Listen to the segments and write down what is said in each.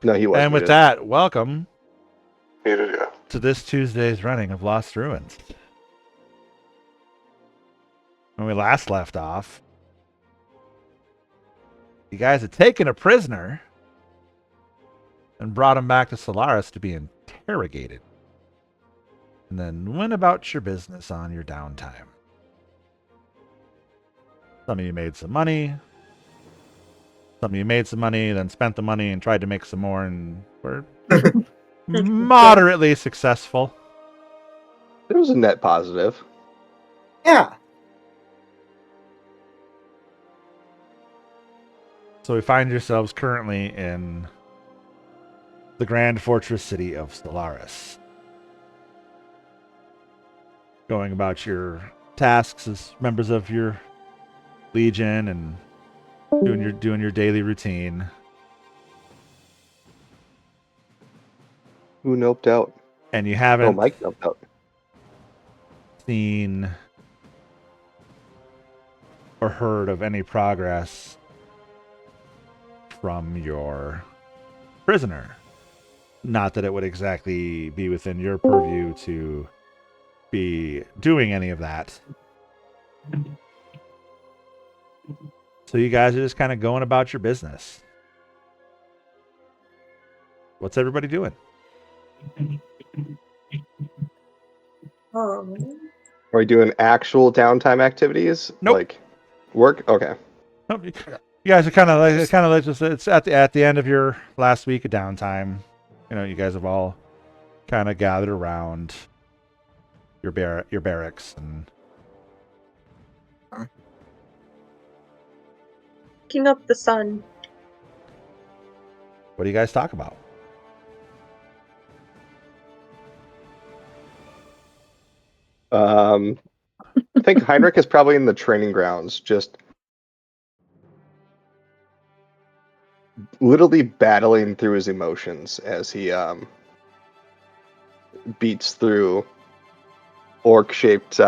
No, he was And with muted. that, welcome Muted, yeah. to this Tuesday's running of Lost Ruins. When we last left off, you guys had taken a prisoner and brought him back to Solaris to be interrogated. And then went about your business on your downtime. Some of you made some money. Some of you made some money, then spent the money and tried to make some more and were moderately successful. It was a net positive. Yeah. So we find yourselves currently in the Grand Fortress city of Stellaris. Going about your tasks as members of your legion and doing your daily routine. Who noped out? And you Oh, haven't Mike noped out. seen or heard of any progress from your prisoner. Not that it would exactly be within your purview to be doing any of that. So you guys are just kind of going about your business. What's everybody doing? Are we doing actual downtime activities? Nope. Like work? Okay. Nope, you guys are kind of like just it's at the end of your last week of downtime. You know, you guys have all kind of gathered around your barracks and Picking up the sun. what do you guys talk about? I think Heinrich is probably in the training grounds, just literally battling through his emotions as he beats through orc-shaped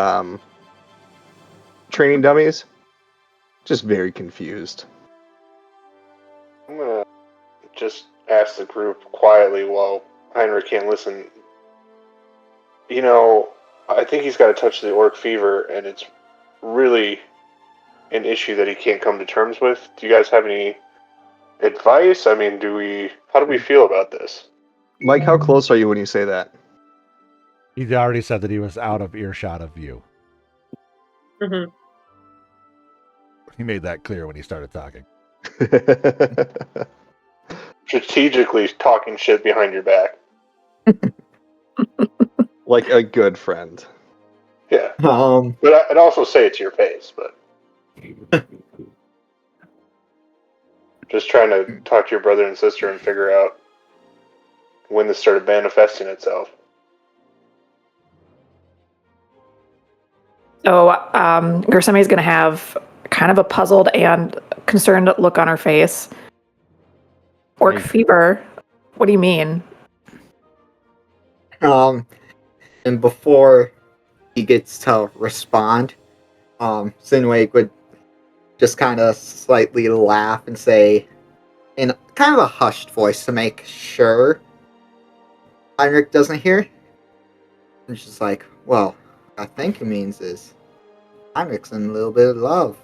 training dummies. Just very confused. I'm gonna just ask the group quietly while Heinrich can't listen. You know, I think he's got to touch the orc fever, and it's really an issue that he can't come to terms with. Do you guys have any advice? I mean, how do we feel about this? Mike, how close are you when you say that? He already said that he was out of earshot of you. Mm-hmm. He made that clear when he started talking. Strategically talking shit behind your back. Like a good friend. Yeah. Um, But I'd also say it to your face, but just trying to talk to your brother and sister and figure out when this started manifesting itself. So, Gersemi's going to have kind of a puzzled and concerned look on her face. Orc Hey. fever? What do you mean? and before he gets to respond, Sinwake would just kind of slightly laugh and say, in kind of a hushed voice to make sure Heinrich doesn't hear. And she's like, well, I think it means is Heinrich's in a little bit of love.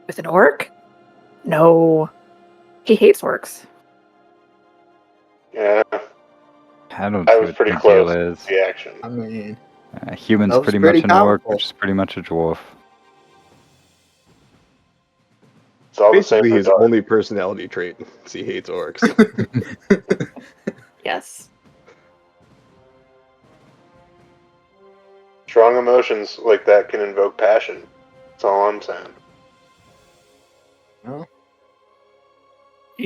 With an orc? No. He hates orcs. Yeah, I don't I see was what pretty the close. deal is. The action. I mean, Human's That was pretty pretty much an orc, powerful. which is pretty much a dwarf. It's all the same Basically, for his dark. only personality trait is he hates orcs. Yes. Strong emotions like that can invoke passion. That's all I'm saying. well,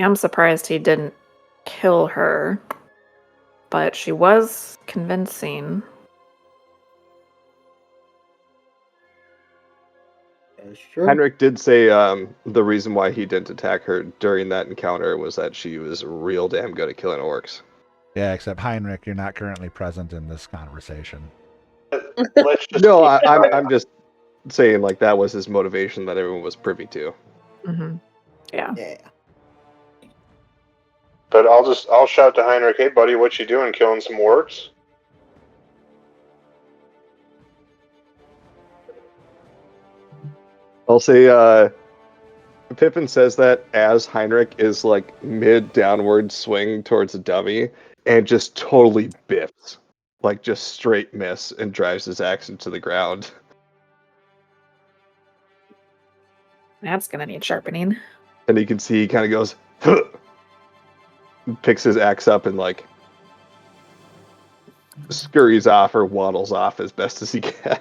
I'm surprised he didn't kill her. But she was convincing. sure. Heinrich did say the reason why he didn't attack her during that encounter was that she was real damn good at killing orcs. Yeah, except Heinrich, you're not currently present in this conversation. Let's just No, keep I'm just saying like that was his motivation that everyone was privy to. Mm-hmm. Yeah. Yeah. but I'll shout to Heinrich, hey buddy, what you doing? Killing some orcs? I'll say, Pippin says that as Heinrich is like mid downward swing towards a dummy and just totally biffs. Like just straight miss and drives his axe into the ground. That's gonna need sharpening. And you can see he kind of goes, "Huh," picks his axe up and like scurries off or waddles off as best as he can.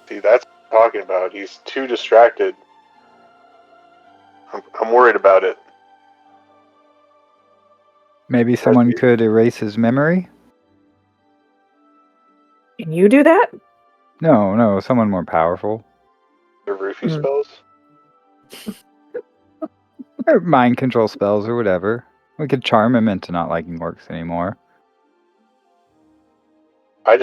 See, that's what I'm talking about. He's too distracted. I'm worried about it. Maybe someone could erase his memory? Can you do that? No, someone more powerful. The roofie spells? Or mind control spells or whatever. We could charm him into not liking orcs anymore. I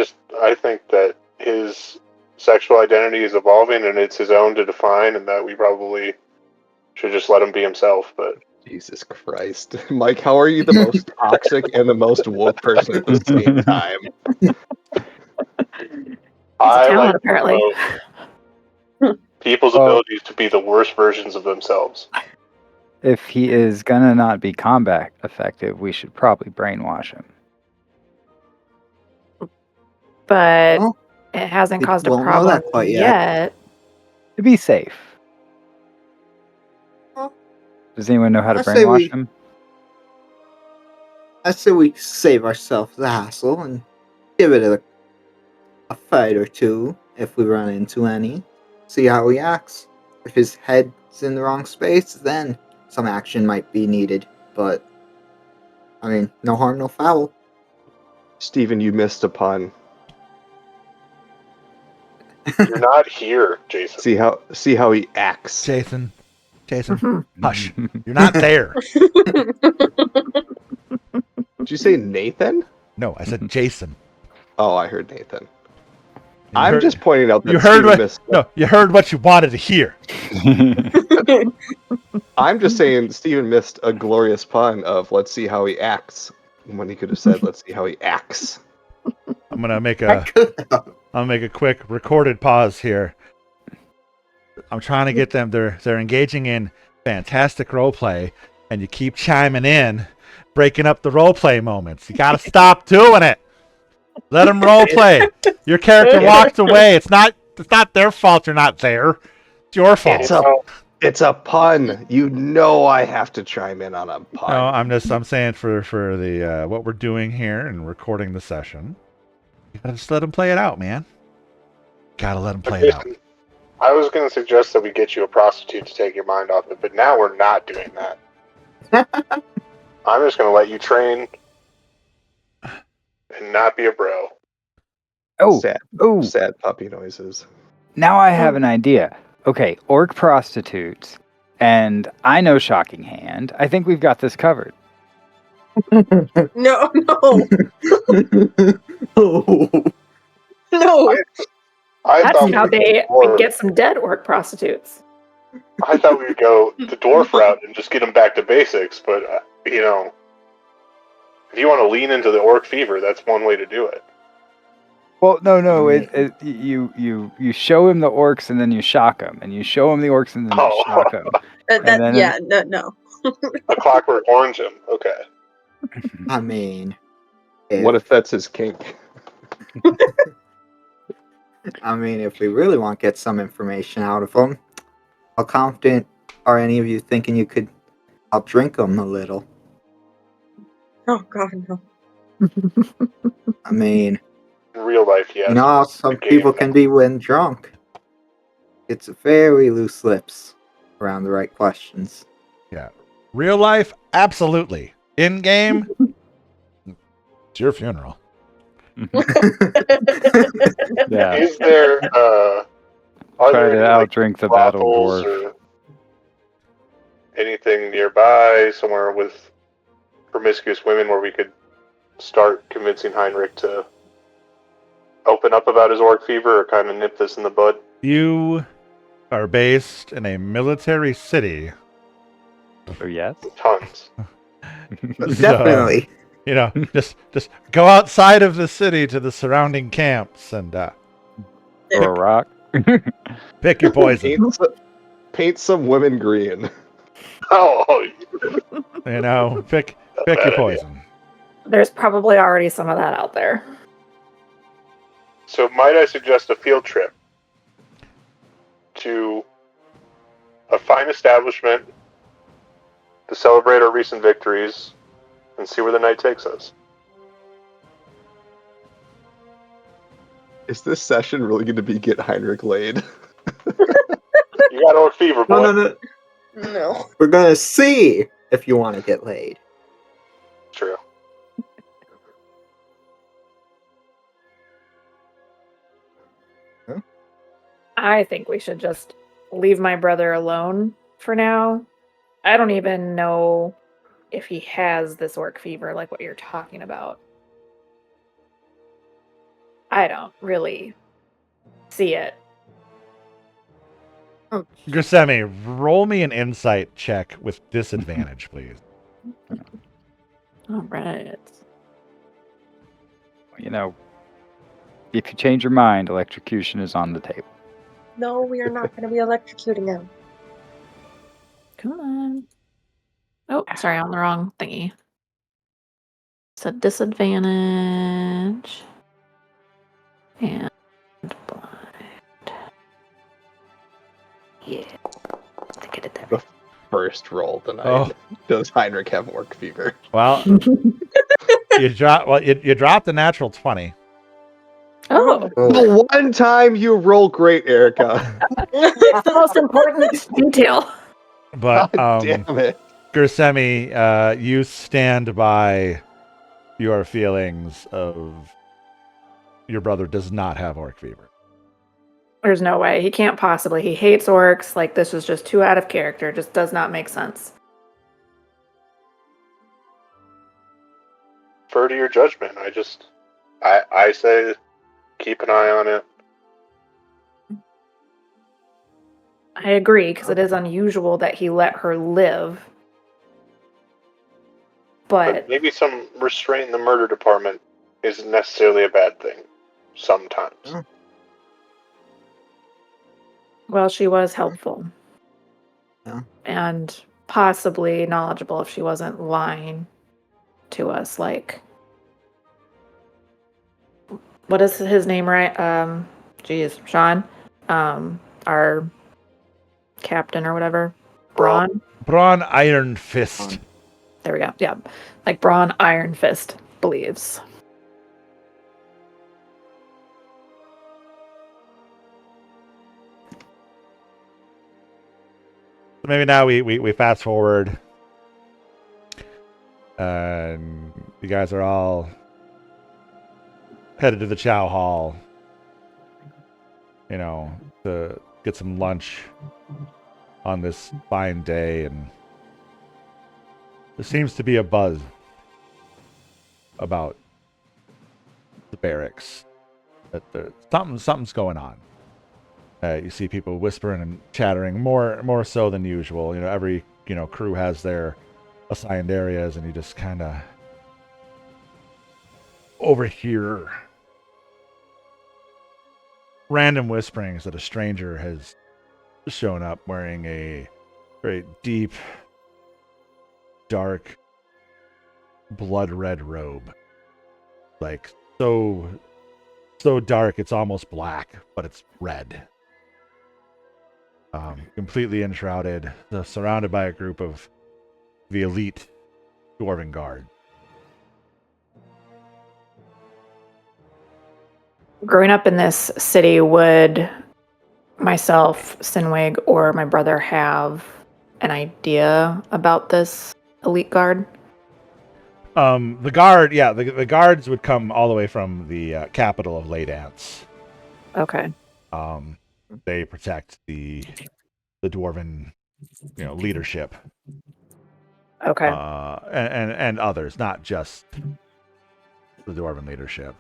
think that his sexual identity is evolving and it's his own to define, and that we probably should just let him be himself. But Jesus Christ. Mike, how are you the most toxic and the most wolf person at the same time? I talent, like apparently. people's abilities to be the worst versions of themselves. If he is gonna not be combat effective, we should probably brainwash him. But Well, it hasn't we caused a won't know problem that quite yet. yet. To be safe. Well, Does anyone know how to I say brainwash him? I say we save ourselves the hassle and give it a fight or two if we run into any. See how he acts. If his head's in the wrong space, then some action might be needed. But, I mean, no harm, no foul. Steven, you missed a pun. You're not here, Jason. See how he acts. Jason, Mhm. hush. You're not there. Did you say Nathan? No, I said Jason. Oh, I heard Nathan. You I'm heard- just pointing out that you heard Steven what? missed. No, you heard what you wanted to hear. I'm just saying Steven missed a glorious pun of "let's see how he acts" when he could have said "let's see how he acts." I'm gonna make I a could have. I'll make a quick recorded pause here. I'm trying to get them. They're engaging in fantastic role play, and you keep chiming in, breaking up the role play moments. You gotta stop doing it. Let them role play. Your character walked away. It's not their fault. You're not there. It's your fault. It's a pun. You know I have to chime in on a pun. No, I'm saying for the what we're doing here and recording the session. You gotta just let them play it out, man. Gotta let them play it out. I was going to suggest that we get you a prostitute to take your mind off it, but now we're not doing that. I'm just going to let you train and not be a bro. Sad puppy noises. Now I have an idea. Okay, orc prostitutes, and I know Shocking Hand. I think we've got this covered. No. Oh. No. I That's thought how we we get some dead orc prostitutes. I thought we would go the dwarf route and just get them back to basics, but if you want to lean into the orc fever, that's one way to do it. Well, no. You show him the orcs and then you shock him, and you show him the orcs and then you shock him. No. A Clockwork Orange him. Okay. I mean, What if that's his kink? if we really want to get some information out of them, how confident are any of you thinking you could outdrink them a little? Oh God, no. I mean, In real life, yes. you know how some The game, people can be when drunk. It's very loose lips around the right questions. Real life, absolutely. In game, it's your funeral. Yeah. Is there are Try there to any, outdrink the battle brothels dwarf. or anything nearby, somewhere with promiscuous women where we could start convincing Heinrich to open up about his orc fever or kind of nip this in the bud? You are based in a military city. Oh yes. Tons. Definitely. You know, just go outside of the city to the surrounding camps and Throw a rock. pick your poison. Paint some women green. Oh, You know, pick your idea. poison. There's probably already some of that out there. So might I suggest a field trip to a fine establishment to celebrate our recent victories and see where the night takes us? Is this session really going to be get Heinrich laid? You got orc fever, boy. No. No. We're gonna see if you want to get laid. True. I think we should just leave my brother alone for now. I don't even know if he has this orc fever like what you're talking about. I don't really see it. Grisemi, roll me an insight check with disadvantage, please. All right. You know, if you change your mind, electrocution is on the table. No, we are not going to be electrocuting him. Come on. Oh, sorry, on the wrong thingy. It's a disadvantage. And blind. Yeah. I think I did that. First roll tonight. Oh. Does Heinrich have orc fever? Well, you dropped a natural 20. Oh, The one time you roll great, Erica. it's the most important detail. But God damn it. Grisemi, you stand by your feelings of your brother does not have orc fever. There's no way. He can't possibly. He hates orcs. Like, this is just too out of character. Just does not make sense. Defer to your judgment. I say keep an eye on it. I agree, because it is unusual that he let her live. But Maybe some restraint in the murder department isn't necessarily a bad thing. Sometimes. well, she was helpful. Yeah. And possibly knowledgeable if she wasn't lying to us. Like, what is his name, right? Sean. Our captain or whatever. Braun. Braun Iron Fist. There we go. Yeah. Like Braun Iron Fist believes. So maybe now we fast forward. And you guys are all headed to the Chow Hall, you know, to get some lunch on this fine day, and there seems to be a buzz about the barracks that something's going on. You see people whispering and chattering more so than usual. You know, every crew has their assigned areas, and you just kind of overhear random whisperings that a stranger has shown up wearing a very deep, dark, blood red robe. Like so dark it's almost black, but it's red. Completely enshrouded, surrounded by a group of the elite Dwarven Guard. Growing up in this city, would myself, Sinwig, or my brother have an idea about this elite guard? The guard, yeah, the guards would come all the way from the capital of Laydance. Okay. They protect the Dwarven, leadership. Okay. And others, not just the Dwarven leadership.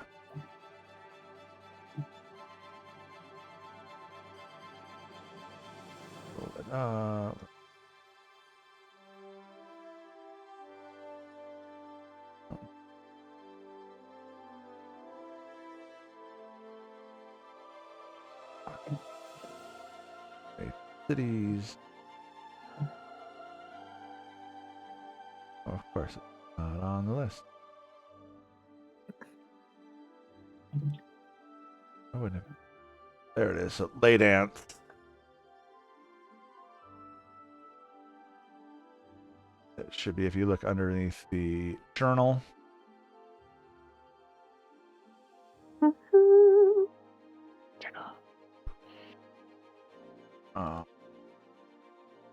Cities. Of course, it's not on the list. I wouldn't have. There it is. So, Laydance. It should be if you look underneath the journal.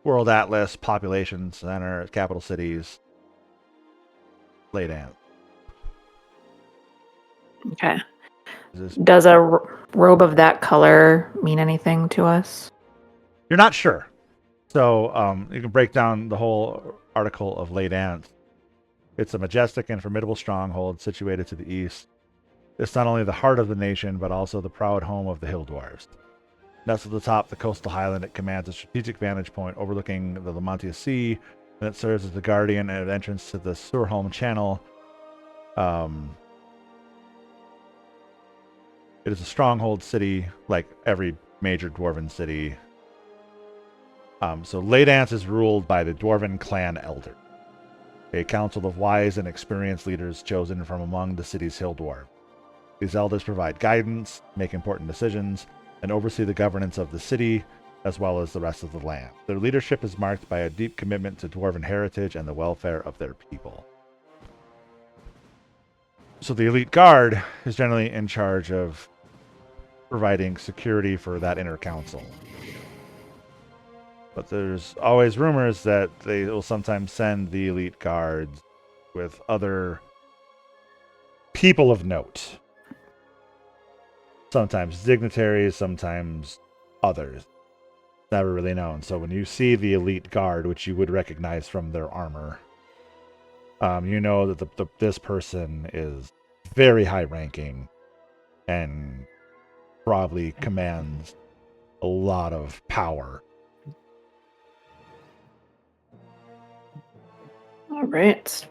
World Atlas, Population Center, Capital Cities. Laydance. Okay. Is this- Does a robe of that color mean anything to us? You're not sure. So you can break down the whole article of Laydance. It's a majestic and formidable stronghold situated to the east. It's not only the heart of the nation, but also the proud home of the Hill Dwarves. Nestled atop the coastal highland, it commands a strategic vantage point overlooking the Lamantia Sea, and it serves as the guardian and entrance to the Surholm Channel. It is a stronghold city, like every major dwarven city. So Laydance is ruled by the Dwarven clan elder, a council of wise and experienced leaders chosen from among the city's hill dwarf. These elders provide guidance, make important decisions, and oversee the governance of the city as well as the rest of the land. Their leadership is marked by a deep commitment to dwarven heritage and the welfare of their people. So the elite guard is generally in charge of providing security for that inner council. But there's always rumors that they will sometimes send the elite guards with other people of note. Sometimes dignitaries, sometimes others. Never really known. So when you see the elite guard, which you would recognize from their armor, you know that this person is very high ranking and probably commands a lot of power. All right.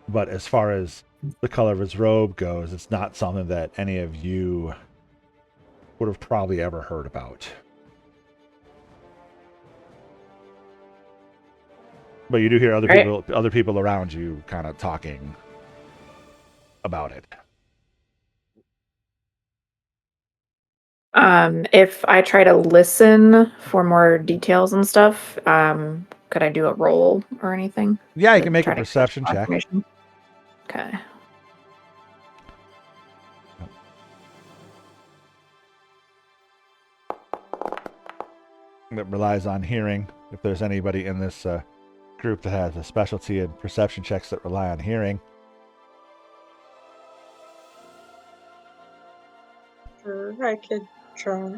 But as far as the color of his robe goes, it's not something that any of you would have probably ever heard about. But you do hear other people around you kind of talking about it. If I try to listen for more details and stuff, could I do a roll or anything? Yeah, you to can make try a to get perception more check. information? Okay. That relies on hearing. If there's anybody in this group that has a specialty in perception checks that rely on hearing. Sure, I could try.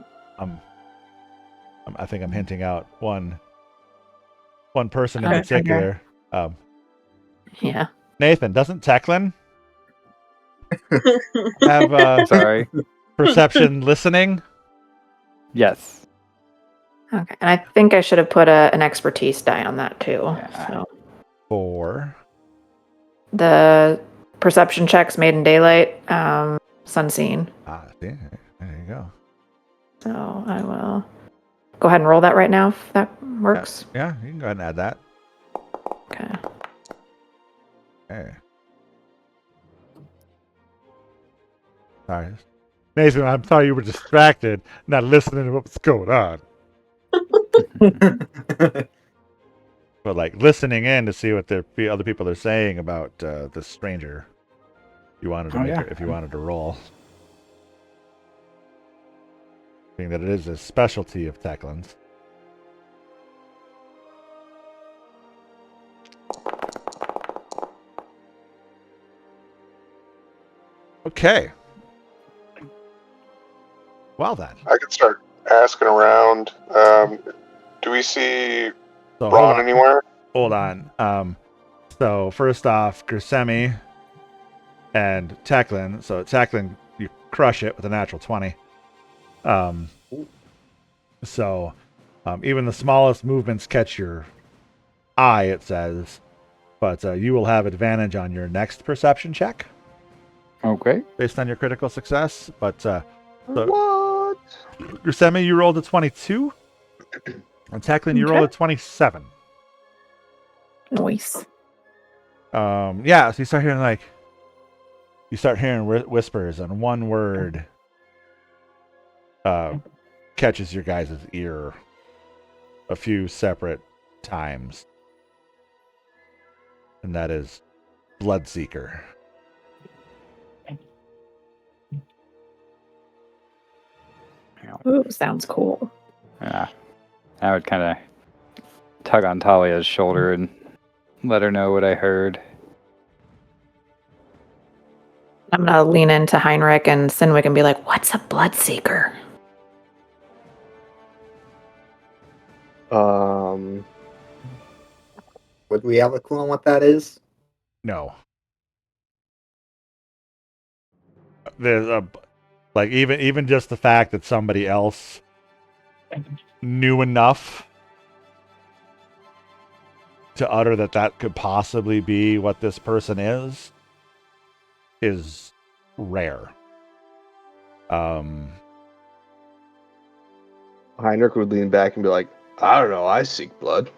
I think I'm hinting out one person in Okay. particular. Yeah. Nathan, doesn't Teclin have Sorry. perception listening? Yes. Okay. And I think I should have put an expertise die on that too. Yeah. So Or the perception checks made in daylight, sunseen. see, there you go. So I will go ahead and roll that right now if that works. Yeah, you can go ahead and add that. Okay. Okay. Sorry. Nathan, I'm sorry you were distracted, not listening to what's going on. But like listening in to see what the other people are saying about this stranger. You wanted to if you wanted to roll. Being that it is a specialty of Teclin's. Okay. Well then. I could start asking around. Do we see So Braun anywhere? Hold on. So first off, Gersemi and Teclin. So Teclin, you crush it with a natural 20. So Even the smallest movements catch your eye, it says. But you will have advantage on your next perception check Okay. based on your critical success. But so, What? Grisemi, you rolled a 22. And Teclin, you rolled a 27. Noise. Yeah, so you start hearing whispers, and one word catches your guys' ear a few separate times, and that is Bloodseeker. Ooh, sounds cool. Yeah. I would kind of tug on Talia's shoulder and let her know what I heard. I'm gonna lean into Heinrich and Sinwick and be like, "What's a Bloodseeker?" Would we have a clue on what that is? No. There's even just the fact that somebody else knew enough to utter that could possibly be what this person is rare. Heinrich would lean back and be like, I don't know, I seek blood.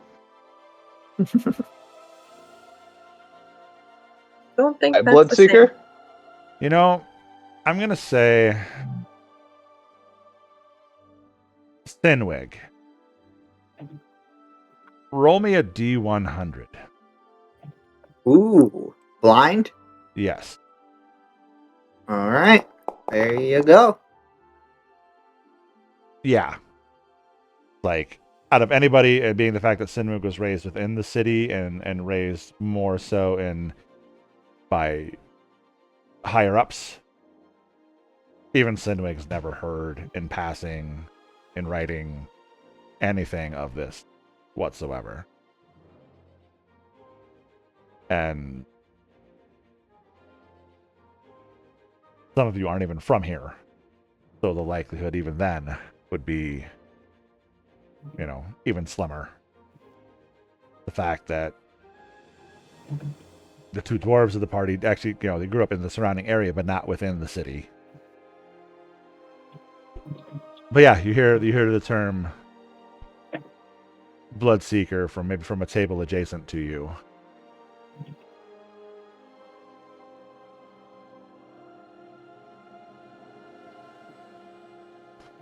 Don't think A that's blood the same. seeker? You know, I'm gonna say Thinwig. Roll me a D100. Ooh, blind? Yes. All right, there you go. Yeah. Like, out of anybody, it being the fact that Sinwig was raised within the city and raised more so by higher ups, even Sinwig's never heard in passing, in writing, anything of this whatsoever. And some of you aren't even from here. So the likelihood even then would be, even slimmer. The fact that the two dwarves of the party actually, they grew up in the surrounding area, but not within the city. But yeah, you hear the term Bloodseeker from a table adjacent to you.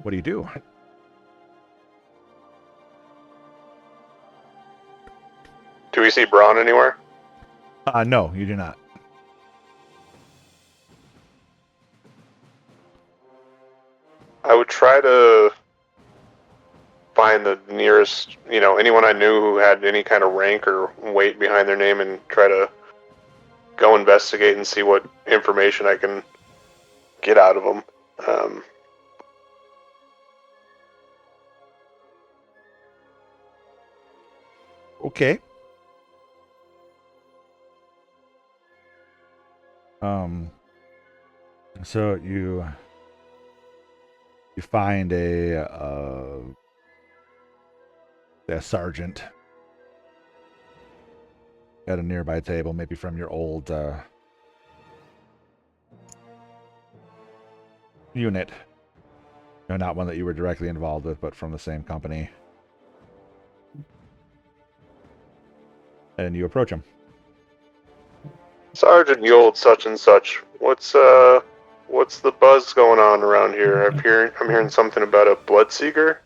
What do you do? Do we see Braun anywhere? No, you do not. I would try to find the nearest, anyone I knew who had any kind of rank or weight behind their name and try to go investigate and see what information I can get out of them. Okay. So you find a sergeant at a nearby table, maybe from your old unit. No, not one that you were directly involved with, but from the same company. And you approach him. Sergeant, you old such and such. What's the buzz going on around here? I'm hearing something about a Bloodseeker.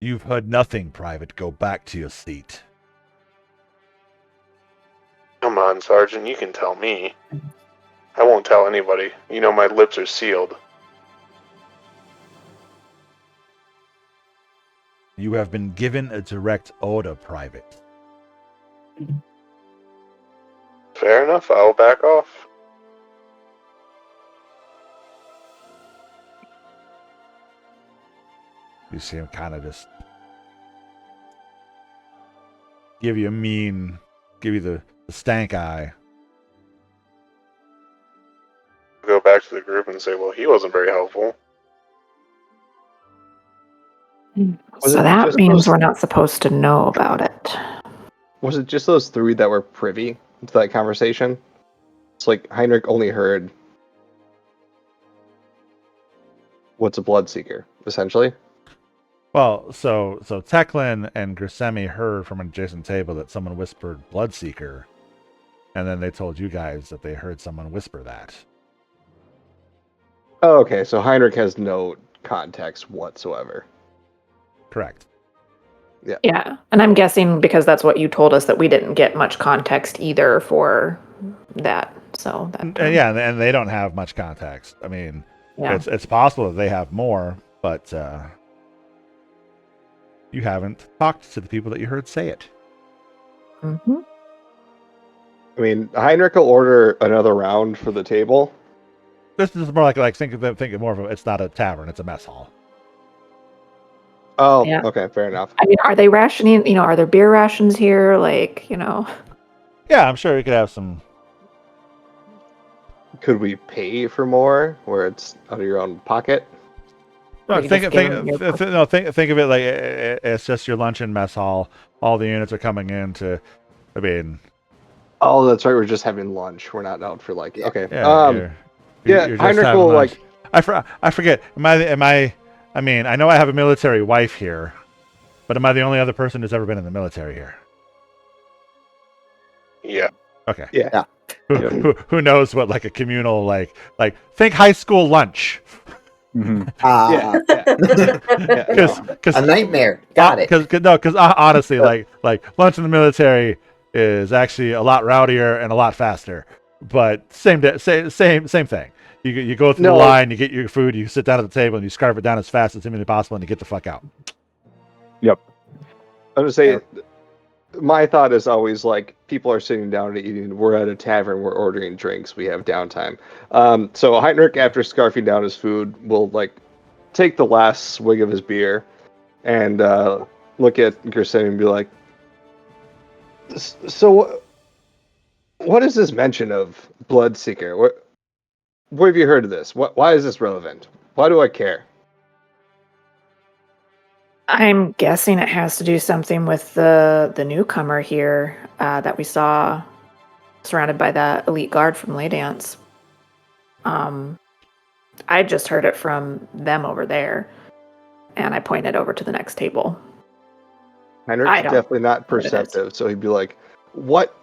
You've heard nothing, Private. Go back to your seat. Come on, Sergeant, you can tell me. I won't tell anybody. My lips are sealed. You have been given a direct order, Private. Fair enough, I'll back off. You see him kind of just give you the stank eye. go back to the group and say, well, he wasn't very helpful. Was So it that just means those- we're not supposed to know about it. Was it just those three that were privy to that conversation? It's like Heinrich only heard what's a Bloodseeker, essentially. Well, so Teklin and Grisemi heard from an adjacent table that someone whispered Bloodseeker, and then they told you guys that they heard someone whisper that. Oh, okay, so Heinrich has no context whatsoever. Correct. Yeah, and I'm guessing because that's what you told us that we didn't get much context either for that. So that And yeah, and they don't have much context. I mean, yeah. it's possible that they have more, but you haven't talked to the people that you heard say it. Mm-hmm. I mean, Heinrich will order another round for the table. This is more like think of more of a, it's not a tavern, it's a mess hall. Oh, Yeah. okay, fair enough. I mean, are they rationing? Are there beer rations here? Like, Yeah, I'm sure you could have some. Could we pay for more, where it's out of your own pocket? Or No, you think just think give them your- think of it like it's just your lunch and mess hall. All the units are coming in to. I mean, Oh, that's right. We're just having lunch. We're not out for like. Yeah. Okay. yeah, yeah, you're just Heinrich having will, lunch. like- I forget. Am I? I mean, I know I have a military wife here, but am I the only other person who's ever been in the military here? Yeah. Okay. Yeah. Who knows what like a communal like think high school lunch Mhm. Yeah. Yeah. because A nightmare. Got it. because honestly like lunch in the military is actually a lot rowdier and a lot faster, but same thing. You go through the No. line, you get your food, you sit down at the table, and you scarf it down as fast as humanly possible, and you get the fuck out. Yep. I'm gonna say, my thought is always like people are sitting down and eating. We're at a tavern. We're ordering drinks. We have downtime. So Heinrich, after scarfing down his food, will like take the last swig of his beer and look at Gersemi and be like, "So, what is this mention of Bloodseeker? Where have you heard of this? Why is this relevant? Why do I care?" I'm guessing it has to do something with the newcomer here that we saw surrounded by that elite guard from Laydance. I just heard it from them over there, and I pointed over to the next table. Heinrich's I don't definitely not know what it is. perceptive, so he'd be like, "What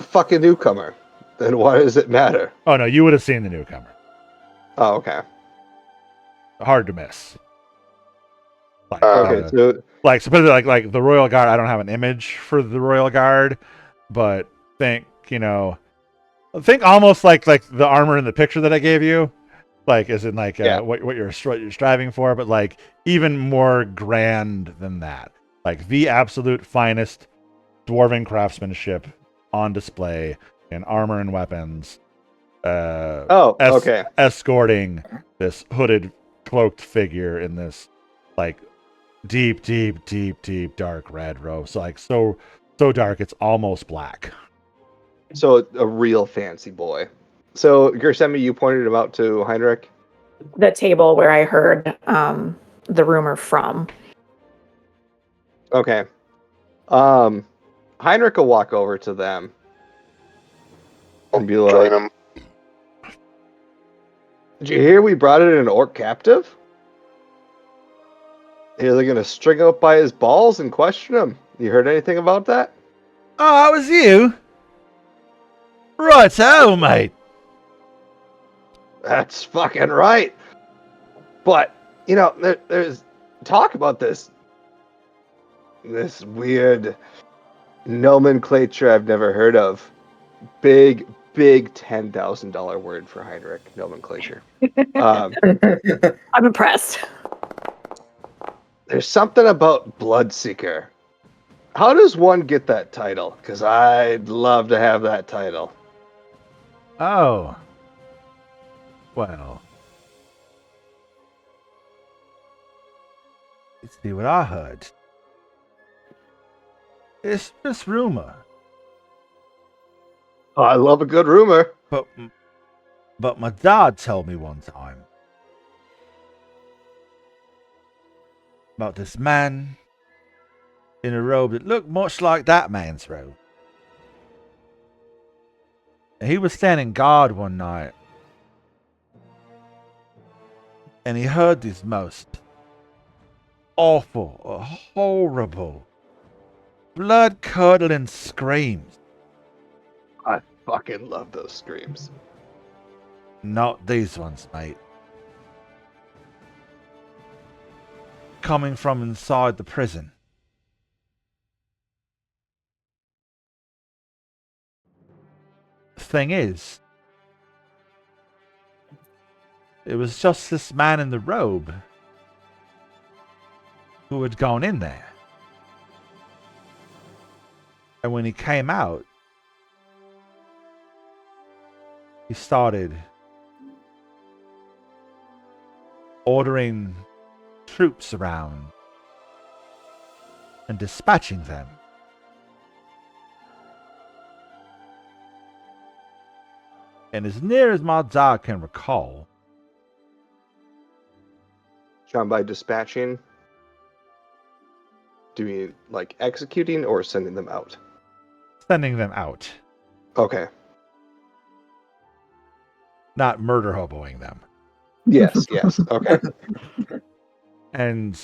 fucking newcomer? Then why does it matter?" Oh no, you would have seen the newcomer. Oh, okay. Hard to miss. Like, Okay, so like supposedly like the Royal Guard. I don't have an image for the Royal Guard, but think almost like the armor in the picture that I gave you, like as in like Yeah. what you're striving for, but like even more grand than that. Like the absolute finest dwarven craftsmanship on display in armor and weapons. okay. Escorting this hooded, cloaked figure in this like deep dark red robe. So like so dark it's almost black. So a real fancy boy. So Gersemi, you pointed him out to Heinrich. The table where I heard the rumor from. Okay. Heinrich will walk over to them and be like, Join him. "Did you hear we brought in an orc captive? Are they gonna string him up by his balls and question him? You heard anything about that?" Oh, that was you. Right, oh mate. That's fucking right. But there's talk about this weird nomenclature I've never heard of. Big $10,000 word for Heinrich nomenclature. I'm impressed. There's something about Bloodseeker. How does one get that title? Because I'd love to have that title. Oh. Well. Let's see what I heard. It's just rumor. Oh, I love a good rumor. But But my dad told me one time about this man in a robe that looked much like that man's robe. And he was standing guard one night. And he heard these most awful, horrible, blood-curdling screams. I fucking love those screams. Not these ones, mate. Coming from inside the prison. The thing is, it was just this man in the robe who had gone in there. And when he came out, he started ordering troops around and dispatching them. And as near as my dad can recall, John, by dispatching, do you mean like executing or sending them out? sending them out, Okay. not murder hoboing them. Yes, yes. Okay. And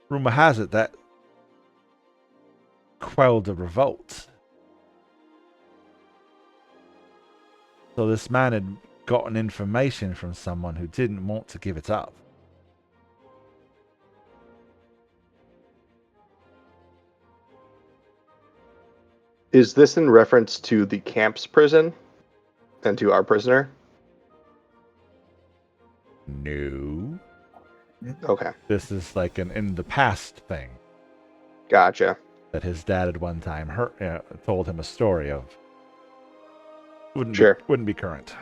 rumor has it that quelled a revolt. So this man had gotten information from someone who didn't want to give it up. Is this in reference to the camp's prison and to our prisoner? No. Okay. This is like an in the past thing Gotcha. that his dad had one time told him a story of. Sure. Wouldn't be current.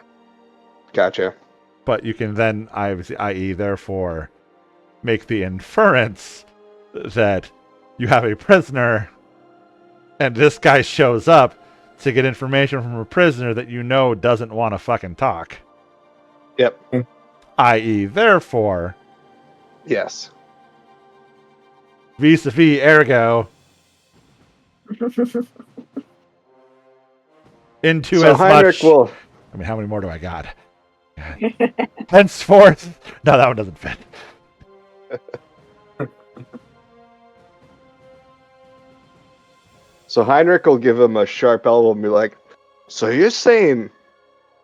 Gotcha. But you can then, i.e., therefore, make the inference that you have a prisoner and this guy shows up to get information from a prisoner that you know doesn't want to fucking talk. Yep. I.e., therefore, Yes. vis-a-vis, ergo, into So as Heinrich much... will. I mean, how many more do I got? Henceforth... No, that one doesn't fit. So Heinrich will give him a sharp elbow and be like, "So you're saying,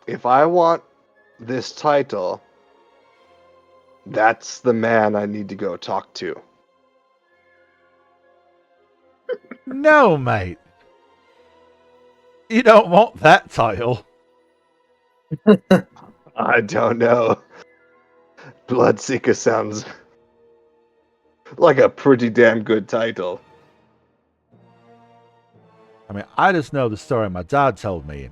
if I want this title, that's the man I need to go talk to?" No, mate. You don't want that title. I don't know. Bloodseeker sounds like a pretty damn good title. I mean, I just know the story my dad told me.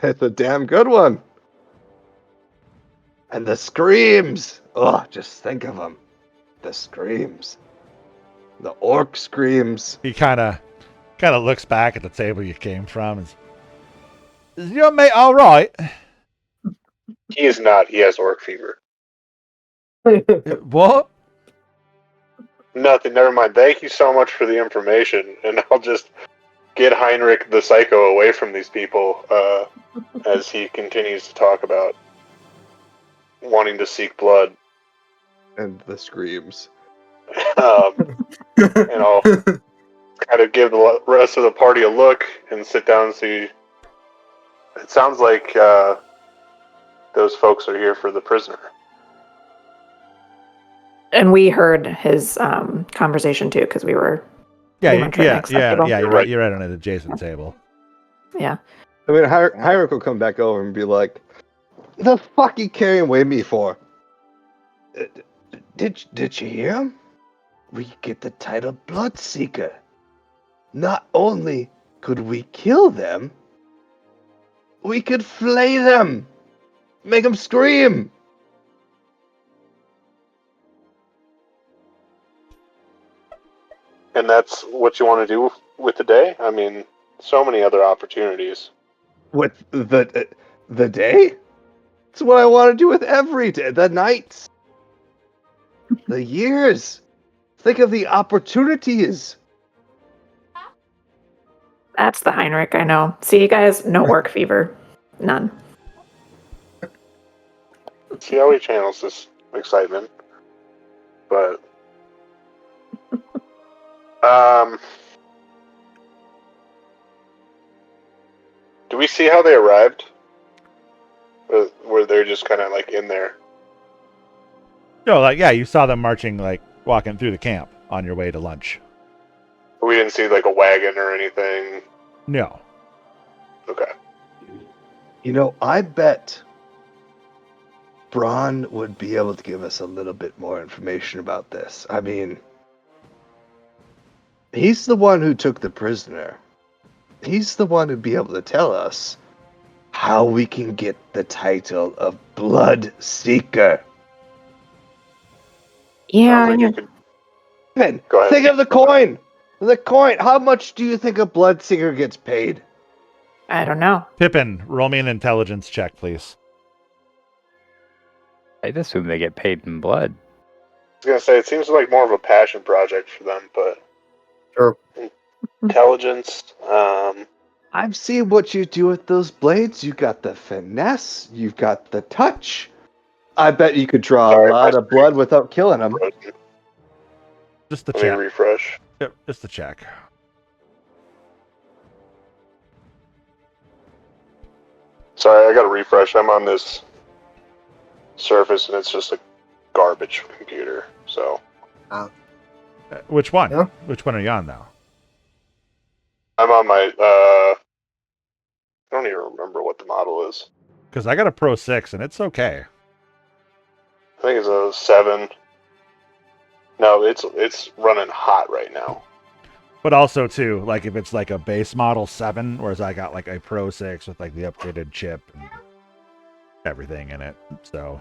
It's a damn good one. And the screams. Oh, just think of them. The screams. The orc screams. He kind of looks back at the table you came from and says, "Is your mate all right?" He is not. He has orc fever. What? Nothing. Never mind. Thank you so much for the information, and I'll just get Heinrich the Psycho away from these people as he continues to talk about wanting to seek blood. And the screams. And I'll kind of give the rest of the party a look and sit down and see. It sounds like those folks are here for the prisoner. And we heard his conversation too, because we were pretty much right next to that table. You're right on an adjacent table. Yeah. I mean, Heinrich will come back over and be like, "The fuck you carrying away me for? Did you hear him? We get the title Bloodseeker. Not only could we kill them, we could flay them, make them scream." And that's what you want to do with the day? I mean, so many other opportunities. With the day? It's what I want to do with every day. The nights. The years. Think of the opportunities. That's the Heinrich I know. See, you guys, no work fever. None. See how he channels this excitement. But do we see how they arrived? Were they just kind of like in there? No, like yeah, you saw them marching, like walking through the camp on your way to lunch. We didn't see like a wagon or anything. No. Okay. You know, I bet Braun would be able to give us a little bit more information about this. I mean, he's the one who took the prisoner. He's the one who'd be able to tell us how we can get the title of Blood Seeker. Yeah, Sounds like I you could. Ben, Go ahead. think of the coin. The coin. How much do you think a Blood Seeker gets paid? I don't know. Pippin, roll me an intelligence check, please. I'd assume they get paid in blood. I was gonna say it seems like more of a passion project for them, but Sure. intelligence. I've seen what you do with those blades. You got the finesse. You've got the touch. I bet you could draw Sorry, a lot my of blood without killing them. Just the Let me check. refresh. Yep, just the check. Sorry, I got to refresh. I'm on this Surface, and it's just a garbage computer. So Which one? Yeah. Which one are you on now? I'm on my. I don't even remember what the model is. Because I got a Pro 6 and it's okay. I think it's a 7. No, it's running hot right now. But also too, like if it's like a base model 7, whereas I got like a Pro 6 with like the upgraded chip and everything in it. So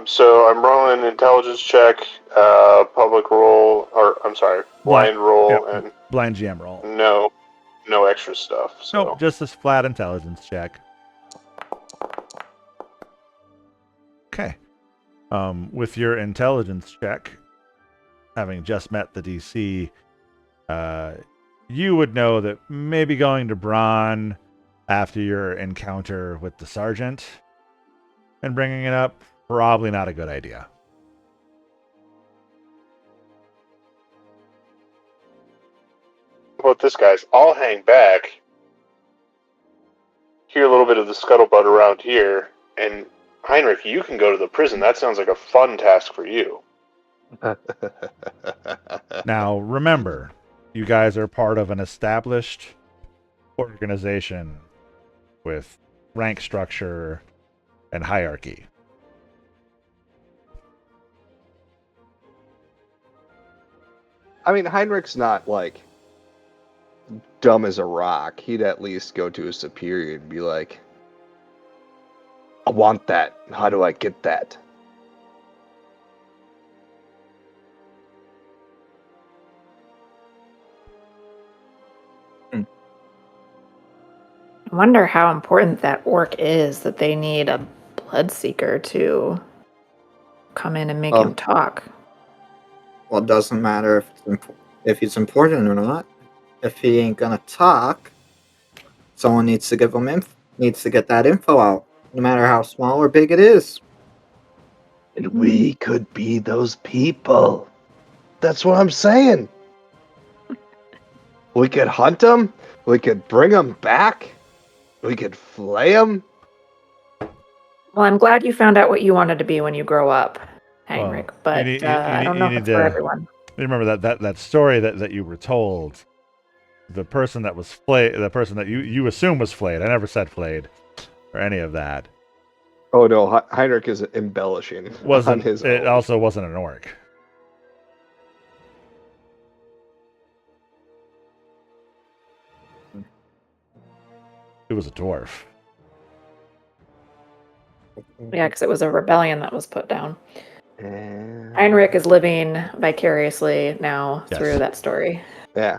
So I'm rolling intelligence check, public roll, or I'm sorry, blind roll, Yep. and blind GM roll. no extra stuff. So Nope, just this flat intelligence check. Okay. With your intelligence check, having just met the DC, you would know that maybe going to Braun after your encounter with the sergeant and bringing it up, probably not a good idea. how about this, guys? I'll hang back, hear a little bit of the scuttlebutt around here, and Heinrich, you can go to the prison. That sounds like a fun task for you. Now, remember, you guys are part of an established organization with rank structure and hierarchy. I mean, Heinrich's not like dumb as a rock. He'd at least go to his superior and be like, I want that. How do I get that? I wonder how important that orc is that they need a bloodseeker to come in and make him talk. Well, it doesn't matter if he's important or not. If he ain't gonna talk, someone needs to give him needs to get that info out, no matter how small or big it is. And we could be those people. That's what I'm saying. We could hunt them. We could bring them back. We could flay them. Well, I'm glad you found out what you wanted to be when you grow up, Heinrich, but I don't know if it's for everyone. Remember that story that you were told. The person that was flayed, the person that you assume was flayed. I never said flayed or any of that. Oh no, Heinrich is embellishing. Wasn't on his it? own. Also wasn't an orc. It was a dwarf. Yeah, because it was a rebellion that was put down. And- Heinrich is living vicariously now Yes. through that story. Yeah.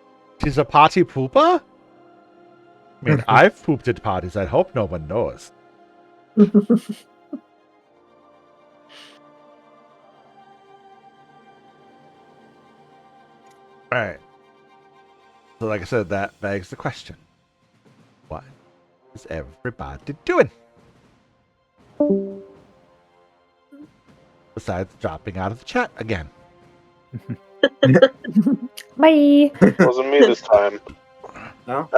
She's a potty pooper? I mean, I've pooped at parties. I hope no one knows. All right. So, like I said, that begs the question: what is everybody doing besides dropping out of the chat again? Bye. Wasn't me this time. No?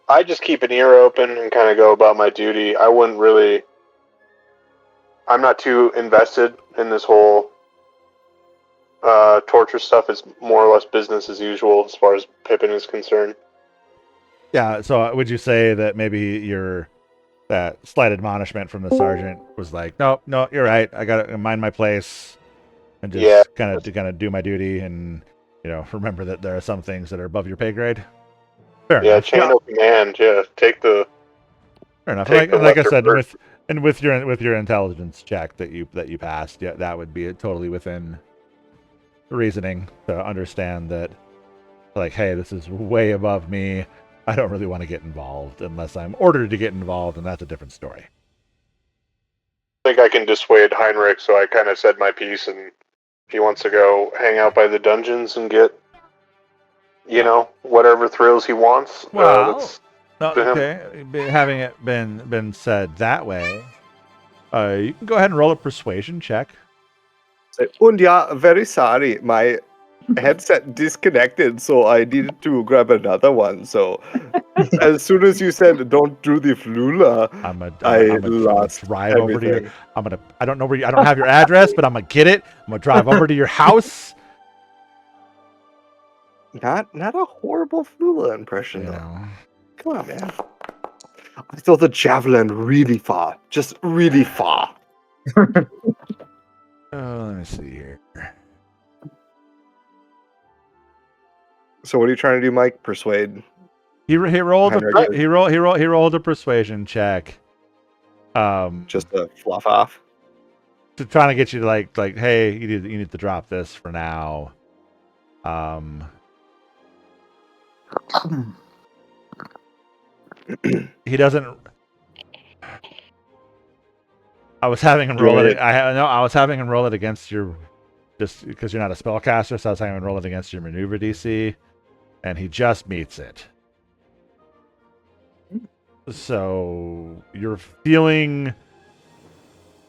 I just keep an ear open and kind of go about my duty. I'm not too invested in this whole torture stuff. It's more or less business as usual as far as Pippin is concerned. Yeah. So, would you say that maybe that slight admonishment from the sergeant was like, no, you're right. I gotta mind my place and just kind of do my duty, and remember that there are some things that are above your pay grade. Fair enough. Chain of command. Yeah, take the. Fair enough. Take the Like I lesser said, burden. with your intelligence check that you passed, yeah, that would be totally within reasoning to understand that, like, hey, this is way above me. I don't really want to get involved unless I'm ordered to get involved, and that's a different story. I think I can dissuade Heinrich, so I kind of said my piece, and he wants to go hang out by the dungeons and get, whatever thrills he wants. Well, no, to him. okay. Having it been said that way, you can go ahead and roll a persuasion check. And yeah, very sorry. My headset disconnected, so I needed to grab another one. So as soon as you said don't do the flula, I'm I gonna lost drive over to your. everything. I don't know where I don't have your address, but I'm gonna get it. I'm gonna drive over to your house. Not a horrible flula impression, You though. know. Come on, man. I throw the javelin really far. Just really far. Oh, let me see here. So what are you trying to do, Mike? Persuade? He rolled Heinrich. he rolled a persuasion check. Just to fluff off? To trying to get you to like, hey, you need to drop this for now. He doesn't. I was having him roll it. I was having him roll it against your, just because you're not a spellcaster. So I was having him roll it against your maneuver DC, and he just meets it. So you're feeling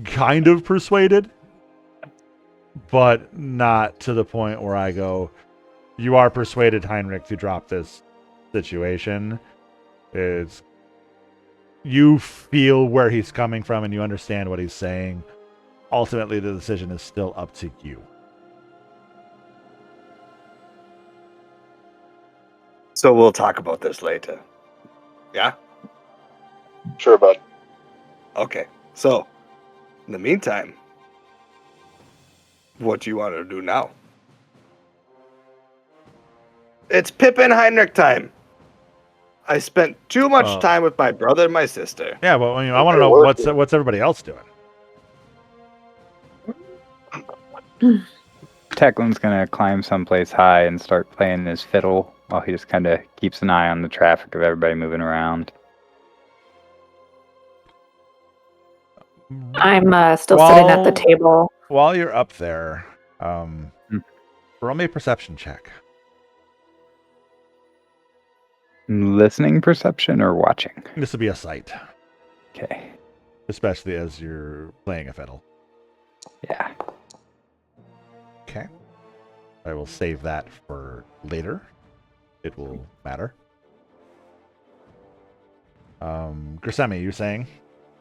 kind of persuaded, but not to the point where I go, you are persuaded, Heinrich, to drop this situation. It's, you feel where he's coming from and you understand what he's saying. Ultimately, the decision is still up to you. So we'll talk about this later. Yeah? Sure, bud. Okay. So, in the meantime, what do you want to do now? It's Pippin Heinrich time. I spent too much time with my brother and my sister. Yeah, well, I want to know what's everybody else doing. Teklin's gonna climb someplace high and start playing his fiddle while he just kind of keeps an eye on the traffic of everybody moving around. I'm still sitting at the table. While you're up there, roll me a perception check. Listening perception or watching? This would be a sight, Okay. especially as you're playing a fiddle. Yeah. Okay. I will save that for later. It will matter. Grisemi, you're saying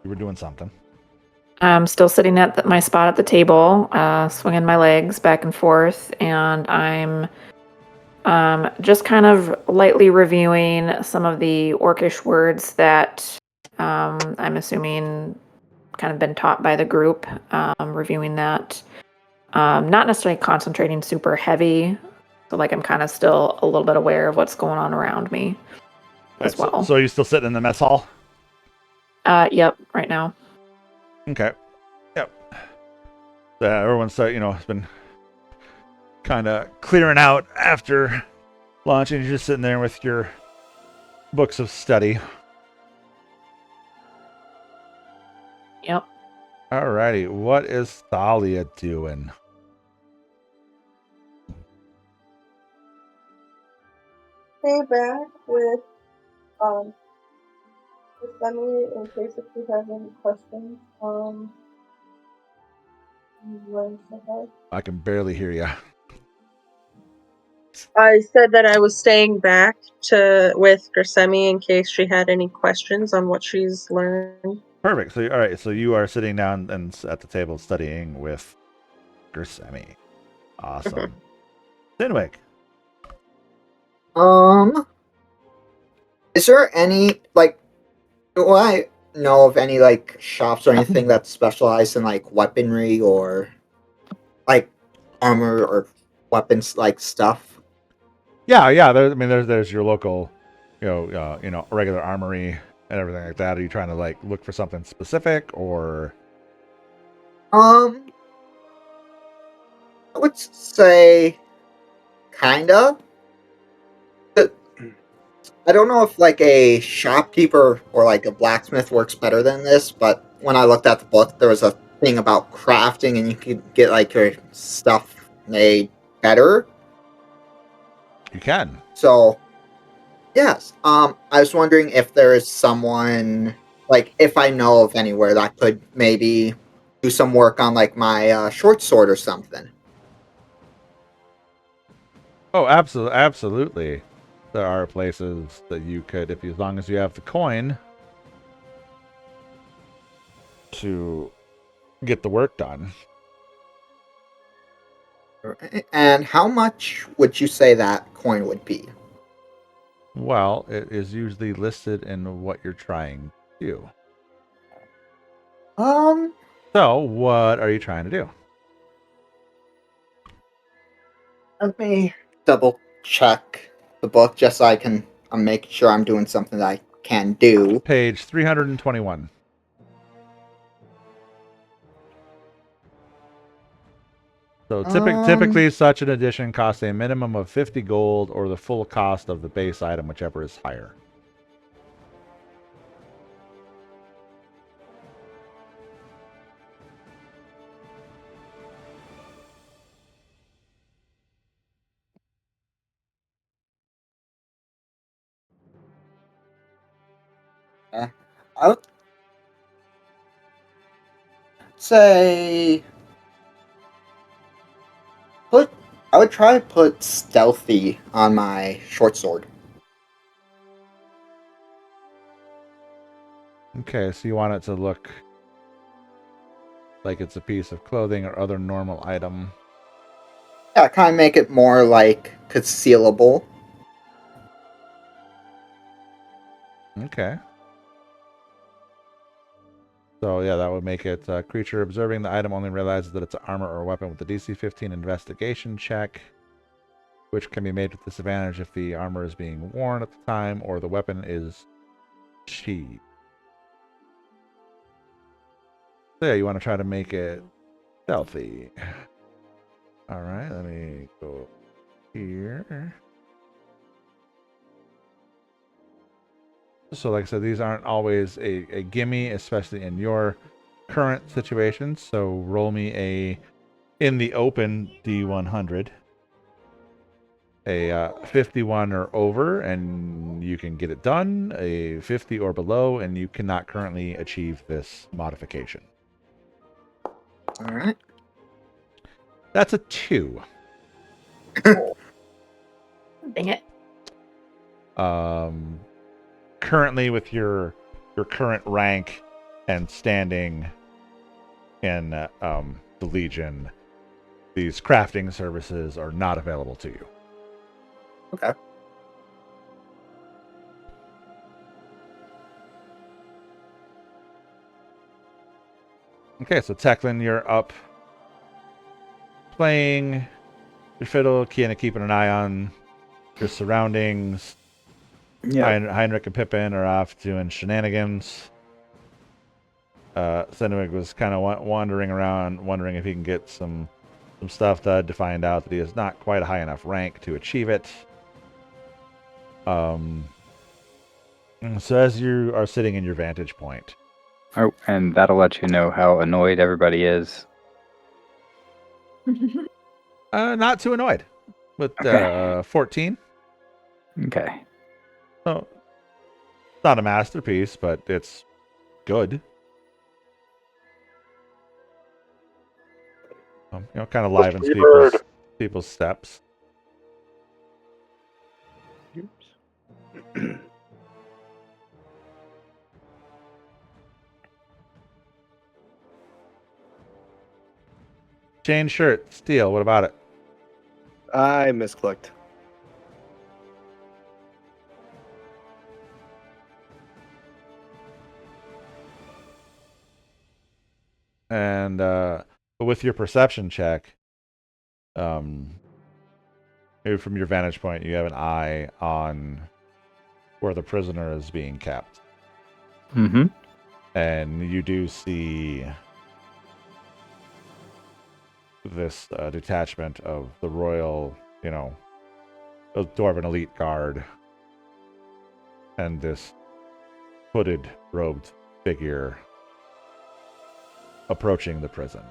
you were doing something. I'm still sitting at my spot at the table, swinging my legs back and forth, and I'm just kind of lightly reviewing some of the Orcish words that I'm assuming kind of been taught by the group. Reviewing that, not necessarily concentrating super heavy, so like I'm kind of still a little bit aware of what's going on around me as well. So you still sitting in the mess hall? Yep, right now. Okay. Yep. Everyone's has been kind of clearing out after lunch, and you're just sitting there with your books of study. Yep. Alrighty, what is Thalia doing? Stay back with Semi in case if you have any questions. When ahead. I can barely hear you. I said that I was staying back with Grisemi in case she had any questions on what she's learned. Perfect. So, all right. So you are sitting down and at the table studying with Grisemi. Awesome. Sinwick. Is there any do I know of any shops or anything that's specialized in weaponry or armor or weapons stuff? Yeah. There's your local, regular armory and everything like that. Are you trying to look for something specific, or? I would say kind of. I don't know if a shopkeeper or a blacksmith works better than this, but when I looked at the book, there was a thing about crafting, and you could get your stuff made better. You can. So, yes. I was wondering if there is someone if I know of anywhere that could maybe do some work on my short sword or something. Oh, absolutely. There are places that you could, as long as you have the coin to get the work done. And how much would you say that coin would be? Well, it is usually listed in what you're trying to do. So what are you trying to do? Let me double check the book just so I can make sure I'm doing something that I can do. Page 321. So typically such an edition costs a minimum of 50 gold or the full cost of the base item, whichever is higher. I would say I would try to put stealthy on my short sword. Okay, so you want it to look like it's a piece of clothing or other normal item. Yeah, kind of make it more concealable. Okay. So yeah, that would make it creature observing the item only realizes that it's an armor or weapon with a DC 15 investigation check, which can be made with disadvantage if the armor is being worn at the time or the weapon is sheathed. So yeah, you want to try to make it stealthy. All right, let me go here. So like I said, these aren't always a gimme, especially in your current situation. So roll me a, in the open, D100. A 51 or over, and you can get it done. A 50 or below, and you cannot currently achieve this modification. All right. That's a 2. Dang it. Currently, with your current rank and standing in the Legion, these crafting services are not available to you. Okay. Okay, so Teclin, you're up playing your fiddle, kind of keeping an eye on your surroundings. Yeah. Heinrich and Pippin are off doing shenanigans. Senwig was kind of wandering around, wondering if he can get some some stuff done to find out that he is not quite a high enough rank to achieve it. So as you are sitting in your vantage point. Oh, and that'll let you know how annoyed everybody is. Not too annoyed with Okay. 14. Okay. So it's not a masterpiece, but it's good. Kind of livens Freebird. people's steps. Chain shirt, steel. What about it? I misclicked. And with your perception check, maybe from your vantage point, you have an eye on where the prisoner is being kept. Mm-hmm. And you do see this detachment of the royal, the Dwarven elite guard, and this hooded, robed figure approaching the prison.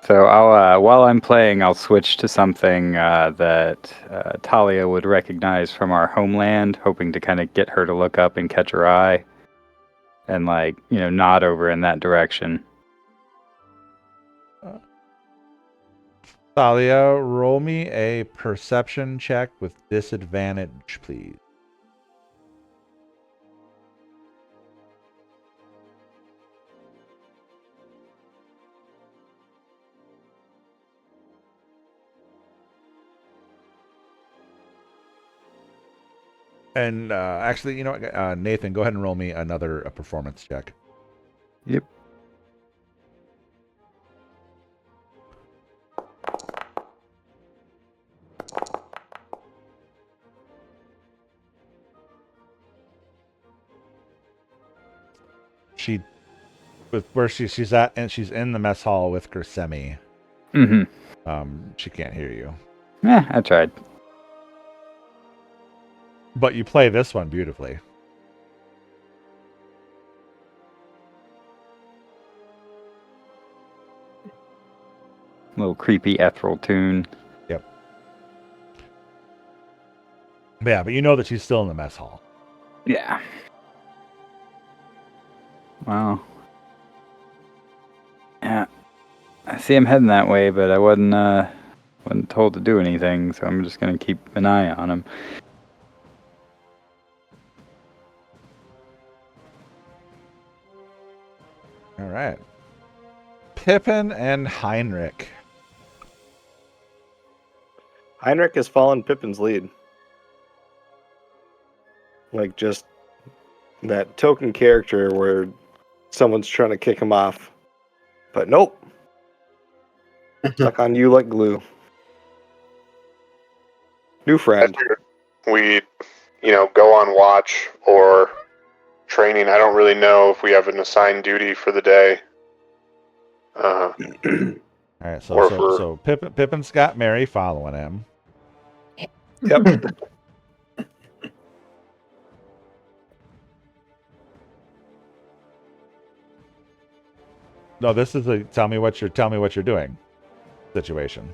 So I'll, while I'm playing, I'll switch to something that Talia would recognize from our homeland, hoping to kind of get her to look up and catch her eye, and nod over in that direction. Thalia, roll me a perception check with disadvantage, please. And actually, you know what, Nathan, go ahead and roll me another performance check. Yep. With where she's at, and she's in the mess hall with Gersemi. Mm-hmm. She can't hear you. I tried. But you play this one beautifully. Little creepy ethereal tune. Yep. Yeah, but you know that she's still in the mess hall. Yeah. Wow. Yeah. I see him heading that way, but I wasn't told to do anything, so I'm just gonna keep an eye on him. All right. Pippin and Heinrich. Heinrich has followed Pippin's lead. Like, just that token character where someone's trying to kick him off. But nope. Stuck on you like glue. New friend. We, go on watch or training. I don't really know if we have an assigned duty for the day. All right, so Pippin's got Mary following him. Yep. No, this is a tell me what you're doing situation.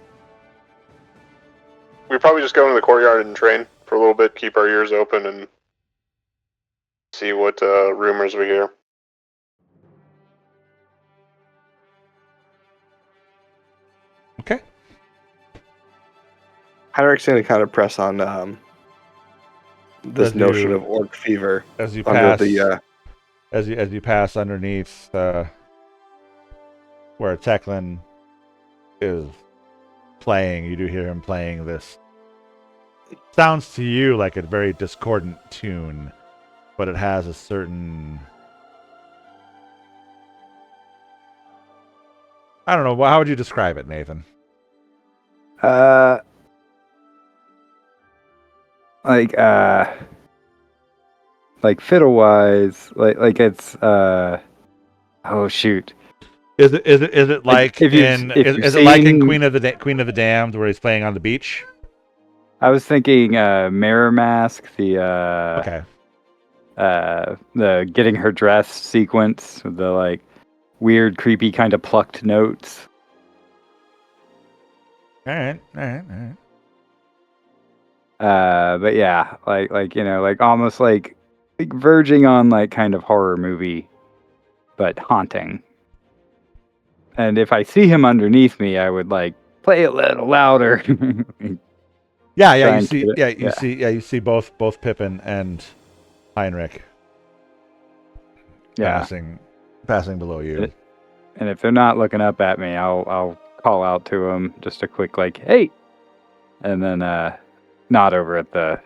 We probably just go into the courtyard and train for a little bit, keep our ears open, and see what rumors we hear. Okay. Heinrich's going to kind of press on this notion of orc fever as you under pass the as you pass underneath where Teclin is playing. You do hear him playing this. Sounds to you like a very discordant tune, but it has a certain, I don't know, how would you describe it, Nathan? Like fiddle wise, like it's oh shoot. Is it like if you've- in if you've is it like in seen- Queen of the Damned where he's playing on the beach? I was thinking Mirror Mask, Okay. the getting her dressed sequence with the like weird, creepy kind of plucked notes. All right. But yeah, like you know, like almost like verging on like kind of horror movie, but haunting. And if I see him underneath me, I would like play a little louder. Yeah, Try you and see, get it. you see both Pippin and Heinrich Yeah, passing below you. and if they're not looking up at me, I'll call out to them just a quick like, "Hey," and then nod over at the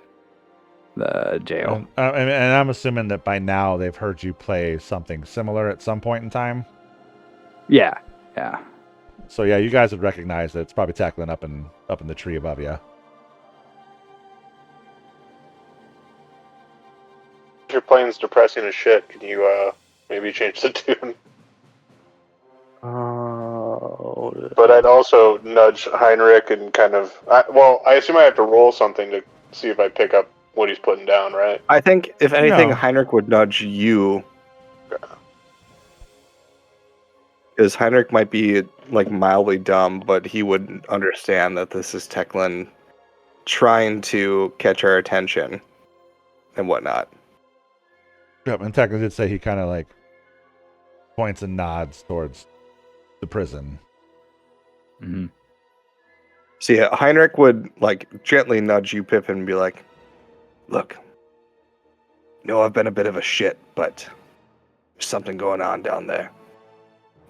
jail. And I'm assuming that by now they've heard you play something similar at some point in time. Yeah. So yeah, you guys would recognize that it's probably tackling up in the tree above you. If your playing's depressing as shit, can you maybe change the tune? But I'd also nudge Heinrich and kind of. I assume I have to roll something to see if I pick up what he's putting down, right? I think, if anything, No. Heinrich would nudge you. Because Heinrich might be like mildly dumb, but he would understand that this is Teclin trying to catch our attention and whatnot. Yep, and Tekla did say he kind of like points and nods towards the prison. Mm-hmm. So yeah, Heinrich would like gently nudge you, Pippin, and be like, "Look, I've been a bit of a shit, but there's something going on down there.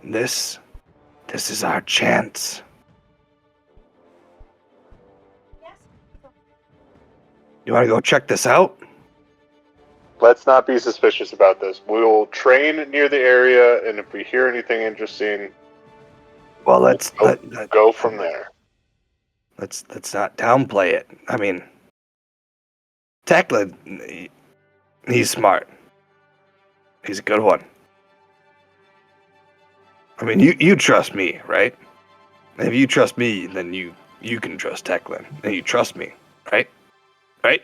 This is our chance." You want to go check this out? Let's not be suspicious about this. We will train near the area, and if we hear anything interesting, Well, let's go from there. Let's not downplay it. I mean, Tekla, he's smart. He's a good one. I mean, you trust me, right? If you trust me, then you can trust Teclin, and you trust me, right? Right?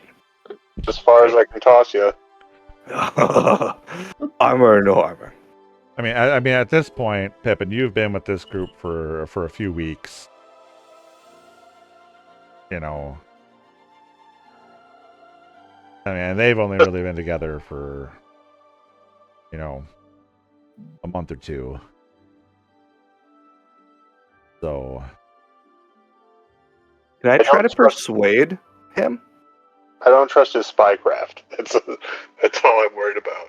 As far as I can toss you. Armor or no armor? I mean, at this point, Pippin, you've been with this group for a few weeks. You know, I mean, they've only really been together for, you know, a month or two. So, Can I I try to don't trust- persuade him? I don't trust his spycraft. That's all I'm worried about.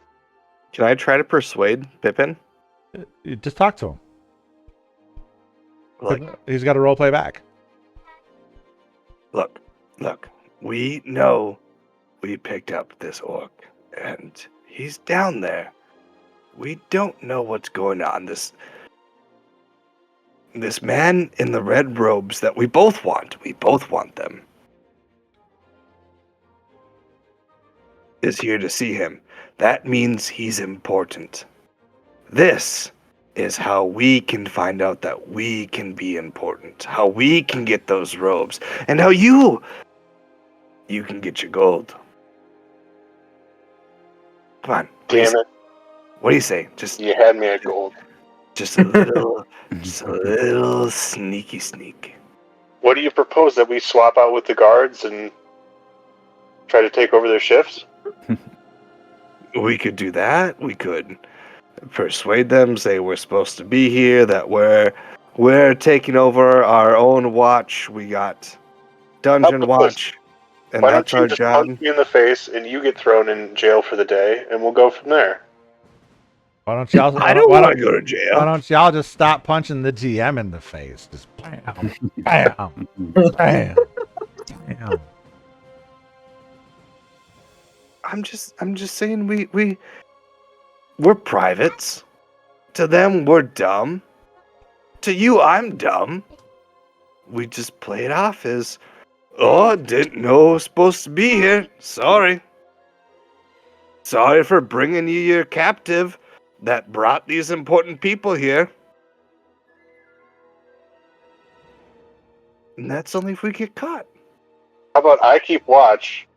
Can I try to persuade Pippin? you just talk to him. Like, He's got a role play back. look, we know we picked up this orc, and he's down there. We don't know what's going on. This man in the red robes that we both want them, is here to see him. That means he's important. This is how we can find out that we can be important, how we can get those robes, and how you can get your gold. Come on. Damn it. What do you say? Just You had me at gold. a little sneak. What do you propose, that we swap out with the guards and try to take over their shifts? We could do that. We could persuade them, say we're supposed to be here, that we're taking over our own watch. We got dungeon Help watch, and Why that's don't you our just job. punch me in the face and you get thrown in jail for the day, and we'll go from there. Why don't y'all? I don't why want to go to jail. Why don't y'all just stop punching the GM in the face? Just bam, bam, bam, bam. I'm just saying we're privates. To them, we're dumb. To you, I'm dumb. We just play it off as, oh, didn't know I was supposed to be here. Sorry for bringing you your captive that brought these important people here. And that's only if we get caught. How about I keep watch,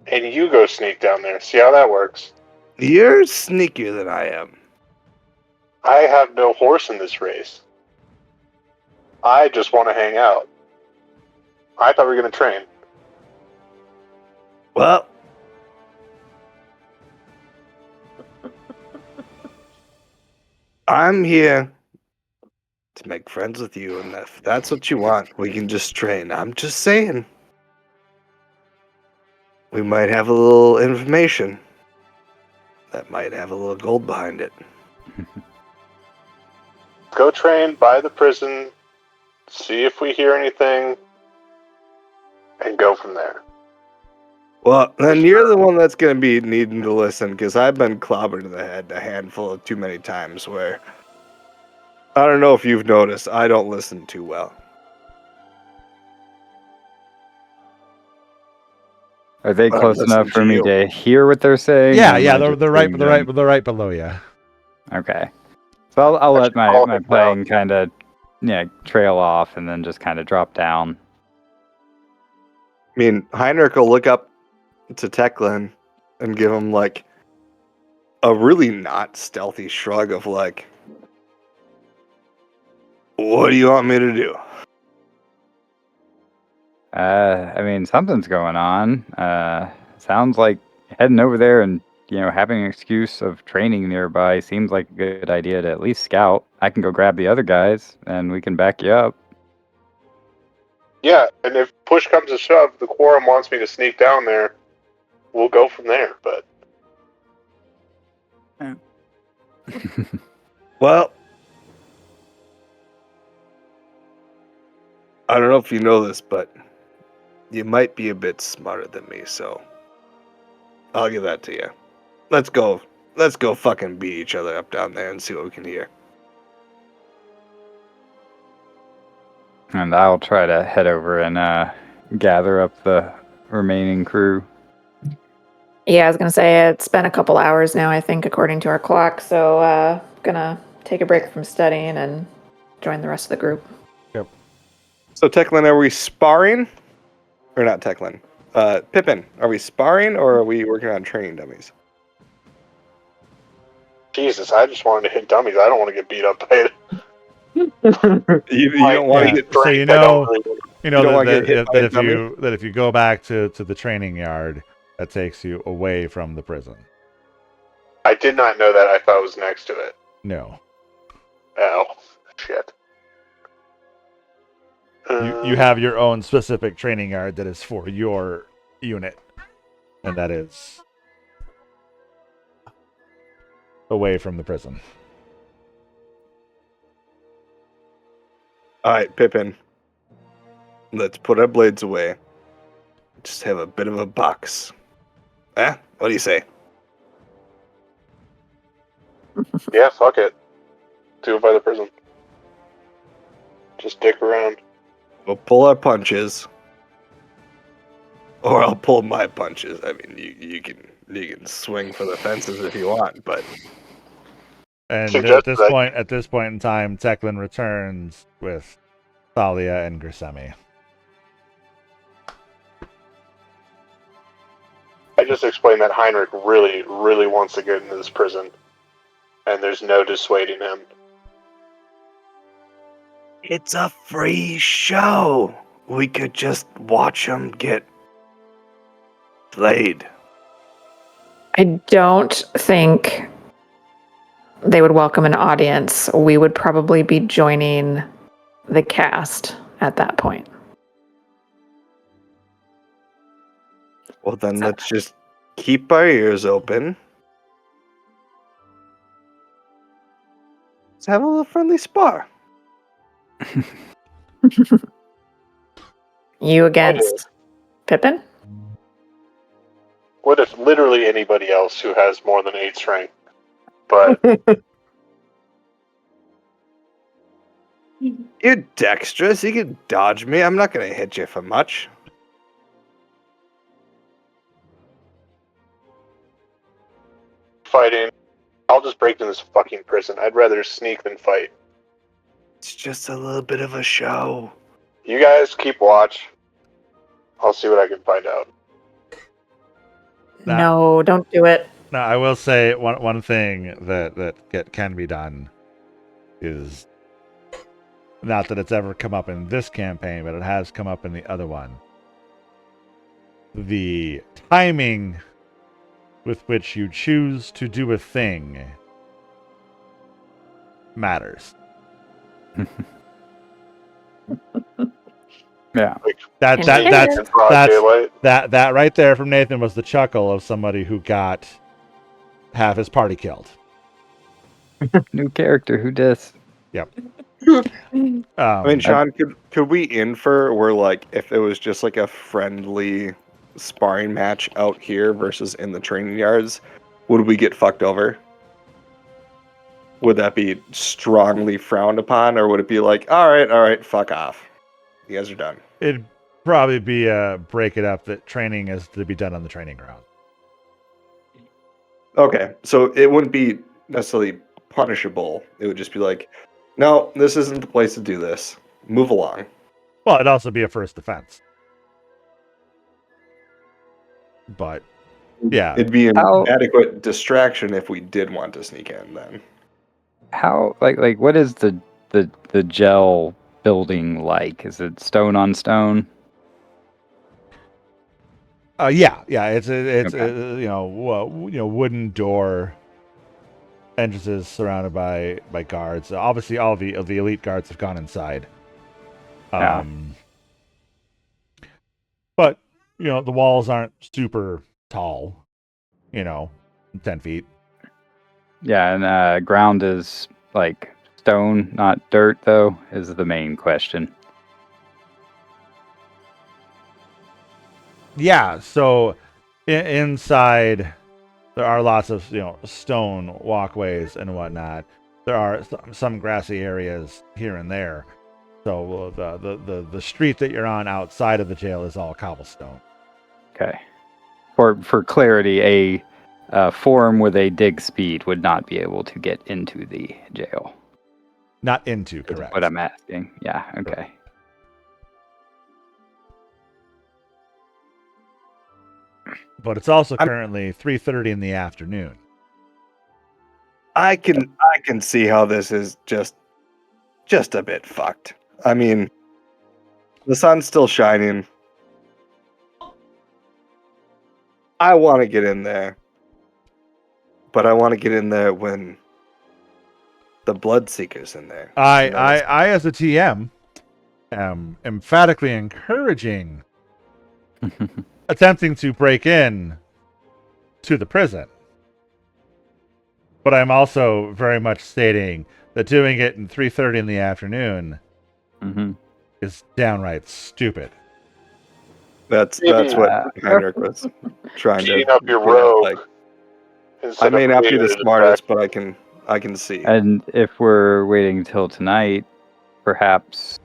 and you go sneak down there? See how that works. You're sneakier than I am. I have no horse in this race. I just want to hang out. I thought we were going to train. Well, I'm here to make friends with you, and if that's what you want, we can just train. I'm just saying. We might have a little information that might have a little gold behind it. Go train by the prison, see if we hear anything, and go from there. Well, then you're the one that's going to be needing to listen, because I've been clobbered in the head a handful of too many times where, I don't know if you've noticed, I don't listen too well. Are they I'm close enough listening for to me you. to hear what they're saying? Yeah, or am yeah, I they're, just they're right, seeing they're them? right below you. Okay. So I'll let Actually, call my them plane kind of trail off and then just kind of drop down. I mean, Heinrich will look up to Teclin and give him, like, a really not stealthy shrug of, like, what do you want me to do? I mean, something's going on. Sounds like heading over there and, having an excuse of training nearby seems like a good idea to at least scout. I can go grab the other guys and we can back you up. Yeah, and if push comes to shove, the quorum wants me to sneak down there, we'll go from there, but... Well, I don't know if you know this, but you might be a bit smarter than me, so I'll give that to you. Let's go fucking beat each other up down there and see what we can hear. And I'll try to head over and gather up the remaining crew. Yeah, I was gonna say it's been a couple hours now, I think, according to our clock. So, gonna take a break from studying and join the rest of the group. So Teclin, are we sparring? Or not Teclin. Pippin, are we sparring or are we working on training dummies? Jesus, I just wanted to hit dummies. I don't want to get beat up by it. You don't want Yeah, to get so pranked. I don't really want you know don't that, wanna get hit by a dummy? that if you go back to the training yard, that takes you away from the prison. I did not know that. I thought it was next to it. No, Oh, shit. you have your own specific training yard that is for your unit, and that is away from the prison. Alright, Pippin. Let's put our blades away. Just have a bit of a box. Eh? What do you say? Yeah, fuck it. Do it by the prison. Just dick around. We'll pull our punches. Or I'll pull my punches. I mean, you can swing for the fences if you want, but And Suggest at this point in time, Teclin returns with Thalia and Grisemi. I just explained that Heinrich really, really wants to get into this prison. And there's no dissuading him. it's a free show. We could just watch them get played. I don't think they would welcome an audience. We would probably be joining the cast at that point. Well, then let's just keep our ears open. Let's have a little friendly spar. You against Pippin? What if literally anybody else who has more than 8 strength? But You're dexterous. You can dodge me. I'm not going to hit you for much. fighting, I'll just break into this fucking prison. I'd rather sneak than fight. It's just a little bit of a show. You guys keep watch. I'll see what I can find out. Nah. No, don't do it. Now, I will say one thing that can be done is, not that it's ever come up in this campaign, but it has come up in the other one. The timing with which you choose to do a thing matters. Yeah. That's In broad daylight. that right there from Nathan was the chuckle of somebody who got half his party killed. New character, who dis? I mean, Sean, could we infer where, like, if it was just like a friendly sparring match out here versus in the training yards, would we get fucked over? Would that be strongly frowned upon, or would it be like, all right, fuck off, you guys are done? It'd probably be a break it up that training is to be done on the training ground. Okay, so it wouldn't be necessarily punishable. It would just be like, no, this isn't the place to do this. Move along. Well, it'd also be a first offense. But yeah, It'd be an How- adequate distraction if we did want to sneak in then. How like what is the gel building like? Is it stone on stone? yeah, it's Okay. wooden door entrances surrounded by guards. Obviously, all of the elite guards have gone inside. Yeah. But the walls aren't super tall. 10 feet. Yeah, and ground is like stone, not dirt, though, is the main question. Yeah, so inside there are lots of stone walkways and whatnot. There are some grassy areas here and there. So the street that you're on outside of the jail is all cobblestone. Okay. For clarity, a form with a dig speed would not be able to get into the jail. Not into, Is correct. what I'm asking. Yeah, okay. But it's also currently 3:30 in the afternoon. I can see how this is just a bit fucked. I mean, the sun's still shining. I want to get in there, but I want to get in there when the Bloodseeker's in there. I as a TM am emphatically encouraging attempting to break in to the prison. But I'm also very much stating that doing it in 3:30 in the afternoon is downright stupid. That's what Heinrich was trying to Beating up your get at, robe. like, I Instead may of not be being the a smartest, but I can see. And if we're waiting till tonight, perhaps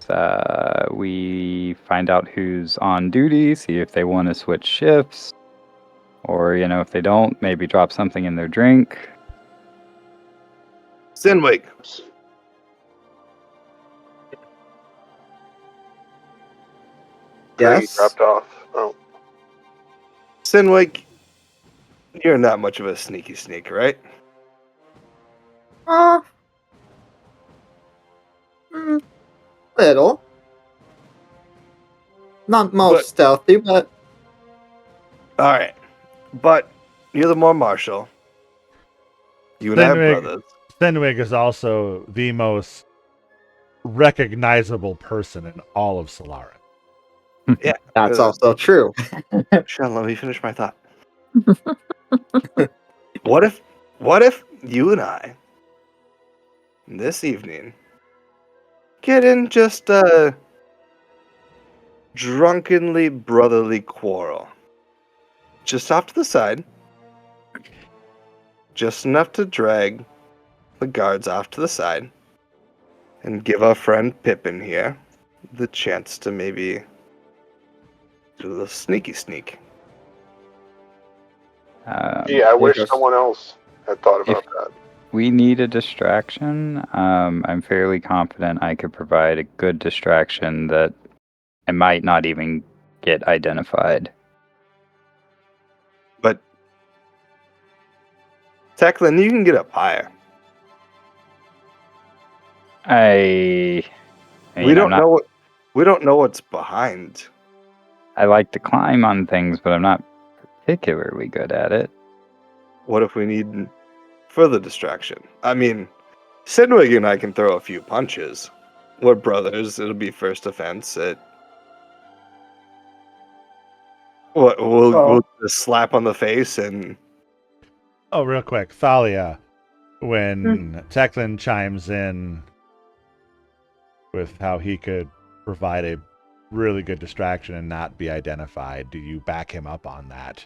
we find out who's on duty, see if they want to switch shifts, or if they don't, maybe drop something in their drink. Sinwig, Yes. Dropped off. Oh, Sinwig, you're not much of a sneaky sneak, right? Little. Not most stealthy, but All right, but you're the more martial. You and I have Sinwig- brothers. Fenwig is also the most recognizable person in all of Solara. that's also true. Sean, let me finish my thought. What if you and I this evening get in just a drunkenly brotherly quarrel, just off to the side, just enough to drag the guards off to the side, and give our friend Pippin here the chance to maybe do a little sneaky sneak. gee, I wish Yes. someone else had thought about that. We need a distraction. I'm fairly confident I could provide a good distraction that I might not even get identified. But Teclin, you can get up higher. We We don't know what's behind. I like to climb on things, but I'm not particularly good at it. What if we need further distraction? I mean, Sidwig and I can throw a few punches. We're brothers. It'll be first offense. We'll just slap on the face and. Oh, real quick, Thalia, when Teclin chimes in with how he could provide a really good distraction and not be identified, do you back him up on that?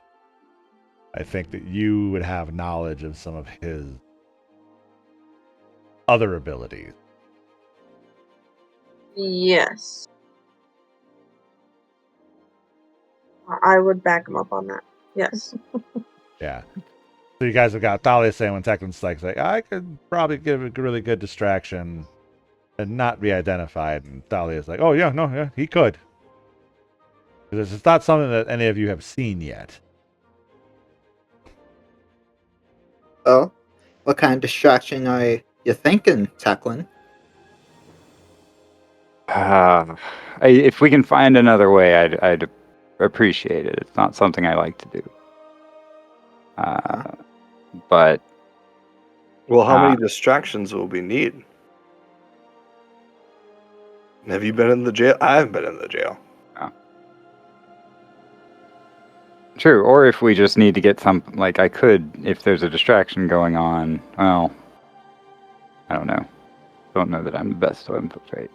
I think that you would have knowledge of some of his other abilities. Yes. I would back him up on that. Yes. Yeah. So you guys have got Thalia saying when Teclin's like, I could probably give a really good distraction and not be identified. And Thalia's like, oh, yeah, no, yeah, he could. Because it's not something that any of you have seen yet. Oh, what kind of distraction are you thinking, Teclin? If we can find another way, I'd appreciate it. It's not something I like to do. But Well, how many distractions will we need? Have you been in the jail? I haven't been in the jail. True, or if we just need to get some, like I could, if there's a distraction going on, well, I don't know. Don't know that I'm the best to infiltrate.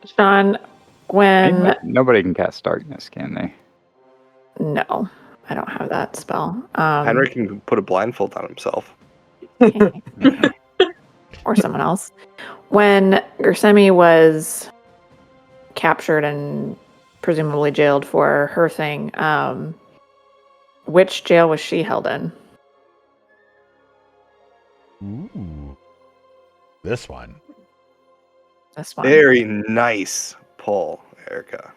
Sean, when... Nobody can cast darkness, can they? No, I don't have that spell. Henry can put a blindfold on himself. Or someone else. When Gersemi was captured and presumably jailed for her thing, which jail was she held in? Ooh. This one. This one. Very nice pull, Erica.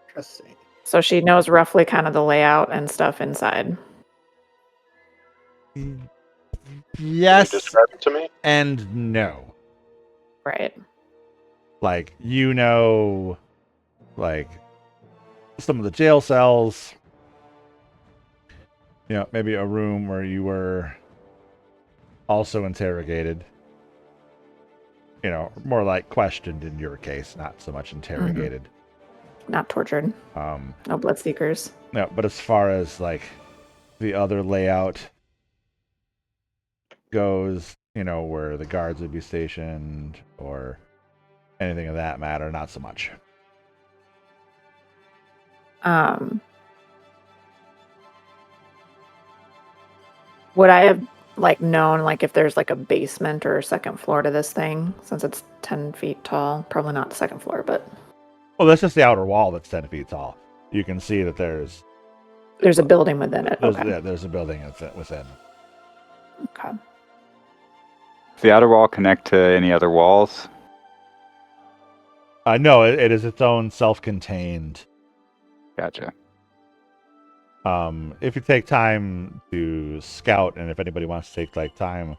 Interesting. So she knows roughly kind of the layout and stuff inside. Yes. Can you describe it to me? And no. Right. Like, you know, like, some of the jail cells. You know, maybe a room where you were also interrogated. You know, more like questioned in your case, not so much interrogated. Not tortured. No blood seekers. No, but as far as like the other layout goes, you know, where the guards would be stationed or anything of that matter, not so much. Would I have like known like if there's like a basement or a second floor to this thing since it's 10 feet tall? Probably not the second floor, but Well, that's just the outer wall that's 10 feet tall. You can see that there's a building within it. Okay. Yeah, there's a building within. Okay. Does the outer wall connect to any other walls? No, it is its own self-contained. Gotcha. If you take time to scout, and if anybody wants to take like time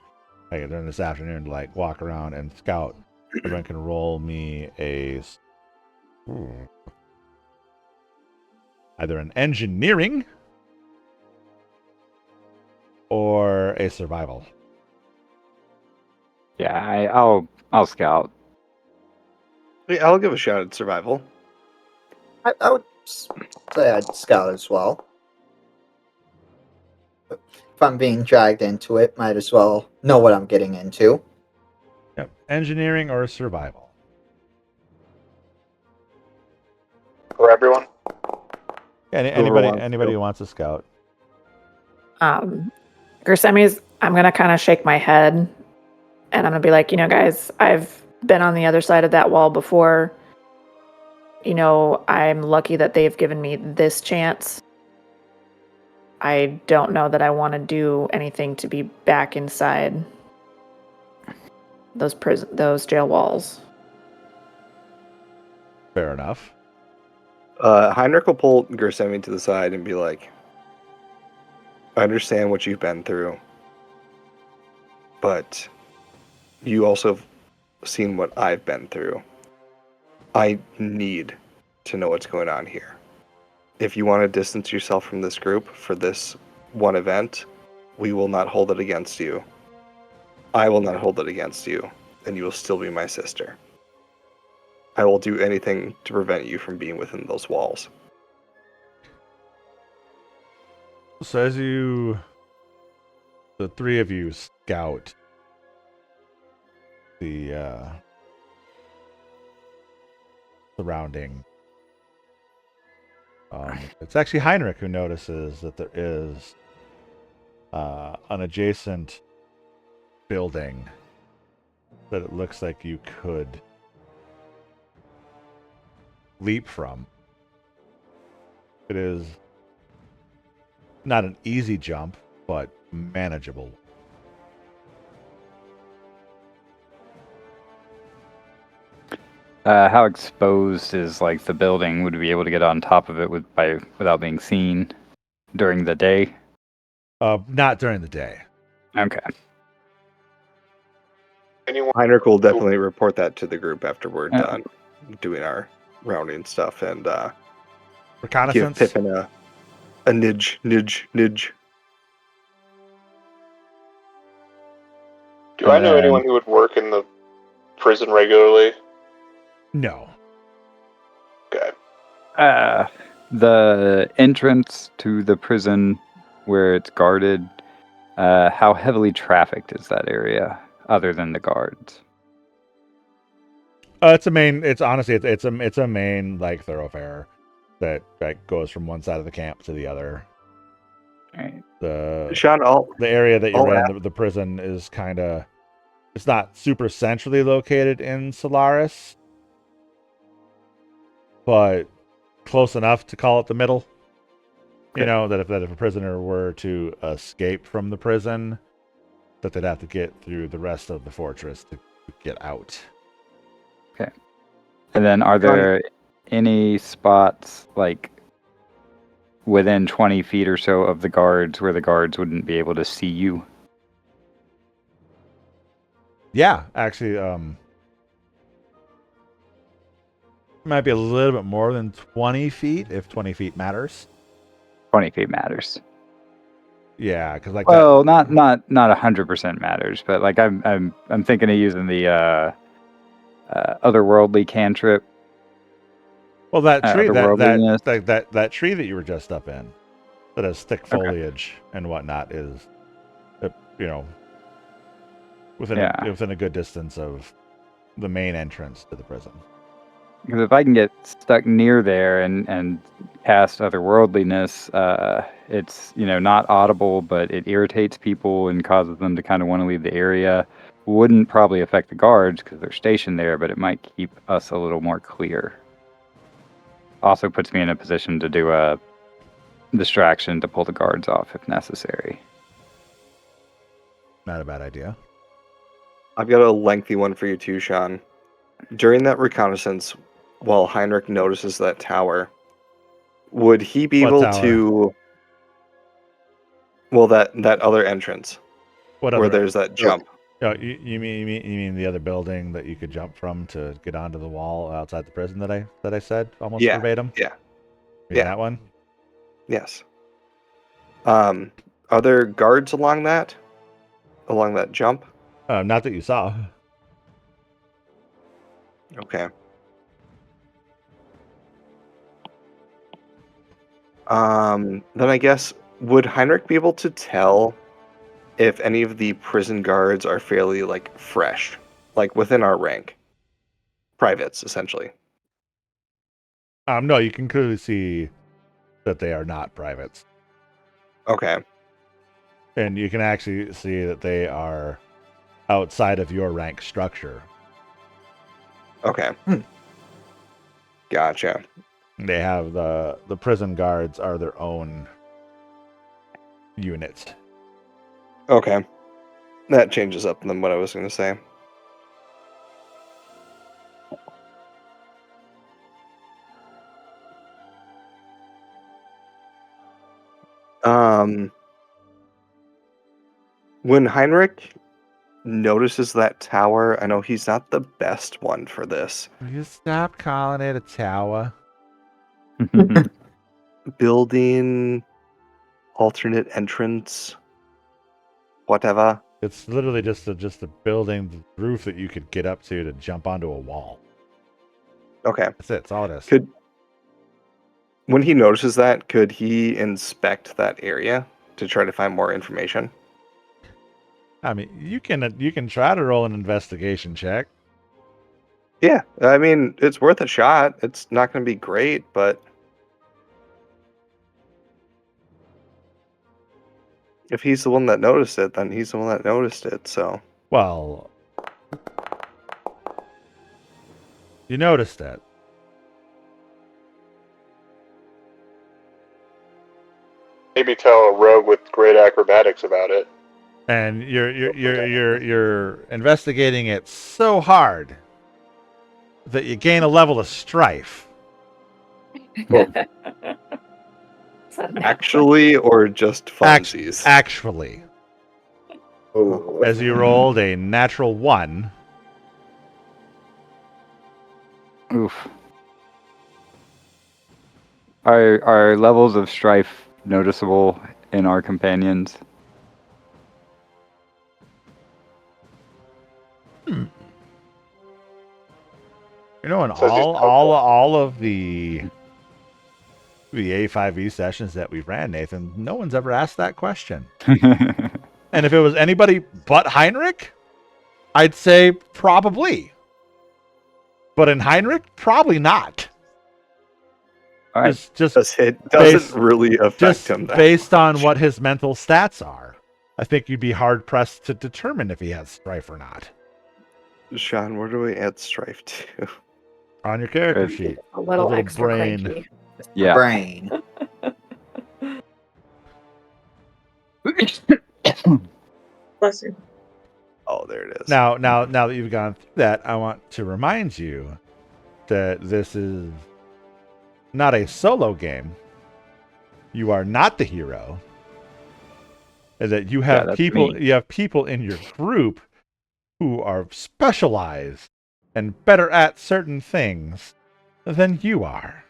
like during this afternoon to like walk around and scout, everyone can roll me either an engineering or a survival. Yeah, I'll scout. Yeah, I'll give a shot at survival. I would say I'd scout as well. But if I'm being dragged into it, might as well know what I'm getting into. Yep, engineering or survival. For everyone? Anybody who wants to scout. Gersemi's, I'm gonna kind of shake my head and I'm gonna be like, you know, guys, I've been on the other side of that wall before. You know, I'm lucky that they've given me this chance. I don't know that I want to do anything to be back inside those jail walls. Fair enough. Heinrich will pull Gersemi to the side and be like, I understand what you've been through, but you also have seen what I've been through. I need to know what's going on here. If you want to distance yourself from this group for this one event, we will not hold it against you. I will not hold it against you, and you will still be my sister. I will do anything to prevent you from being within those walls. So as the three of you scout the surrounding, it's actually Heinrich who notices that there is an adjacent building that it looks like you could leap from. It is not an easy jump, but manageable. How exposed is like the building? Would we be able to get on top of it without being seen during the day? Not during the day. Okay. Anyone? Heinrich will definitely report that to the group after we're Yeah. done doing our rounding stuff and give Reconnaissance. Pippin a nidge. Do I know anyone who would work in the prison regularly? No. Okay. The entrance to the prison where it's guarded, how heavily trafficked is that area other than the guards? It's a main like thoroughfare that goes from one side of the camp to the other. Right. Sean, The area that you're I'll in, the prison is kind of, it's not super centrally located in Solaris, but close enough to call it the middle. You Okay. know, that if a prisoner were to escape from the prison, that they'd have to get through the rest of the fortress to get out. And then are there any spots like within 20 feet or so of the guards where the guards wouldn't be able to see you? Yeah, actually, might be a little bit more than 20 feet, if 20 feet matters. 20 feet matters. Yeah, because like Well, not 100% matters, but like I'm thinking of using the otherworldly cantrip. well, that tree otherworldliness. that tree that you were just up in, that has thick foliage and whatnot, is, within a good distance of the main entrance to the prison. Because if I can get stuck near there and cast otherworldliness, it's not audible, but it irritates people and causes them to kind of want to leave the area. Wouldn't probably affect the guards because they're stationed there, but it might keep us a little more clear. Also puts me in a position to do a distraction to pull the guards off if necessary. Not a bad idea. I've got a lengthy one for you too, Sean. During that reconnaissance, while Heinrich notices that tower, would he be What able tower? to? Well, that other entrance where there's that jump. Oh, you mean the other building that you could jump from to get onto the wall outside the prison that I said almost verbatim? Yeah. You mean that one? Yes. Are there guards along that jump? Not that you saw. Okay. Then I guess, would Heinrich be able to tell if any of the prison guards are fairly like fresh, like within our rank? Privates, essentially. No, you can clearly see that they are not privates. Okay. And you can actually see that they are outside of your rank structure. Okay. Gotcha. They have the prison guards are their own unit. Okay. That changes up than what I was going to say. When Heinrich notices that tower, I know he's not the best one for this. Will you stop calling it a tower? Building, alternate entrance, whatever. It's literally just a building roof that you could get up to jump onto a wall. Okay. That's it. That's all it is. When he notices that, could he inspect that area to try to find more information? I mean, you can try to roll an investigation check. Yeah, I mean, it's worth a shot. It's not going to be great, but if he's the one that noticed it, then he's the one that noticed it, so. Well, you noticed it. Maybe tell a rogue with great acrobatics about it. And you're investigating it so hard that you gain a level of strife. Actually, or just funsies? Actually, Oh, as you rolled a natural 1. Oof. Are levels of strife noticeable in our companions? You know, in Says he's all of the A5E sessions that we've ran, Nathan, no one's ever asked that question. And if it was anybody but Heinrich, I'd say probably. But in Heinrich, probably not. All right. Just It doesn't based- really affect just him that based on much. what his mental stats are. I think you'd be hard pressed to determine if he has strife or not Sean, where do we add strife to? on your character Good. sheet. A little little extra brain. cranky. Yeah. brain. Bless you. Oh, there it is. Now that you've gone through that, I want to remind you that this is not a solo game. You are not the hero. And that you have that's people me. you have people in your group who are specialized and better at certain things than you are.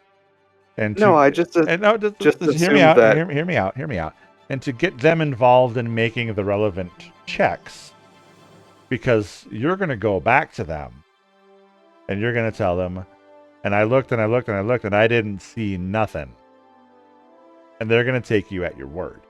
And No, I just and no, just hear me assumed out. that- Hear me out. And to get them involved in making the relevant checks, because you're going to go back to them, and you're going to tell them, and I looked and I looked and I looked and I didn't see nothing, and they're going to take you at your word.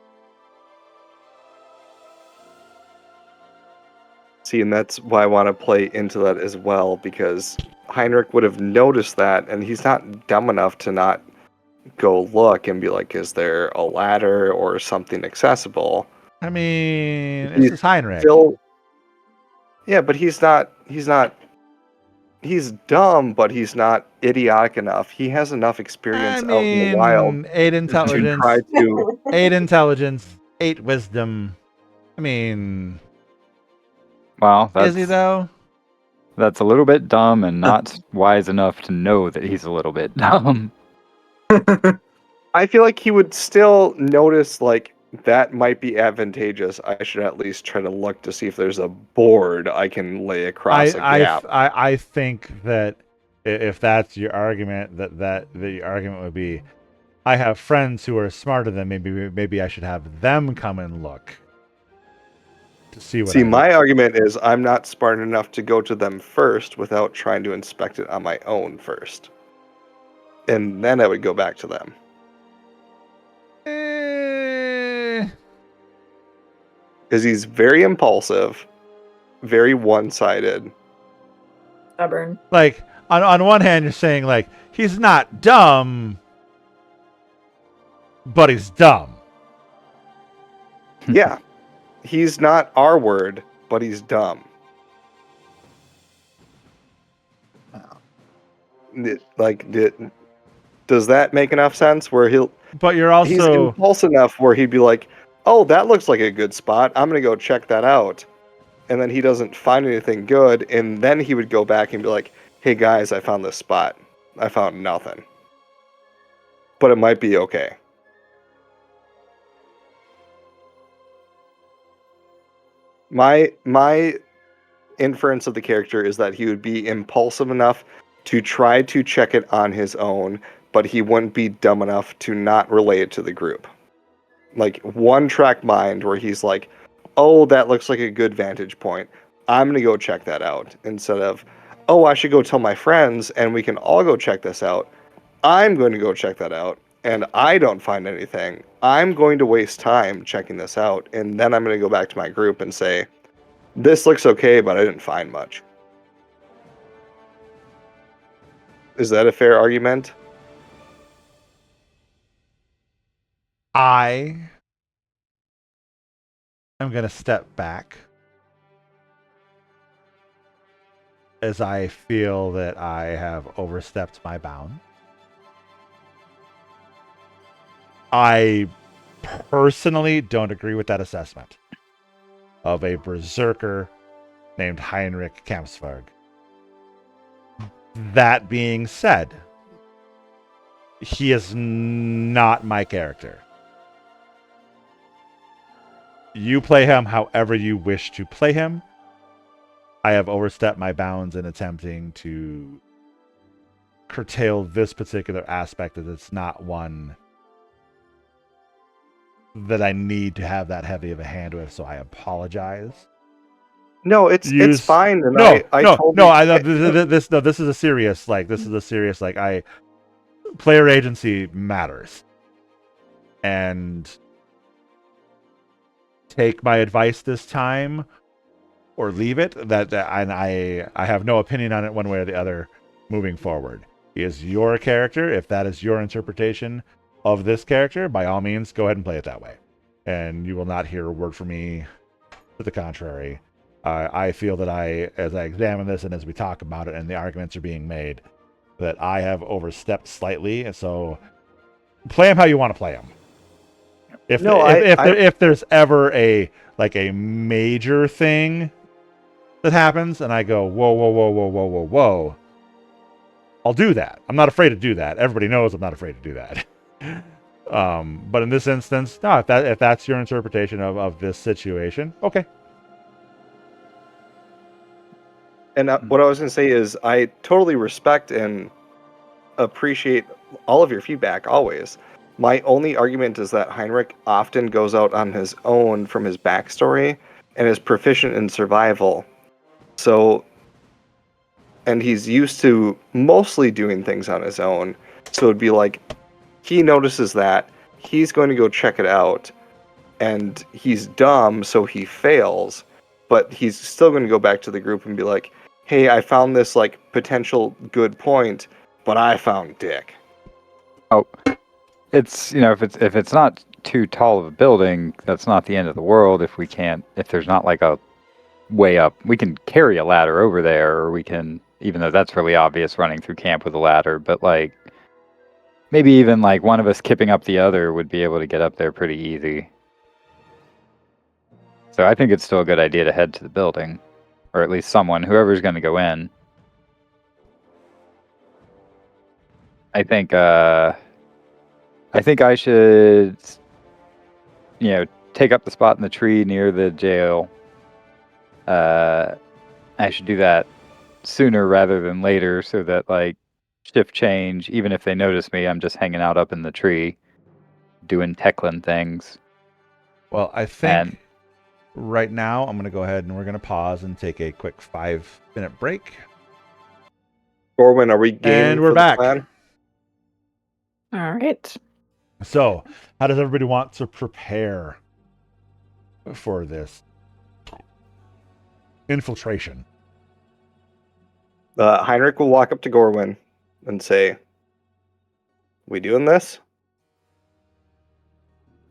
See, and that's why I want to play into that as well, because Heinrich would have noticed that, and he's not dumb enough to not go look and be like, is there a ladder or something accessible? I mean, He's this is Heinrich. Yeah, but he's dumb, but he's not idiotic enough. He has enough experience out in the wild 8 to intelligence, try to. 8 intelligence, 8 wisdom. I mean, Well, is he though? that's a little bit dumb and not wise enough to know that he's a little bit dumb. I feel like he would still notice, like, that might be advantageous. I should at least try to look to see if there's a board I can lay across a gap. I think that if that's your argument, that the argument would be, I have friends who are smarter than me. Maybe I should have them come and look to see what. See, my argument is I'm not smart enough to go to them first without trying to inspect it on my own first. And then I would go back to them. Because he's very impulsive, very one-sided. Stubborn. Like on one hand, you're saying like he's not dumb, but he's dumb. Yeah. He's not our word, but he's dumb. Does that make enough sense? Where But you're he's also impulsive enough where he'd be like, "Oh, that looks like a good spot. I'm gonna go check that out," and then he doesn't find anything good, and then he would go back and be like, "Hey guys, I found this spot. I found nothing, but it might be okay." My inference of the character is that he would be impulsive enough to try to check it on his own, but he wouldn't be dumb enough to not relay it to the group. Like one track mind where he's like, oh, that looks like a good vantage point. I'm going to go check that out. Instead of, oh, I should go tell my friends and we can all go check this out. I'm going to go check that out and I don't find anything. I'm going to waste time checking this out. And then I'm going to go back to my group and say, this looks okay, but I didn't find much. Is that a fair argument? I am going to step back as I feel that I have overstepped my bound. I personally don't agree with that assessment of a berserker named Heinrich Kampsberg. That being said, he is not my character. You play him however you wish to play him. I have overstepped my bounds in attempting to curtail this particular aspect, as it's not one that I need to have that heavy of a hand with, so I apologize. No, it's fine. And this is a serious player agency matters. And take my advice this time or leave it. I have no opinion on it one way or the other moving forward. He is your character. If that is your interpretation of this character, by all means, go ahead and play it that way. And you will not hear a word from me to the contrary. I feel that as I examine this and as we talk about it and the arguments are being made, that I have overstepped slightly. And so play him how you want to play him. If there's ever a major thing that happens and I go, whoa, I'll do that. I'm not afraid to do that. Everybody knows I'm not afraid to do that. But in this instance, no, if that's your interpretation of this situation, okay. And what I was going to say is I totally respect and appreciate all of your feedback, always. My only argument is that Heinrich often goes out on his own from his backstory and is proficient in survival. So, and he's used to mostly doing things on his own. So it'd be like, he notices that, he's going to go check it out, and he's dumb, so he fails, but he's still going to go back to the group and be like, hey, I found this potential good point, but I found dick. Oh, it's if it's not too tall of a building, that's not the end of the world. If there's not a way up, we can carry a ladder over there, or we can, even though that's really obvious, running through camp with a ladder, but maybe even one of us kipping up the other would be able to get up there pretty easy. So I think it's still a good idea to head to the building. Or at least whoever's going to go in. I think I should, take up the spot in the tree near the jail. I should do that sooner rather than later, so that shift change, even if they notice me, I'm just hanging out up in the tree, doing Techland things. Well, I think right now I'm going to go ahead and we're going to pause and take a quick 5-minute break. Gorwin, are we game? And we're back. All right. So, how does everybody want to prepare for this infiltration? Heinrich will walk up to Gorwin and say, we doing this?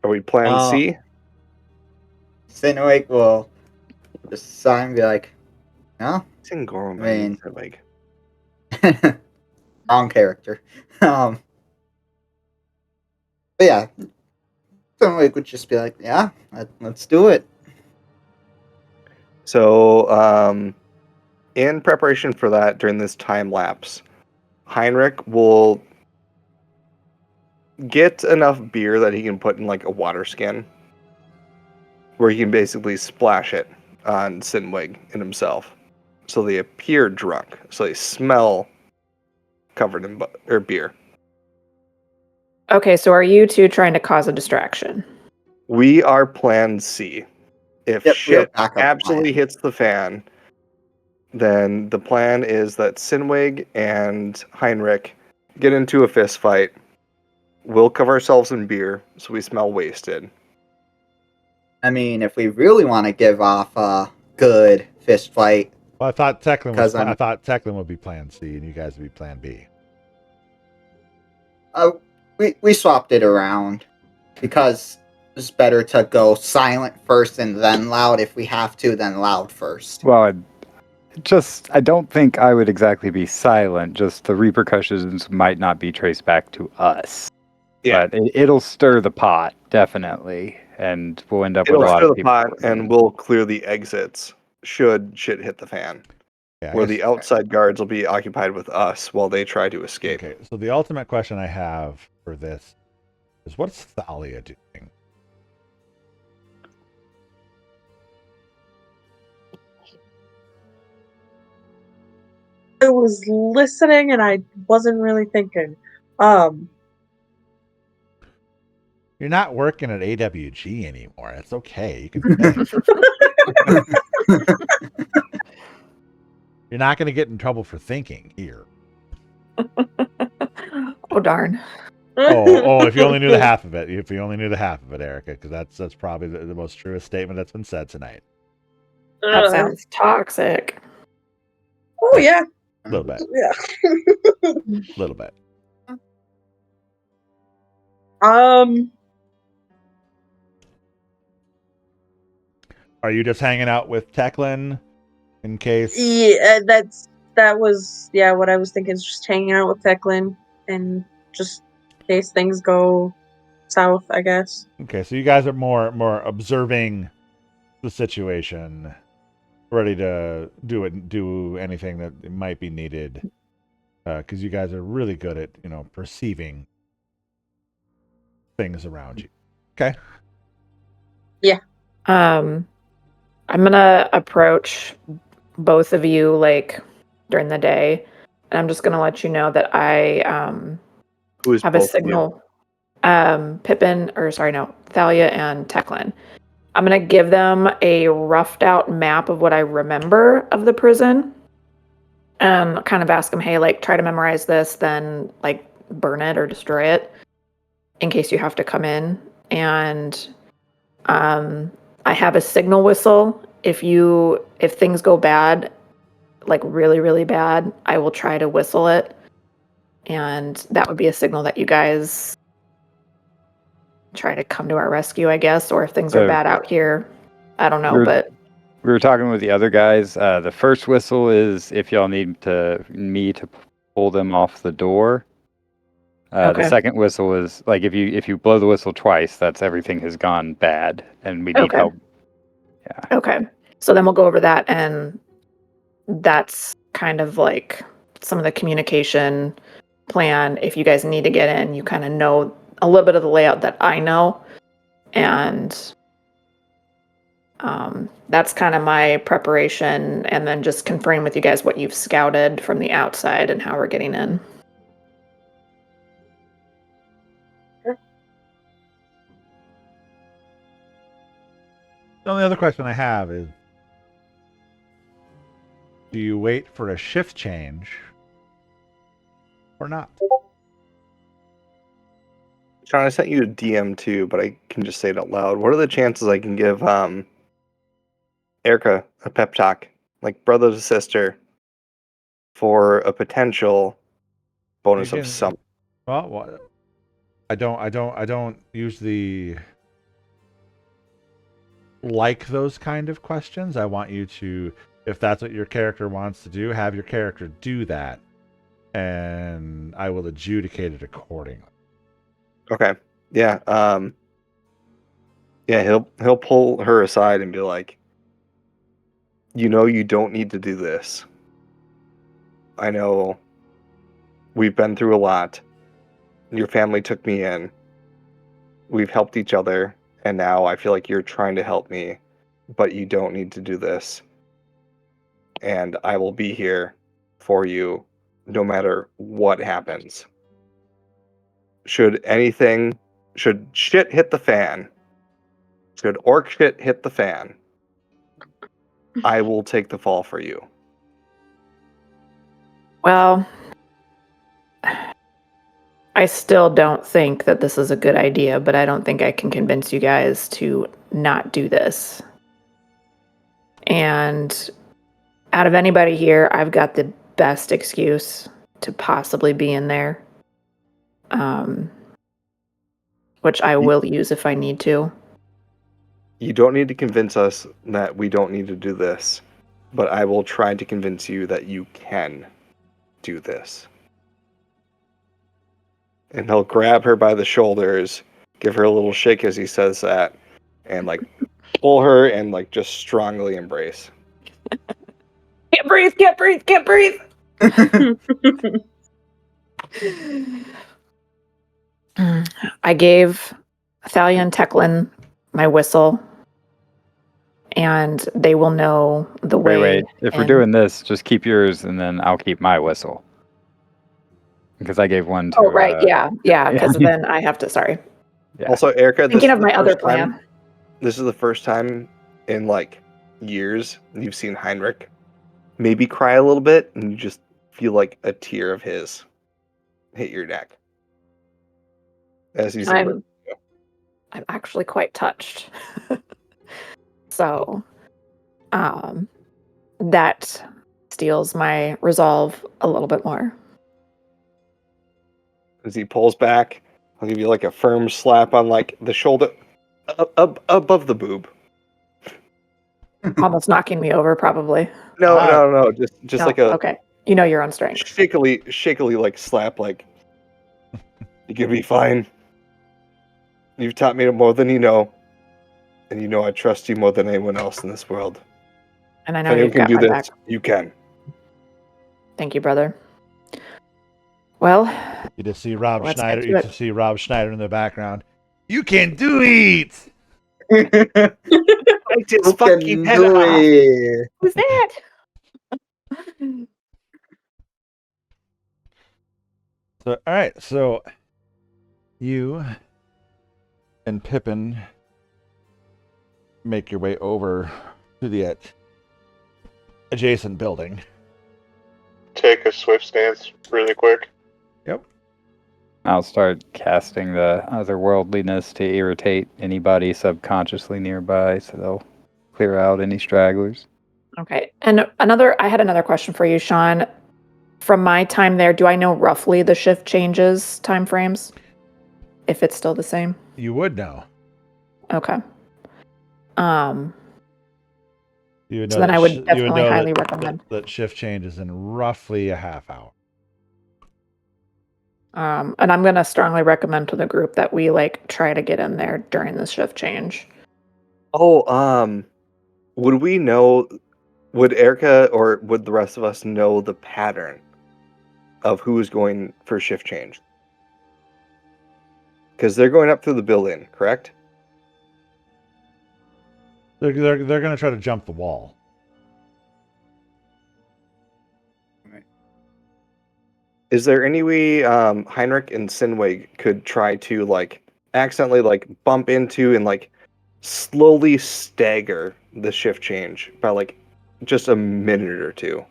Are we plan C? Sinwake will just sign and be like, no? It's in Gorwin. I mean, wrong character. But yeah, Sinwake would just be like, yeah, let's do it. So, in preparation for that, during this time lapse, Heinrich will get enough beer that he can put in a water skin, where he can basically splash it on Sinwig and himself. So they appear drunk. So they smell covered in beer. Okay, so are you two trying to cause a distraction? We are plan C. If Yep, we are shit backup absolutely plan. hits the fan, then the plan is that Sinwig and Heinrich get into a fist fight. We'll cover ourselves in beer so we smell wasted. I mean, if we really want to give off a good fist fight, Well, I thought I'm- Teclin would be Plan C, and you guys would be Plan B. we swapped it around because it's better to go silent first and then loud if we have to, then loud first. Well, I don't think I would exactly be silent. Just the repercussions might not be traced back to us. Yeah. But it'll stir the pot, definitely. And we'll end up It'll with a lot stir of the people. pot, and we'll clear the exits should shit hit the fan. Yeah, I Where guess- the outside guards will be occupied with us while they try to escape. Okay, so the ultimate question I have for this is, what's Thalia doing? I was listening and I wasn't really thinking. You're not working at AWG anymore. It's okay. You can think. You're not going to get in trouble for thinking here. Oh darn. If you only knew the half of it. If you only knew the half of it, Erica, because that's probably the most truest statement that's been said tonight. That sounds toxic. Oh yeah, A little bit. yeah. A little bit. Are you just hanging out with Teclin in case? Yeah, that was what I was thinking, is just hanging out with Teclin and just in case things go south, I guess. Okay, so you guys are more observing the situation, ready to do anything that might be needed, because you guys are really good at perceiving things around you. Okay. I'm gonna approach both of you like during the day, and I'm just gonna let you know that I Who is have a both of you? signal. Thalia and Teclin. I'm gonna give them a roughed out map of what I remember of the prison, and kind of ask them, hey, like try to memorize this, then like burn it or destroy it in case you have to come in. And I have a signal whistle. If things go bad, like really, really bad, I will try to whistle it. And that would be a signal that you guys try to come to our rescue, I guess. Or if things are So- bad out here, I don't know, You're- but We were talking with the other guys. The first whistle is if y'all need me to pull them off the door. Okay. The second whistle is like if you blow the whistle twice, that's everything has gone bad and we need Okay. help. okay. So then we'll go over that, and that's kind of like some of the communication plan. If you guys need to get in, you kind of know a little bit of the layout that I know, and that's kind of my preparation, and then just confirming with you guys what you've scouted from the outside and how we're getting in. The only other question I have is, do you wait for a shift change or not? John, I sent you a DM too, but I can just say it out loud. What are the chances I can give Erica a pep talk, like brother to sister, for a potential bonus You of can- some? Well, I don't usually like those kind of questions. I want you to, if that's what your character wants to do, have your character do that, and I will adjudicate it accordingly. Okay. Yeah. Yeah, he'll pull her aside and be like, you don't need to do this. I know we've been through a lot. Your family took me in. We've helped each other, and now I feel like you're trying to help me. but you don't need to do this. And I will be here for you no matter what happens. Should shit hit the fan, should orc shit hit the fan, I will take the fall for you. Well, I still don't think that this is a good idea, but I don't think I can convince you guys to not do this. And out of anybody here, I've got the best excuse to possibly be in there, which I will use if I need to. You don't need to convince us that we don't need to do this, but I will try to convince you that you can do this. And he'll grab her by the shoulders, give her a little shake as he says that, and like pull her and like just strongly embrace. Can't breathe, can't breathe, can't breathe. I gave Thalia and Teclin my whistle, and they will know the way. Wait. If we're and- doing this, just keep yours, and then I'll keep my whistle. Because I gave one to. Oh, right, yeah, because yeah. then I have to, sorry. Yeah. Also, Erica, Thinking of my other plan. This is the first time in like years you've seen Heinrich maybe cry a little bit, and you just feel like a tear of his hit your neck as he's. I'm actually quite touched. So, that steals my resolve a little bit more. As he pulls back, I'll give you like a firm slap on like the shoulder, above the boob. Almost knocking me over, probably. No, just No, like a okay. You know your own strength. shakily like slap, like you can be fine. You've taught me more than you know, and you know I trust you more than anyone else in this world. And I If know anyone you've can got do my this, back. you can. Thank you, brother. Well, You just see Rob Let's Schneider. get You to it. just see Rob Schneider in the background. You can do it. Bite his fucking head do off. it. who's that? So, all right. So, you and Pippin make your way over to the adjacent building. Take a swift stance really quick. I'll start casting the otherworldliness to irritate anybody subconsciously nearby, so they'll clear out any stragglers. Okay. And I had another question for you, Sean. From my time there, do I know roughly the shift changes time frames? If it's still the same? You would know. Okay. You would know So then that I would you definitely know highly that, recommend. that shift changes in roughly a half hour. And I'm gonna strongly recommend to the group that we like try to get in there during the shift change. Oh, would we know? Would Erica or would the rest of us know the pattern of who is going for shift change? Because they're going up through the building, correct? They're going to try to jump the wall. Is there any way Heinrich and Sinwig could try to like accidentally like bump into and like slowly stagger the shift change by like just a minute or two?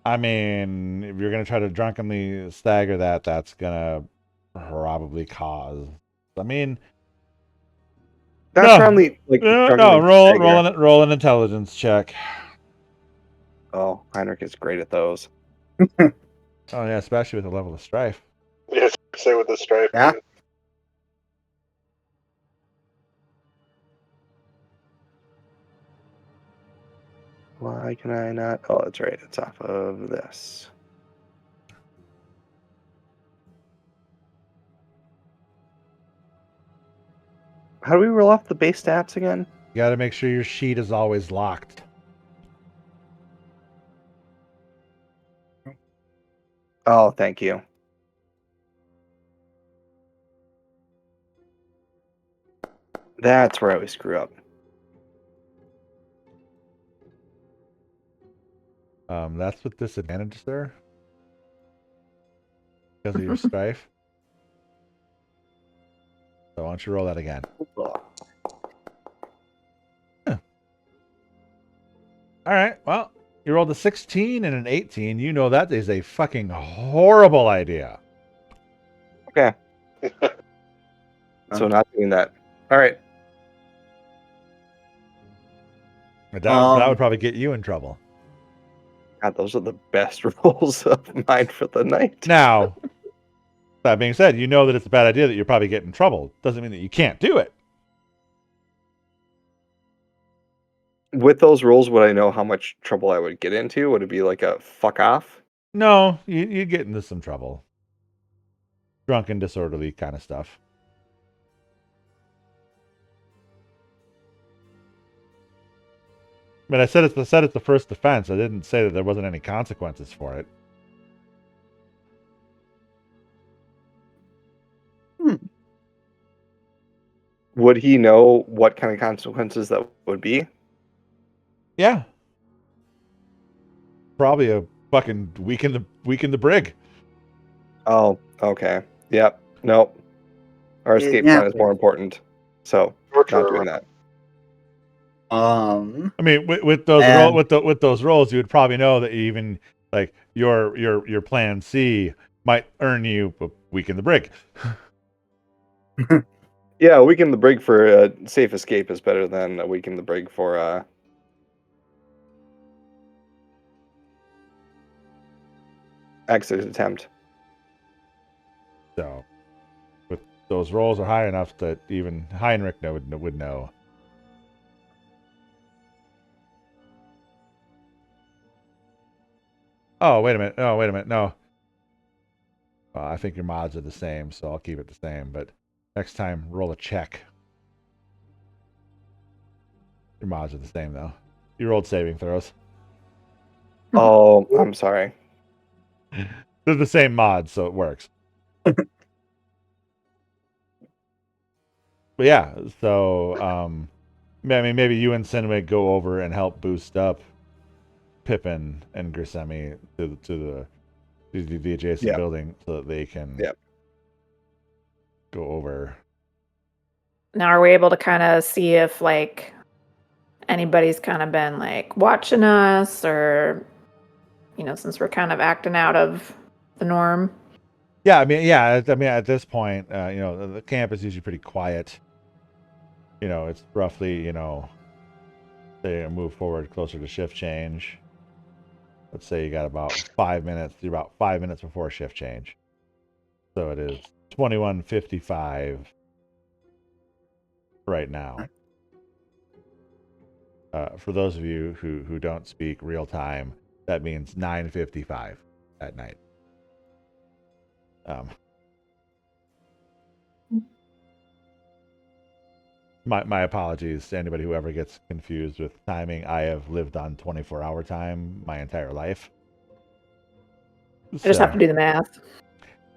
I mean, if you're going to try to drunkenly stagger that, that's going to probably cause. I mean, That's No. only like no, drunkenly stagger. roll an intelligence check. Oh, Heinrich is great at those. Oh yeah, especially with the level of strife. Yes, say with the stripe. Yeah. Why can I not? Oh, that's right. It's off of this. How do we roll off the base stats again? You got to make sure your sheet is always locked. Oh, thank you. That's where I always screw up. That's with disadvantage, sir. Because of your strife. So why don't you roll that again? Huh. All right. Well, you rolled a 16 and an 18. You know that is a fucking horrible idea. Okay. So not doing that. All right. That would probably get you in trouble. God, those are the best rolls of mine for the night. Now, that being said, you know that it's a bad idea that you're probably getting in trouble. Doesn't mean that you can't do it. With those rolls, would I know how much trouble I would get into? Would it be like a fuck off? No, you get into some trouble. Drunken, disorderly kind of stuff. But I said it's the first defense. I didn't say that there wasn't any consequences for it. Would he know what kind of consequences that would be? Yeah. Probably a fucking weaken the brig. Oh, okay. Yep. Nope. Our escape Yeah. plan is more important. So not doing that. I mean, with those with those rolls, you would probably know that even like your plan C might earn you a weaken the brig. Yeah, a weaken the brig for a safe escape is better than a weaken the brig for exit attempt. So, with those rolls are high enough that even Heinrich would know. Oh, wait a minute. Oh, wait a minute. No. Well, I think your mods are the same, so I'll keep it the same. But next time, roll a check. Your mods are the same, though. You rolled saving throws. Oh, I'm sorry. They're the same mods, so it works. But yeah, so I mean, maybe you and Sinway go over and help boost up Pippin and Grisemi to the adjacent building so that they can go over. Now, are we able to kind of see if like anybody's kind of been like watching us, or since we're kind of acting out of the norm? Yeah, I mean, at this point, the camp is usually pretty quiet. It's roughly, they move forward closer to shift change. Let's say you got about 5 minutes. You're about 5 minutes before shift change. So it is 21:55 right now. For those of you who don't speak real time, that means 9:55 at night. My apologies to anybody who ever gets confused with timing. I have lived on 24-hour time my entire life. I just have to do the math.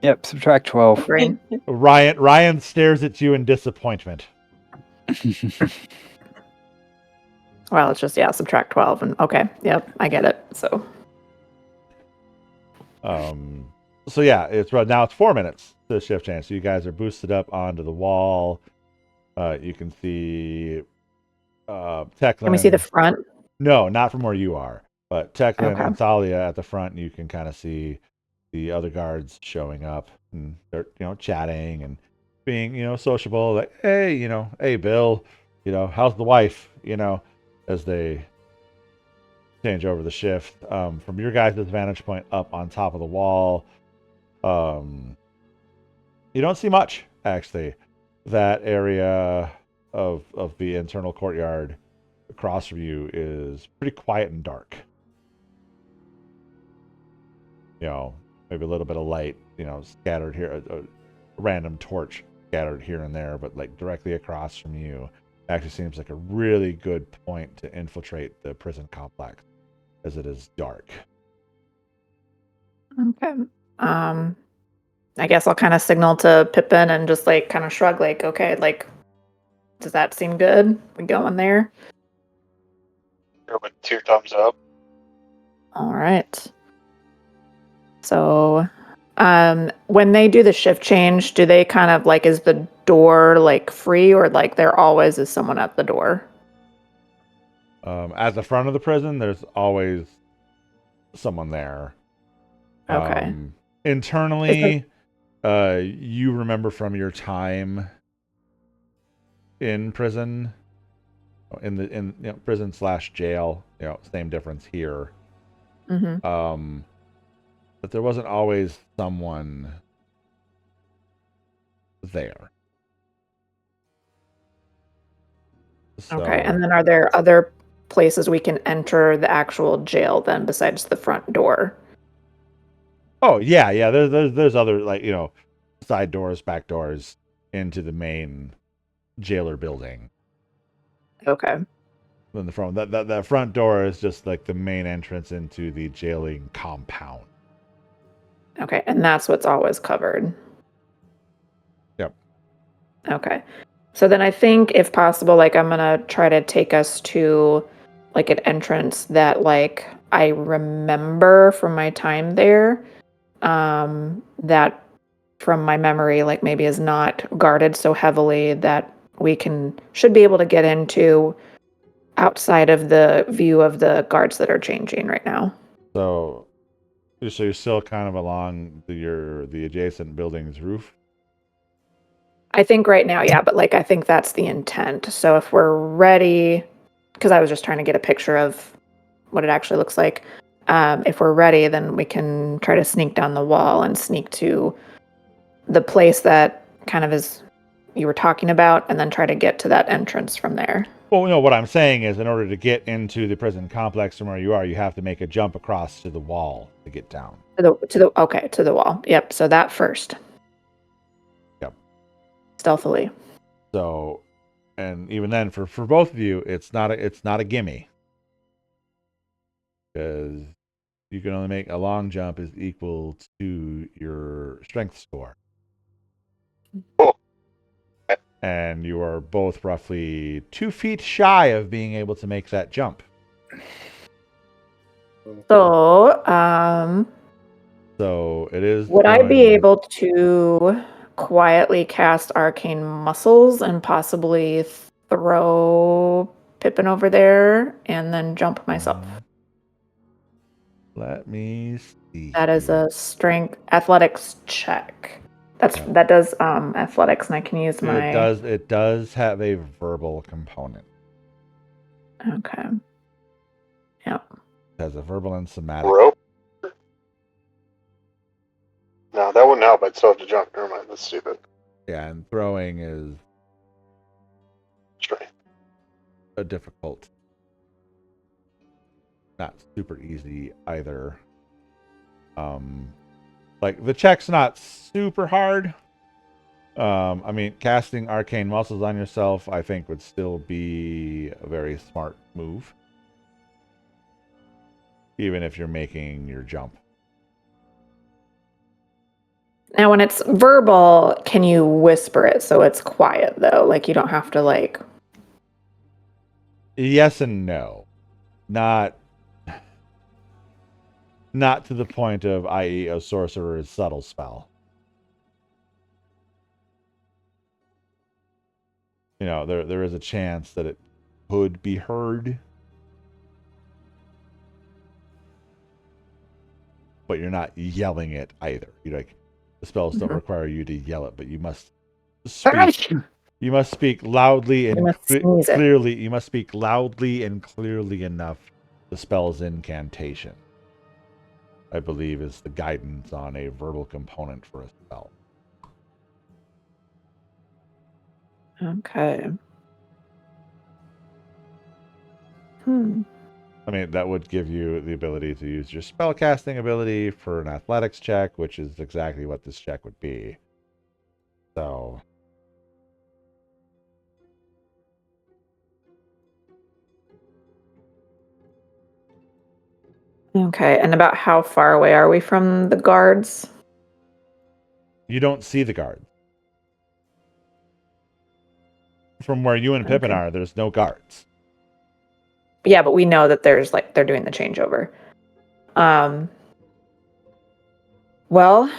Yep, subtract 12. Brain. Ryan stares at you in disappointment. Well, it's just subtract 12 and okay. Yep, I get it. So yeah, it's right now. It's 4 minutes to shift change. So you guys are boosted up onto the wall. You can see Teclin. Can we see the front? No, not from where you are. But Teclin and Thalia at the front, you can kind of see the other guards showing up, and they're chatting and being sociable. Like, hey, hey Bill, how's the wife? As they change over the shift. From your guys' vantage point up on top of the wall, you don't see much actually. That area of the internal courtyard across from you is pretty quiet and dark. Maybe a little bit of light, scattered here, a random torch scattered here and there, but like directly across from you actually seems like a really good point to infiltrate the prison complex, as it is dark. Okay. I guess I'll kind of signal to Pippin and just like kind of shrug, like, okay, like, does that seem good? We going there? With 2 thumbs up. All right. So, when they do the shift change, do they kind of like, is the door like free, or like there always is someone at the door? At the front of the prison, there's always someone there. Okay. Internally, you remember from your time in prison, in prison / jail, same difference here. Mm-hmm. But there wasn't always someone there. Okay. So- And then are there other places we can enter the actual jail then besides the front door? Oh yeah. There's other side doors, back doors into the main jailer building. Okay. Then the front that front door is just like the main entrance into the jailing compound. Okay. And that's what's always covered. Yep. Okay. So then I think if possible, like I'm gonna try to take us to like an entrance that like I remember from my time there. That from my memory, like maybe is not guarded so heavily that we should be able to get into outside of the view of the guards that are changing right now. So you're still kind of along the adjacent building's roof. I think right now, yeah, but like I think that's the intent. So if we're ready, because I was just trying to get a picture of what it actually looks like. If we're ready, then we can try to sneak down the wall and sneak to the place that kind of is you were talking about, and then try to get to that entrance from there. Well, no, what I'm saying is in order to get into the prison complex from where you are, you have to make a jump across to the wall to get down. To the wall. Yep. So that first. Yep. Stealthily. So, and even then, for both of you, it's not a gimme, because you can only make a long jump is equal to your strength score. Oh. And you are both roughly 2 feet shy of being able to make that jump. So, So it is. would I be able to quietly cast arcane muscles and possibly throw Pippin over there and then jump myself? Let me see. That is a strength athletics check. That does athletics, and I can use my. It does have a verbal component. Okay. Yep. It has a verbal and somatic. Rope? No, that wouldn't help. I'd still have to jump. Never mind. That's stupid. Yeah, and throwing is Strength. a difficult, not super easy either. Like the check's not super hard. I mean, casting arcane muscles on yourself, I think, would still be a very smart move, even if you're making your jump. Now, when it's verbal, can you whisper it so it's quiet though? Like you don't have to like. Yes and no, not to the point of, i.e., a sorcerer's subtle spell. There is a chance that it could be heard, but you're not yelling it either. The spells don't require you to yell it, but you must speak. You must speak loudly and clearly. You must speak loudly and clearly enough. The spell's incantation, I believe, is the guidance on a verbal component for a spell. Okay. I mean, that would give you the ability to use your spellcasting ability for an athletics check, which is exactly what this check would be. So. Okay, and about how far away are we from the guards? You don't see the guards. From where you and Pippin are, there's no guards. Yeah, but we know that they're doing the changeover. Well,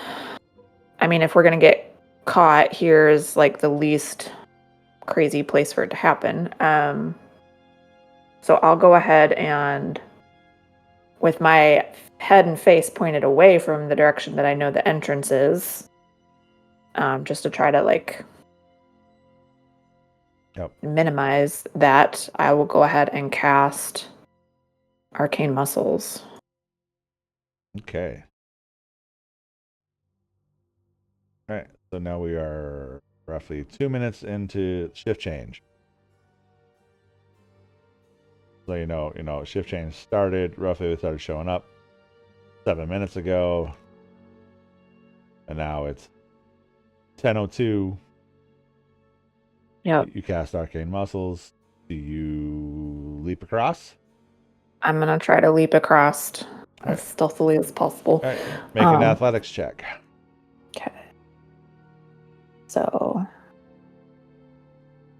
I mean, if we're gonna get caught, here's like the least crazy place for it to happen. So I'll go ahead and, with my head and face pointed away from the direction that I know the entrance is, just to try to like minimize that, I will go ahead and cast Arcane Muscles. Okay. All right. So now we are roughly 2 minutes into shift change. So shift change started roughly. They started showing up 7 minutes ago, and now it's 10:02. Yep. You cast Arcane Muscles. Do you leap across? I'm gonna try to leap across as stealthily as possible. All right. Make an athletics check. Okay. So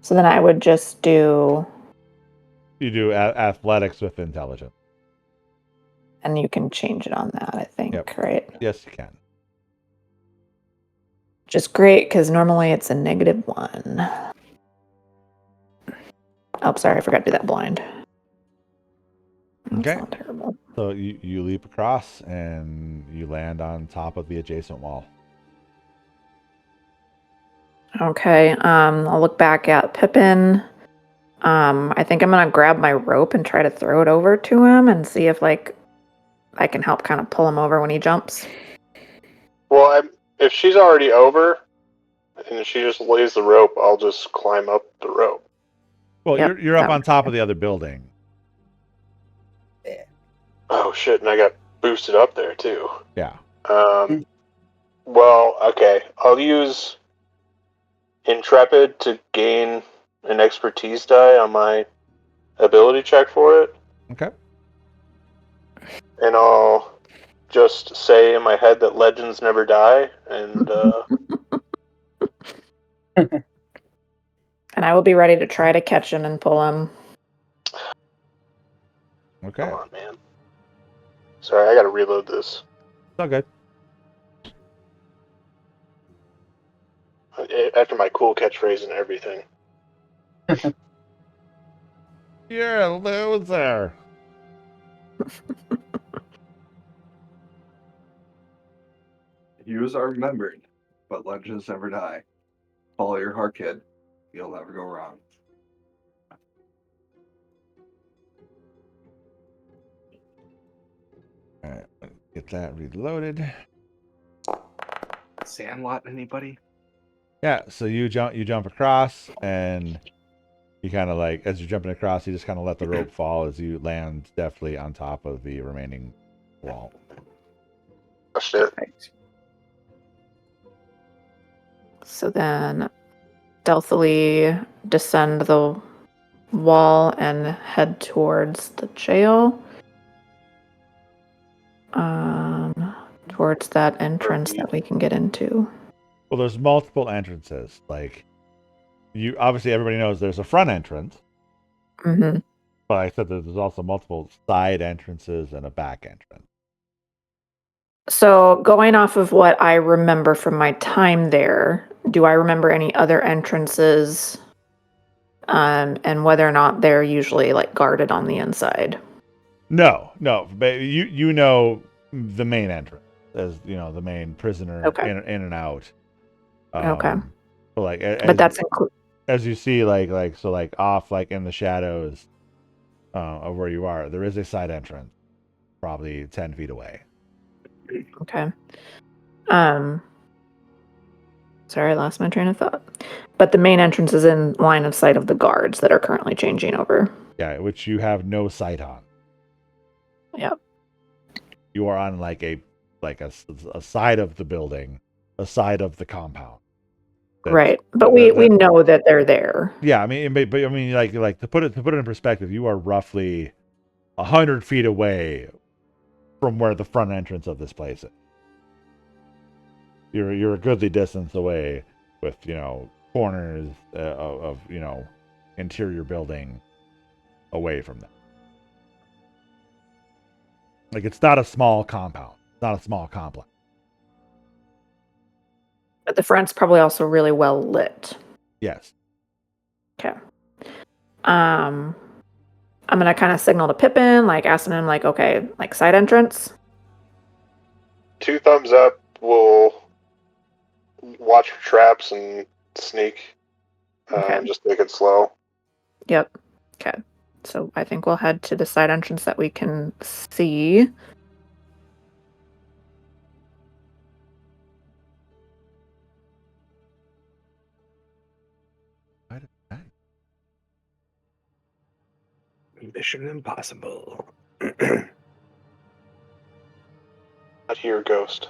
then I would just do. You do athletics with intelligence. And you can change it on that, I think, right? Yes, you can. Just great, because normally it's a -1. Oh, sorry, I forgot to do that blind. That's Okay. not terrible. So you leap across and you land on top of the adjacent wall. Okay, I'll look back at Pippin. I think I'm gonna grab my rope and try to throw it over to him and see if I can help kind of pull him over when he jumps. Well, if she's already over and she just lays the rope, I'll just climb up the rope. Well, you're up on top of the other building. Oh shit! And I got boosted up there too. Yeah. Well, okay. I'll use Intrepid to gain an expertise die on my ability check for it. Okay. And I'll just say in my head that legends never die, and And I will be ready to try to catch him and pull him. Okay. Come on, man. Sorry, I gotta reload this. It's all good. After my cool catchphrase and everything. You're a loser. Heroes are remembered, but legends never die. Follow your heart, kid. You'll never go wrong. All right, get that reloaded. Sandlot, anybody? Yeah, so you jump across, and you kind of like, as you're jumping across, you just kind of let the rope fall as you land deftly on top of the remaining wall. Oh shit. So then stealthily descend the wall and head towards the jail. Towards that entrance that we can get into. Well, there's multiple entrances. Like, obviously everybody knows there's a front entrance. Mm-hmm. But I said that there's also multiple side entrances and a back entrance. So going off of what I remember from my time there, do I remember any other entrances? And whether or not they're usually like guarded on the inside? No, but you know the main entrance as the main prisoner in and out. Okay. But like, but that's as you see, like off like in the shadows of where you are, there is a side entrance, probably 10 feet away. Okay. Sorry, I lost my train of thought. But the main entrance is in line of sight of the guards that are currently changing over. Yeah, which you have no sight on. Yep. You are on like a side of the building, a side of the compound. Right, but we know that they're there. Yeah, I mean, but I mean, like to put it in perspective, you are roughly 100 feet away from where the front entrance of this place is. You're a goodly distance away, with corners of interior building away from them. Like, it's not a small compound. It's not a small complex. But the front's probably also really well lit. Yes. Okay. I'm gonna kind of signal to Pippin, like asking him, like, okay, like side entrance. 2 thumbs up. We'll watch for traps and sneak. Okay. Just take it slow. Yep. Okay. So I think we'll head to the side entrance that we can see. Mission Impossible. I hear Ghost.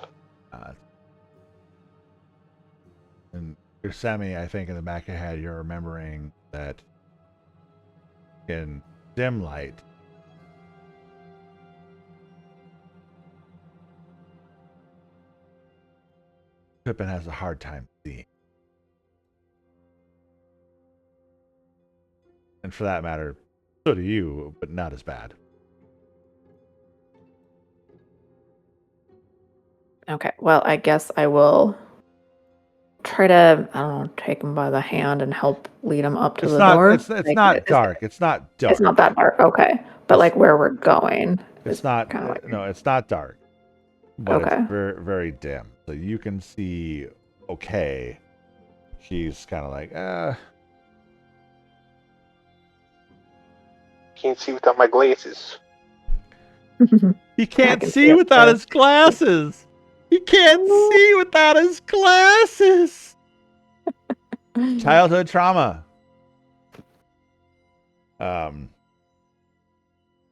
And you're semi, I think, in the back of your head, you're remembering that in dim light, Pippin has a hard time seeing. And for that matter, so do you, but not as bad. Okay. Well, I guess I will try to, I don't know, take him by the hand and help lead him up to It's the not. door. It's not dark. It's not dark. It's not that dark. Okay. But like where we're going. It's not. kind of like, No, it's not dark. But Okay. it's very, very dim. So you can see. Okay. She's kind of like, Can't see without my glasses. He I can't can see see it without too. his glasses. He can't see without his glasses. Childhood trauma. But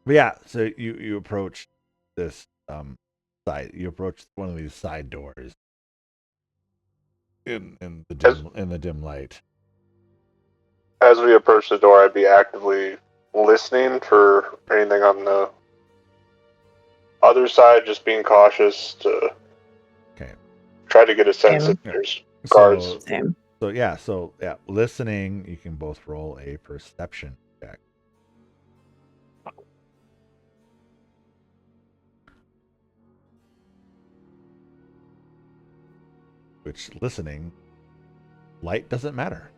yeah, so you approach this side. You approach one of these side doors in the dim light. As we approach the door, I'd be actively listening for anything on the other side, just being cautious to try to get a sense Same. that there's guards. Same. So yeah, listening. You can both roll a perception check. Which listening, light doesn't matter.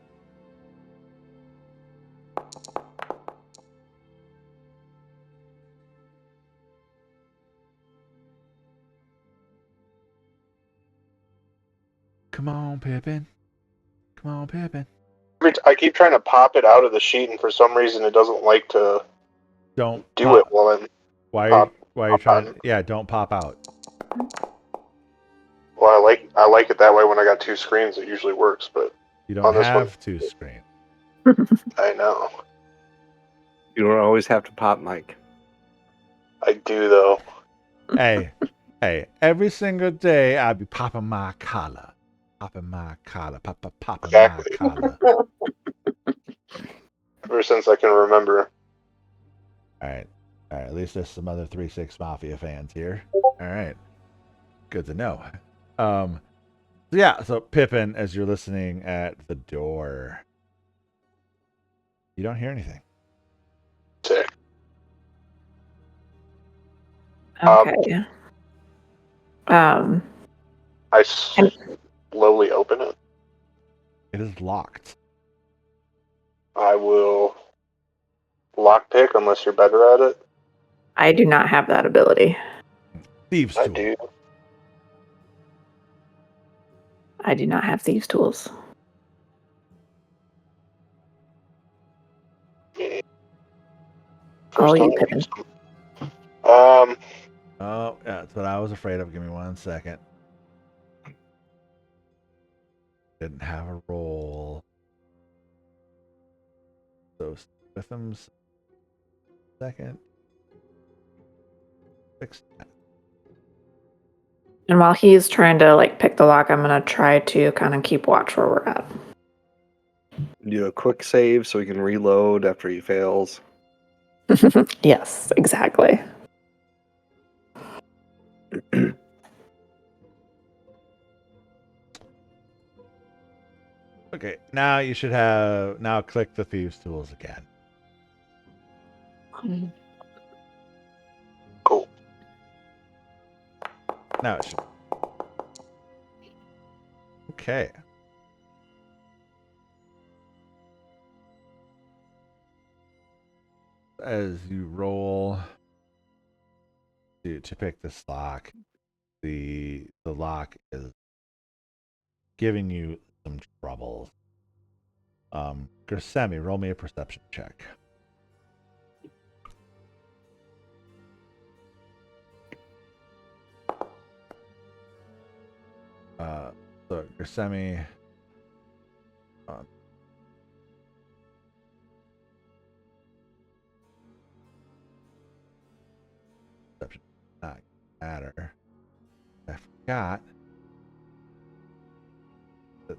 Come on, Pippin. Come on, Pippin. I keep trying to pop it out of the sheet, and for some reason it doesn't like to Don't do pop. it while I'm. Why pop- are you pop trying? on. Yeah, don't pop out. Well, I like it that way when I got 2 screens. It usually works, but You On don't this have one? 2 screens. I know. You don't always have to pop, Mike. I do though. Hey, every single day I be popping my collar. Popping my collar. Popping Exactly. my collar. Ever since I can remember. All right. At least there's some other 3-6 Mafia fans here. All right. Good to know. So Pippin, as you're listening at the door, you don't hear anything. Sick. Okay. I slowly open it. It is locked. I will lockpick unless you're better at it. I do not have that ability. Thieves' I tool. do. I do not have thieves' tools. First You, time. Pippin. Oh, yeah, that's what I was afraid of. Give me 1 second. Didn't have a roll. So with them. Second. Fix that. And while he's trying to like pick the lock, I'm gonna try to kind of keep watch where we're at. Do a quick save so he can reload after he fails. Yes, exactly. Okay, now you should have. Now click the thieves' tools again. Cool. Now it should. Okay. As you roll to pick this lock, the lock is giving you some trouble. Gersemi, roll me a perception check. So Gersemi, perception not matter. I forgot the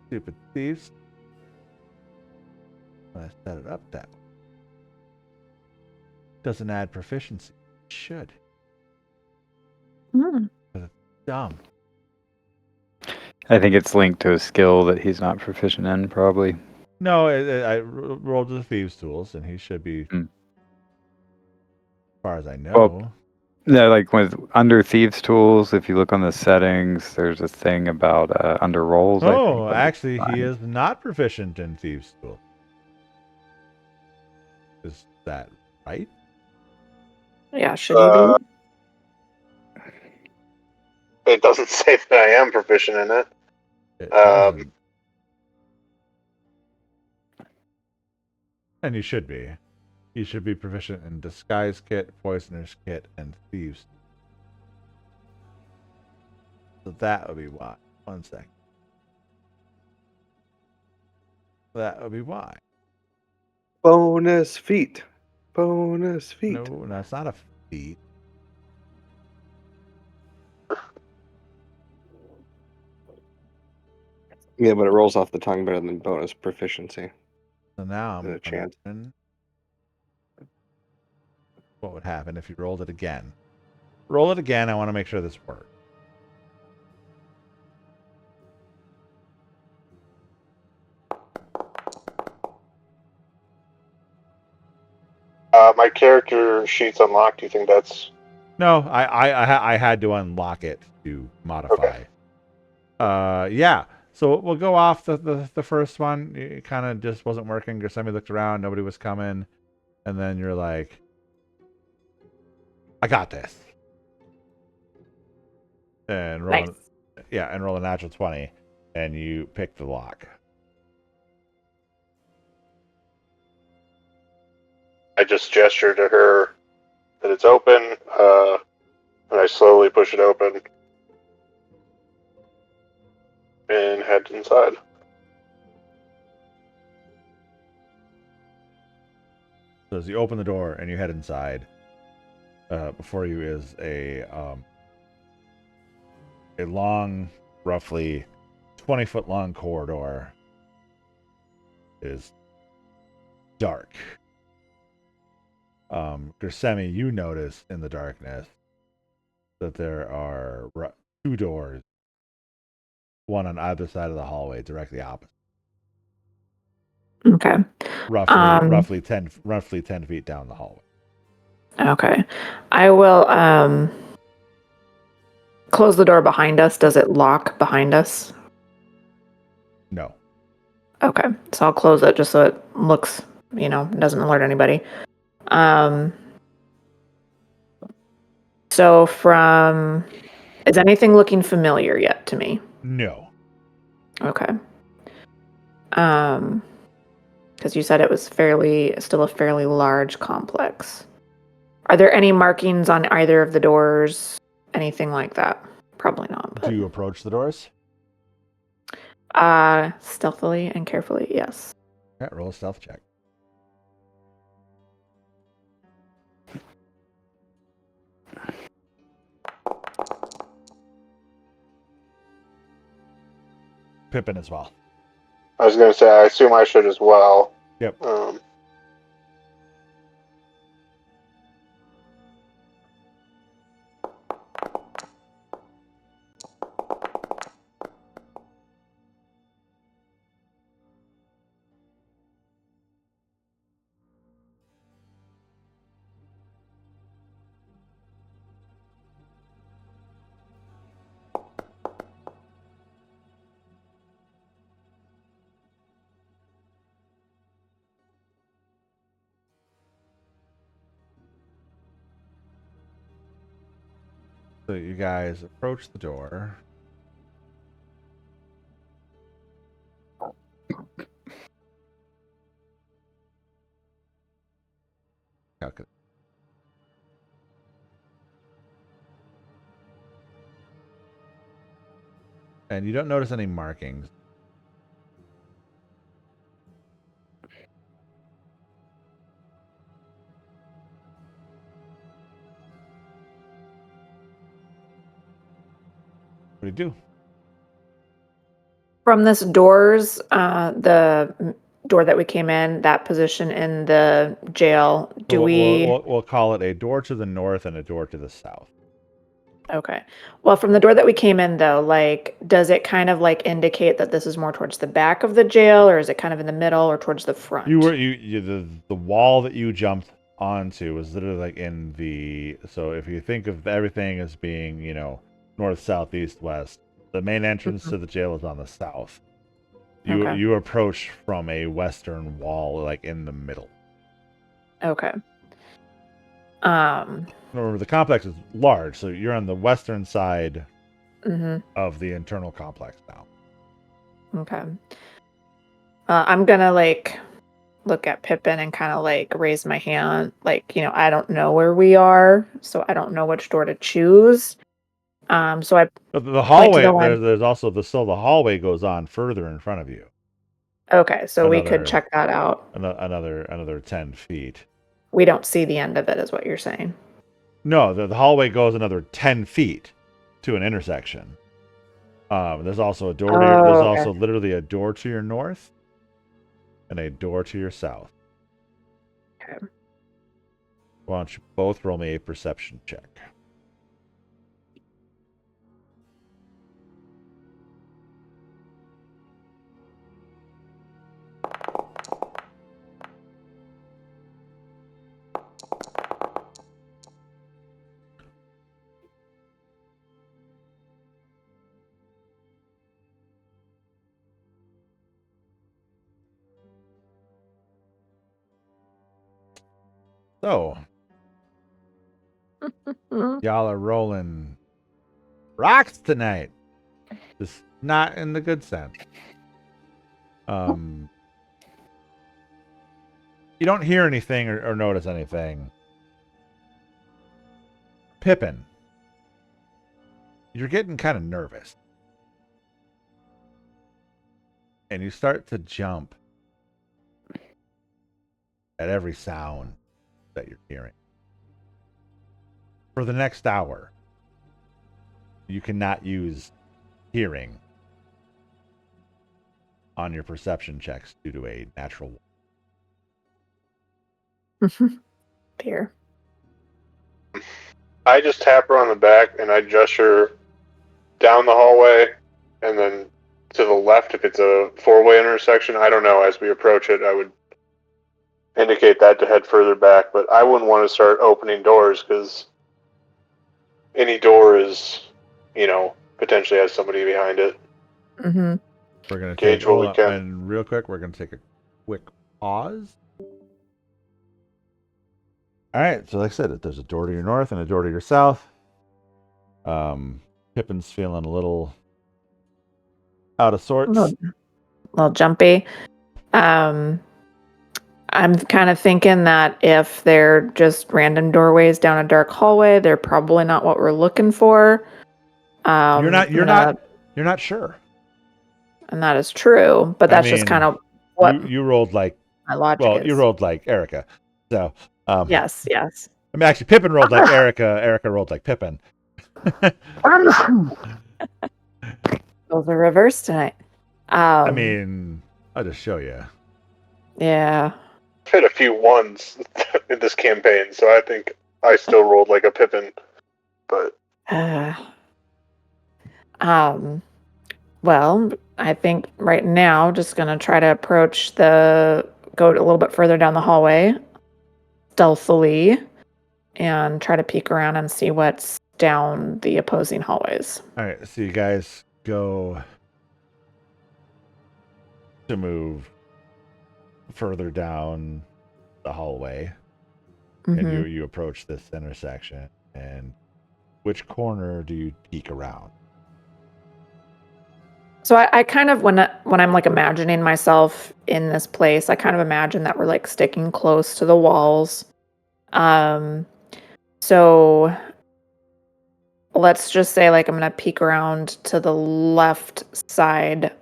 stupid thieves. When I set it up that way, doesn't add proficiency. It should. Hmm. Dumb. I think it's linked to a skill that he's not proficient in, probably. No, I rolled the thieves' tools, and he should be, Hmm. as far as I know. Well, No, like with under thieves tools, if you look on the settings, there's a thing about under rolls. I think, Oh, but actually, it's he fine. is not proficient in thieves' tools. Is that right? Yeah, should he be? It doesn't say that I am proficient in it. It Um, doesn't. And you should be. You should be proficient in disguise kit, poisoner's kit, and thieves. So that would be why. 1 second. That would be why. Bonus feat. Bonus feat. No, that's not a feat. Yeah, but it rolls off the tongue better than bonus proficiency. So now The I'm chance. wondering what would happen if you rolled it again. Roll it again. I want to make sure this works. my character sheet's unlocked. Do you think that's No, I had to unlock it to modify. Yeah. So we'll go off the first one. It kind of just wasn't working. Gersemi looked around, nobody was coming, and then you're like, "I got this." And roll, Nice. and roll a natural 20, and you pick the lock. I just gesture to her that it's open, and I slowly push it open and head inside. So as you open the door and you head inside, before you is a long, roughly 20-foot long corridor. It is dark. Gersemi, you notice in the darkness that there are 2 doors, one on either side of the hallway, directly opposite. Okay. Roughly 10 feet down the hallway. Okay. I will close the door behind us. Does it lock behind us? No. Okay. So I'll close it just so it looks, doesn't alert anybody. So is anything looking familiar yet to me? No. Okay. Because you said it was still a fairly large complex. Are there any markings on either of the doors? Anything like that? Probably not. But, Do you approach the doors? stealthily and carefully, yes. Yeah, roll a stealth check. Pippin as well. I was going to say, I assume I should as well. Yep. So you guys approach the door. Okay. And you don't notice any markings. What do you do? From this doors, the door that we came in, that position in the jail, do We'll call it a door to the north and a door to the south. Okay. Well, from the door that we came in, though, like, does it kind of like indicate that this is more towards the back of the jail, or is it kind of in the middle or towards the front? The wall that you jumped onto was literally like in the. So if you think of everything as being, north, south, east, west, the main entrance to the jail is on the south. Okay. You approach from a western wall, like in the middle. Okay. Remember, the complex is large, so you're on the western side Mhm. of the internal complex now. Okay. I'm gonna like look at Pippin and kind of like raise my hand, like, I don't know where we are, so I don't know which door to choose. So I But the hallway, the one- there's also the hallway goes on further in front of you. Okay, so we could Another- check that out. Another 10 feet. We don't see the end of it, is what you're saying. No, the hallway goes another 10 feet to an intersection. There's also a door. There's okay. also literally a door to your north and a door to your south. Okay. Why don't you both roll me a perception check? So, y'all are rolling rocks tonight. Just not in the good sense. You don't hear anything or notice anything. Pippin, you're getting kind of nervous. And you start to jump at every sound that you're hearing. For the next hour, you cannot use hearing on your perception checks due to a natural. Here. I just tap her on the back and I gesture down the hallway and then to the left if it's a four-way intersection. I don't know. As we approach it, I would indicate that to head further back, but I wouldn't want to start opening doors because any door is, potentially has somebody behind it. Mm-hmm. We're gonna Gauge take what we can. and real quick, we're gonna take a quick pause. All right, so like I said, there's a door to your north and a door to your south. Pippin's feeling a little out of sorts. A little jumpy. I'm kind of thinking that if they're just random doorways down a dark hallway, they're probably not what we're looking for. You're not sure. And that is true, but that's just kind of what you rolled like. my logic Well, is. you rolled like Erica. So Yes. I mean, actually, Pippin rolled like Erica. Erica rolled like Pippin. Those are reversed tonight. I mean, I'll just show you. Yeah. I've hit a few ones in this campaign, so I think I still rolled like a Pippin. But well, I think right now just gonna try to go a little bit further down the hallway stealthily and try to peek around and see what's down the opposing hallways. All right, so you guys go to move further down the hallway, and you approach this intersection, and which corner do you peek around? So I kind of when I'm like imagining myself in this place, I kind of imagine that we're like sticking close to the walls. So let's just say like I'm gonna peek around to the left side.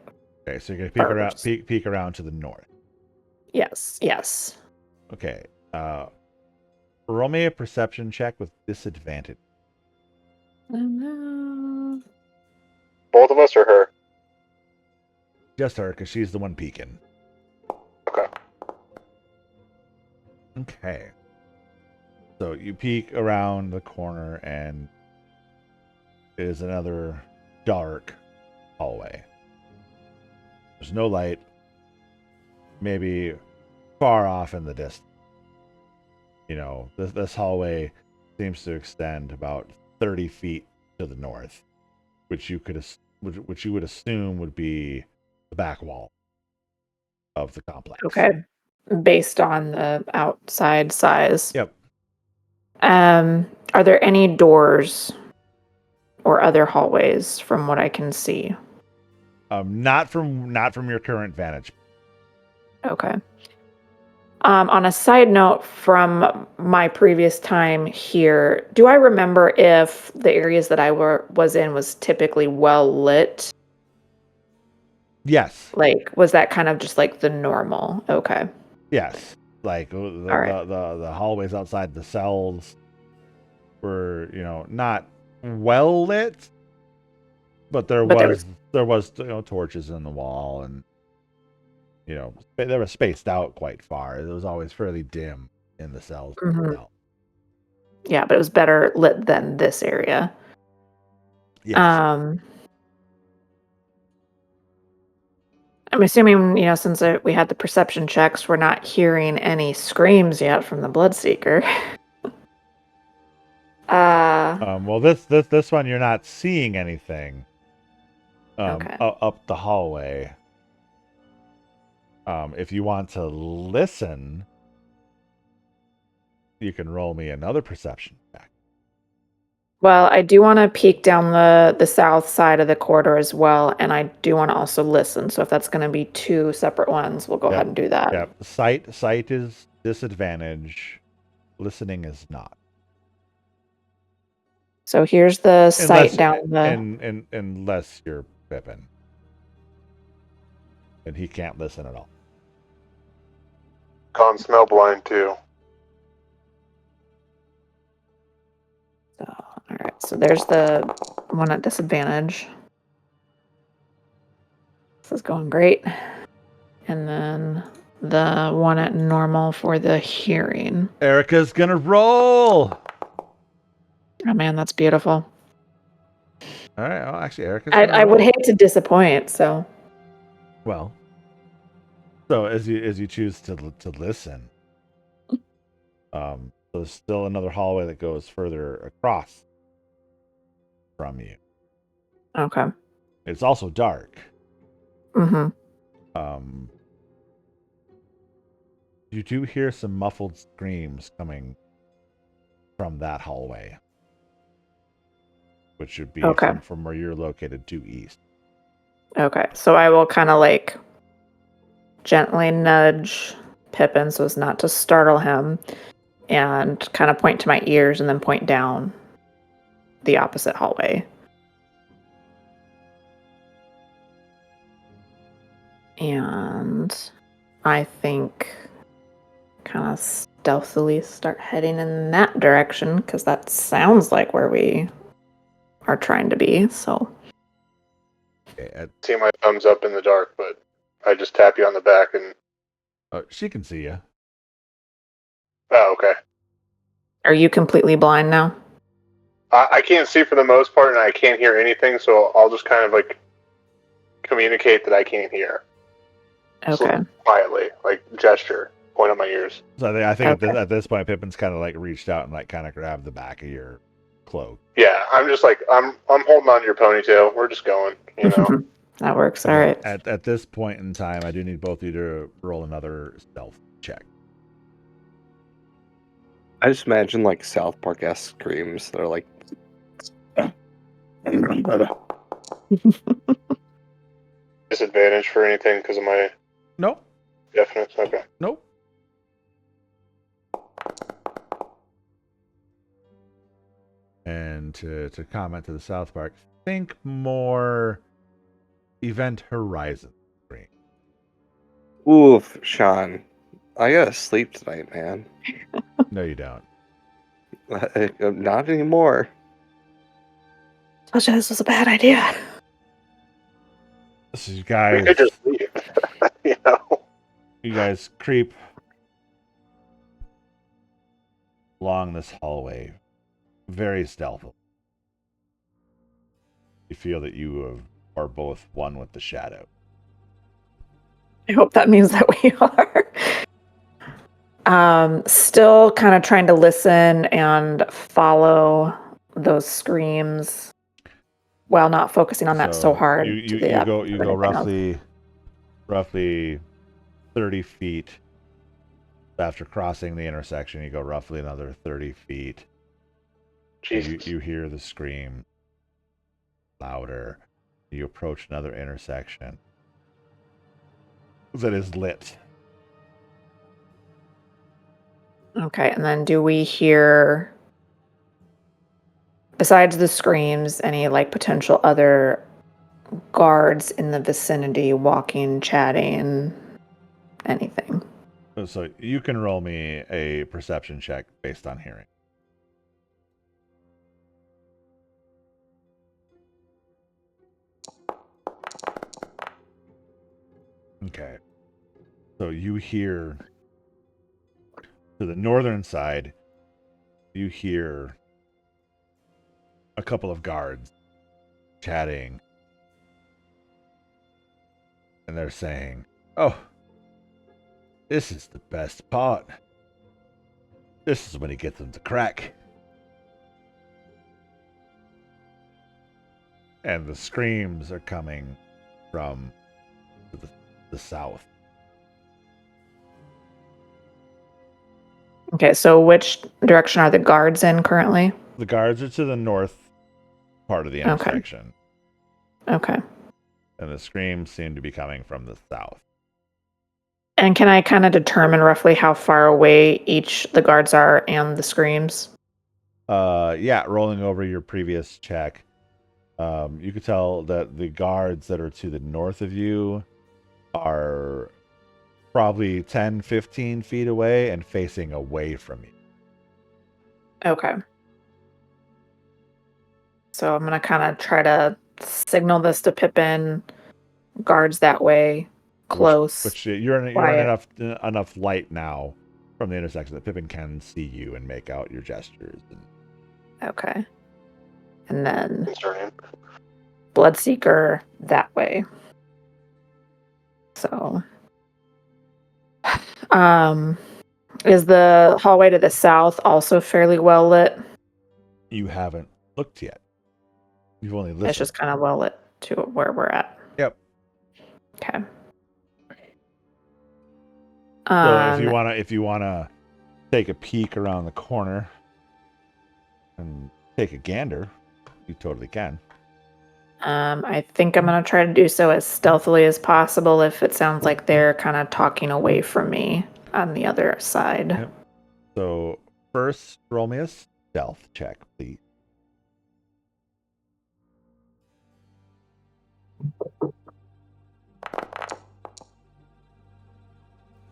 Okay, so you're gonna First. peek around to the north. Yes. Okay. Roll me a perception check with disadvantage. No. Both of us or her? Just her, because she's the one peeking. Okay. Okay. So you peek around the corner and it is another dark hallway. There's no light. Maybe far off in the distance. You know, this hallway seems to extend about 30 feet to the north, which you would assume would be the back wall of the complex. Okay. Based on the outside size. Yep. Are there any doors or other hallways from what I can see? Not from your current vantage. Okay. On a side note from my previous time here, do I remember if the areas that I was in was typically well lit? Yes. Like, was that kind of just like the normal? Okay. Yes. Like the hallways outside the cells were, not well lit, but there was torches in the wall, and they were spaced out quite far. It was always fairly dim in the cells. Mhm. Yeah, but it was better lit than this area. Yes. I'm assuming, since we had the perception checks, we're not hearing any screams yet from the Bloodseeker. Well, this one you're not seeing anything. Okay. Up the hallway. If you want to listen, you can roll me another perception check. Well, I do want to peek down the south side of the corridor as well, and I do want to also listen. So if that's going to be two separate ones, we'll go ahead and do that. Yeah, sight is disadvantage. Listening is not. So here's the sight down the. Unless you're Pippin, and he can't listen at all. Con smell blind too. All right, so there's the one at disadvantage. This is going great. And then the one at normal for the hearing. Erica's gonna roll. Oh man, that's beautiful. All right. Well, actually, Erica's. I would hate to disappoint. So. Well. So as you choose to listen, there's still another hallway that goes further across from you. Okay. It's also dark. Mm-hmm. You do hear some muffled screams coming from that hallway, which should be from where you're located due east. Okay, so I will kind of like gently nudge Pippin so as not to startle him, and kind of point to my ears and then point down the opposite hallway. And I think kind of stealthily start heading in that direction because that sounds like where we are trying to be. So See my thumbs up in the dark, but I just tap you on the back and. She can see you. Oh, okay. Are you completely blind now? I can't see for the most part, and I can't hear anything, so I'll just kind of like communicate that I can't hear. Okay. So quietly, like gesture, point on my ears. So I think at this point, Pippin's kind of like reached out and like kind of grabbed the back of your cloak. Yeah, I'm just like I'm holding on to your ponytail. We're just going, That works. All right. At this point in time, I do need both of you to roll another stealth check. I just imagine like South Park-esque screams that are like Disadvantage for anything because of my Nope. deafness? Okay. Nope. And to comment to the South Park, think more Event Horizon. Oof, Sean. I gotta sleep tonight, man. No, you don't. Not anymore. Told you this was a bad idea. So you We guys, could just leave. You know? you guys creep along this hallway very stealthily. You feel that you are both one with the shadow. I hope that means that we are. Still kind of trying to listen and follow those screams while not focusing on that so hard. You to the go of anything else. roughly 30 feet after crossing the intersection. You go roughly another 30 feet. Jesus. You hear the scream louder. You approach another intersection that is lit. Okay, and then do we hear, besides the screams, any like potential other guards in the vicinity walking, chatting, anything? So you can roll me a perception check based on hearing. Okay. So you hear to the northern side, you hear a couple of guards chatting. And they're saying, "Oh, this is the best part. This is when he gets them to crack." And the screams are coming from the south. Okay, so which direction are the guards in currently? The guards are to the north part of the Okay. intersection. Okay. And the screams seem to be coming from the south. And can I kind of determine roughly how far away the guards are and the screams? Yeah, rolling over your previous check, you could tell that the guards that are to the north of you are probably 10, 15 feet away and facing away from you. Okay. So I'm going to kind of try to signal this to Pippin, guards that way, close. Which you're in quiet. enough light now from the intersection that Pippin can see you and make out your gestures. Okay. And then Concerning. Bloodseeker that way. So, is the hallway to the south also fairly well lit? You haven't looked yet. You've only listened. It's just kind of well lit to where we're at. Yep. Okay. So if you wanna take a peek around the corner and take a gander, you totally can. I think I'm gonna try to do so as stealthily as possible if it sounds like they're kind of talking away from me on the other side. Yep. So first, roll me a stealth check, please.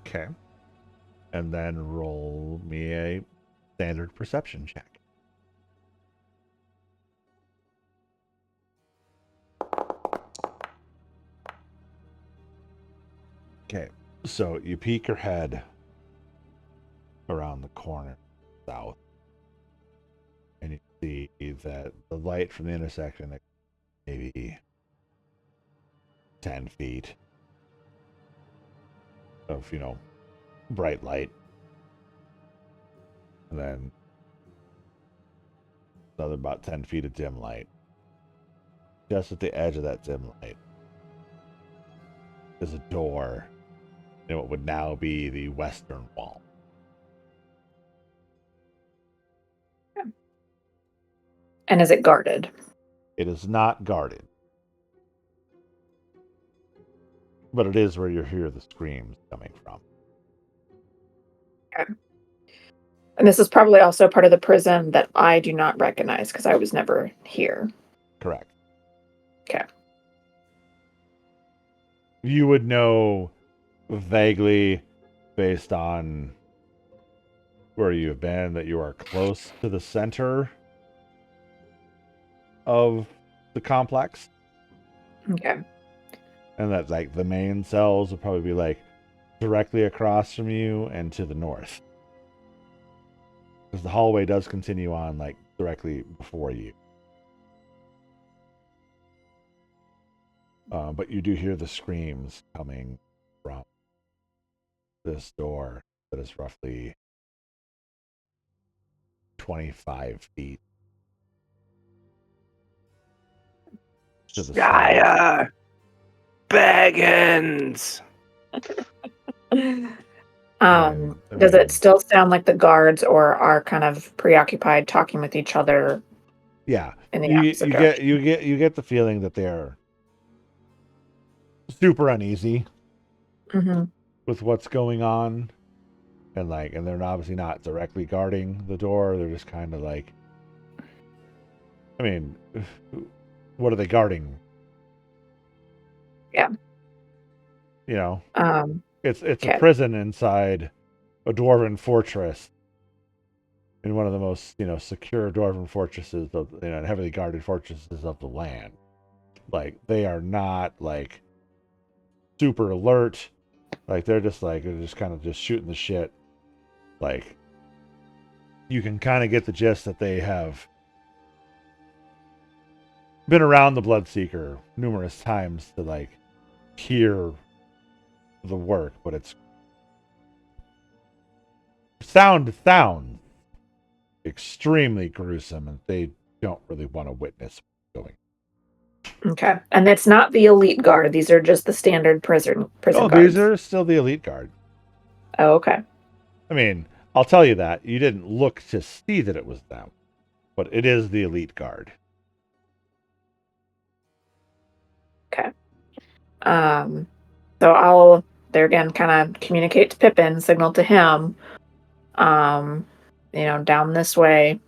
Okay. And then roll me a standard perception check. Okay. So you peek your head around the corner south, and you see that the light from the intersection, maybe 10 feet of, bright light. And then another about 10 feet of dim light. Just at the edge of that dim light is a door in what would now be the western wall. And is it guarded? It is not guarded. But it is where you hear the screams coming from. Okay. And this is probably also part of the prison that I do not recognize because I was never here. Correct. Okay. You would know vaguely, based on where you've been, that you are close to the center of the complex. Okay. And that, like, the main cells will probably be, like, directly across from you and to the north. Because the hallway does continue on, like, directly before you. But you do hear the screams coming from this door that is roughly 25 feet to the south. Gaia! Baggins! Does it still sound like the guards or are kind of preoccupied talking with each other? Yeah, In the you opposite you get the feeling that they're super uneasy Mm-hmm. with what's going on, and they're obviously not directly guarding the door. They're just kind of like, I mean, what are they guarding? Yeah. You know, it's okay. a prison inside a dwarven fortress, in one of the most secure dwarven fortresses of heavily guarded fortresses of the land. Like, they are not like super alert. Like, they're just kind of just shooting the shit. Like, you can kind of get the gist that they have been around the Bloodseeker numerous times to like hear the work, but it's sounds extremely gruesome, and they don't really want to witness what's going. Okay, and it's not the elite guard. These are just the standard prison guards. These are still the elite guard. Oh, okay. I mean, I'll tell you that you didn't look to see that it was them, but it is the elite guard. Okay. So I'll there again kind of communicate to Pippin, signal to him. Down this way.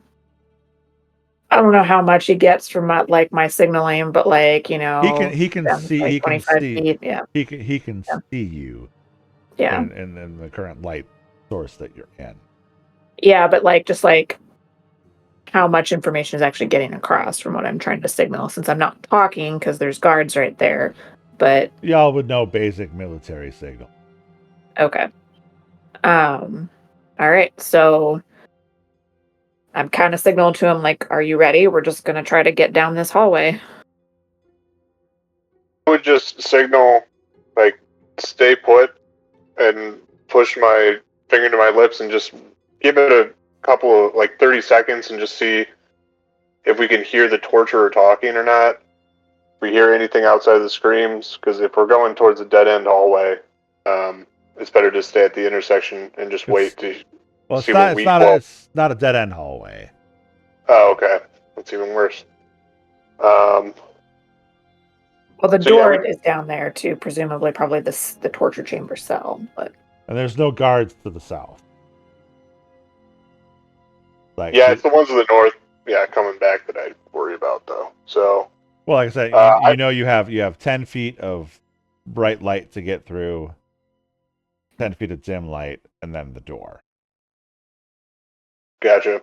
I don't know how much he gets from my signaling, but he can see like he can 25 see feet, yeah. he can Yeah. see you. Yeah. In the current light source that you're in. Yeah, but just how much information is actually getting across from what I'm trying to signal, since I'm not talking because there's guards right there. But y'all would know basic military signal. Okay. All right, so I'm kind of signaling to him, like, are you ready? We're just going to try to get down this hallway. I would just signal, like, stay put and push my finger to my lips and just give it a couple of, 30 seconds and just see if we can hear the torturer talking or not. If we hear anything outside of the screams, because if we're going towards a dead-end hallway, it's better to stay at the intersection and just wait to see what we... It's not a dead-end hallway. Oh, okay. That's even worse. Well, the door is down there too, presumably probably the torture chamber cell, but... And there's no guards to the south. It's the ones to the north, coming back that I worry about, though. So... Well, like I said, you have 10 feet of bright light to get through, 10 feet of dim light, and then the door. Gotcha.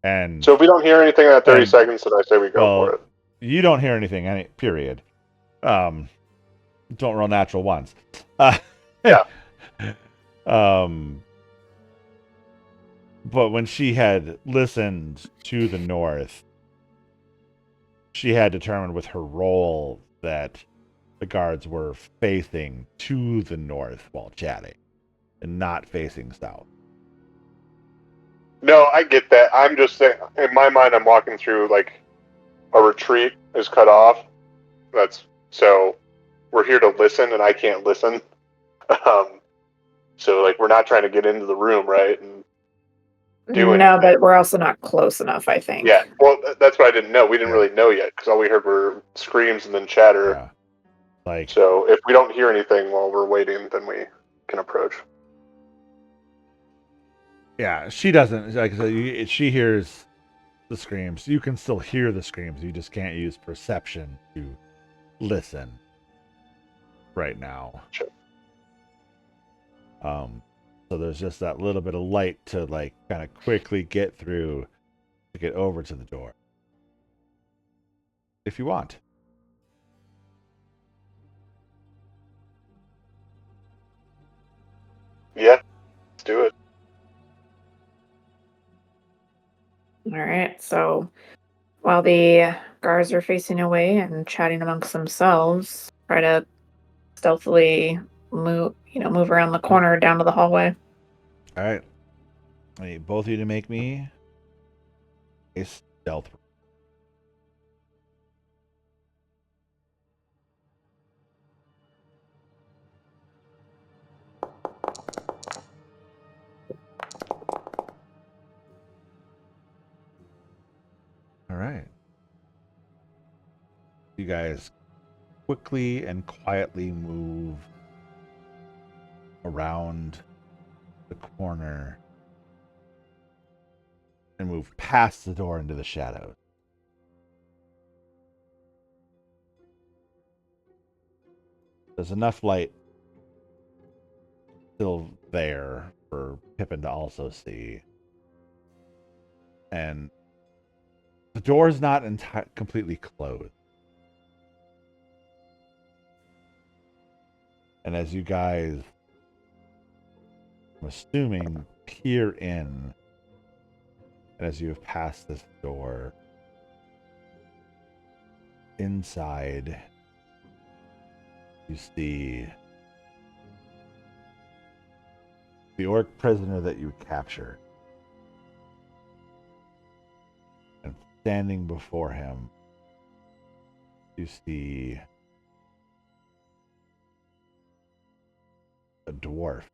And so if we don't hear anything in that 30 seconds, then I say we go for it. You don't hear anything, period. Don't roll natural ones. Yeah. But when she had listened to the north, she had determined with her roll that the guards were facing to the north while chatting and not facing south. No, I get that. I'm just saying, in my mind, I'm walking through, a retreat is cut off. So we're here to listen, and I can't listen. So, we're not trying to get into the room, right? And do No, anything. but we're also not close enough, I think. Yeah, well, that's what I didn't know. We didn't Yeah. really know yet because all we heard were screams and then chatter. Yeah. Like, So if we don't hear anything while we're waiting, then we can approach. yeah, she doesn't. Like I said, she hears the screams. You can still hear the screams. You just can't use perception to listen right now. Sure. So there's just that little bit of light to like kind of quickly get through to get over to the door. If you want. Yeah, let's do it. All right. So while the guards are facing away and chatting amongst themselves, try to stealthily move around the corner down to the hallway. All right. I need both of you to make me a stealth. All right. You guys quickly and quietly move around the corner and move past the door into the shadows. There's enough light still there for Pippin to also see. And the door's not completely closed. And as you guys, I'm assuming, peer in, and as you have passed this door, inside, you see the orc prisoner that you captured. And standing before him, you see a dwarf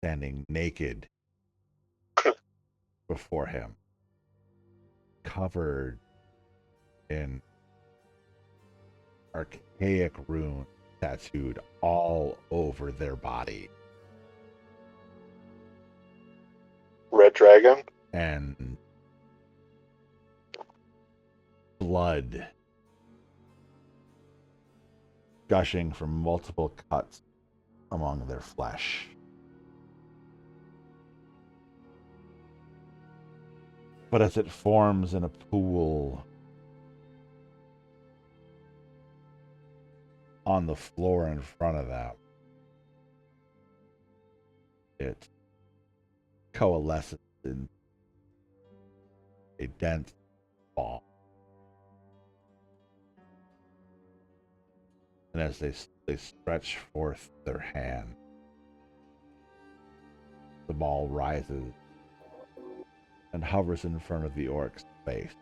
standing naked before him, covered in archaic runes tattooed all over their body. Red Dragon? And blood gushing from multiple cuts among their flesh. But as it forms in a pool on the floor in front of them, it coalesces in a dense ball. And as they stretch forth their hand, the ball rises and hovers in front of the orc's face.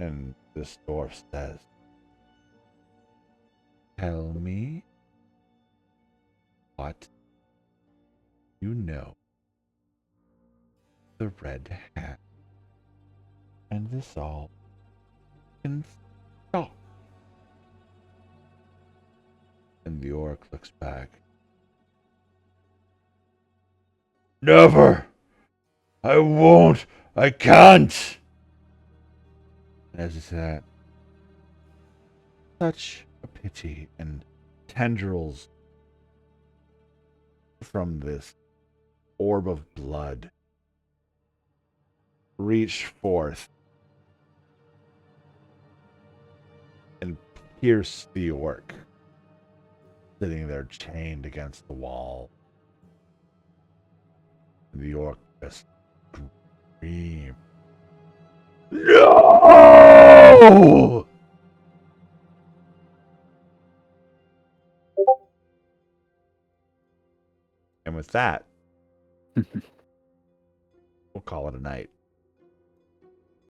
And this dwarf says, "Tell me what you know. The red hat. And this all can stop." And the orc looks back. "Never! I won't! I can't!" And as he said, such a pity, and tendrils from this orb of blood reach forth and pierce the orc, sitting there chained against the wall. And the orc just screams, "No!" And with that, we'll call it a night.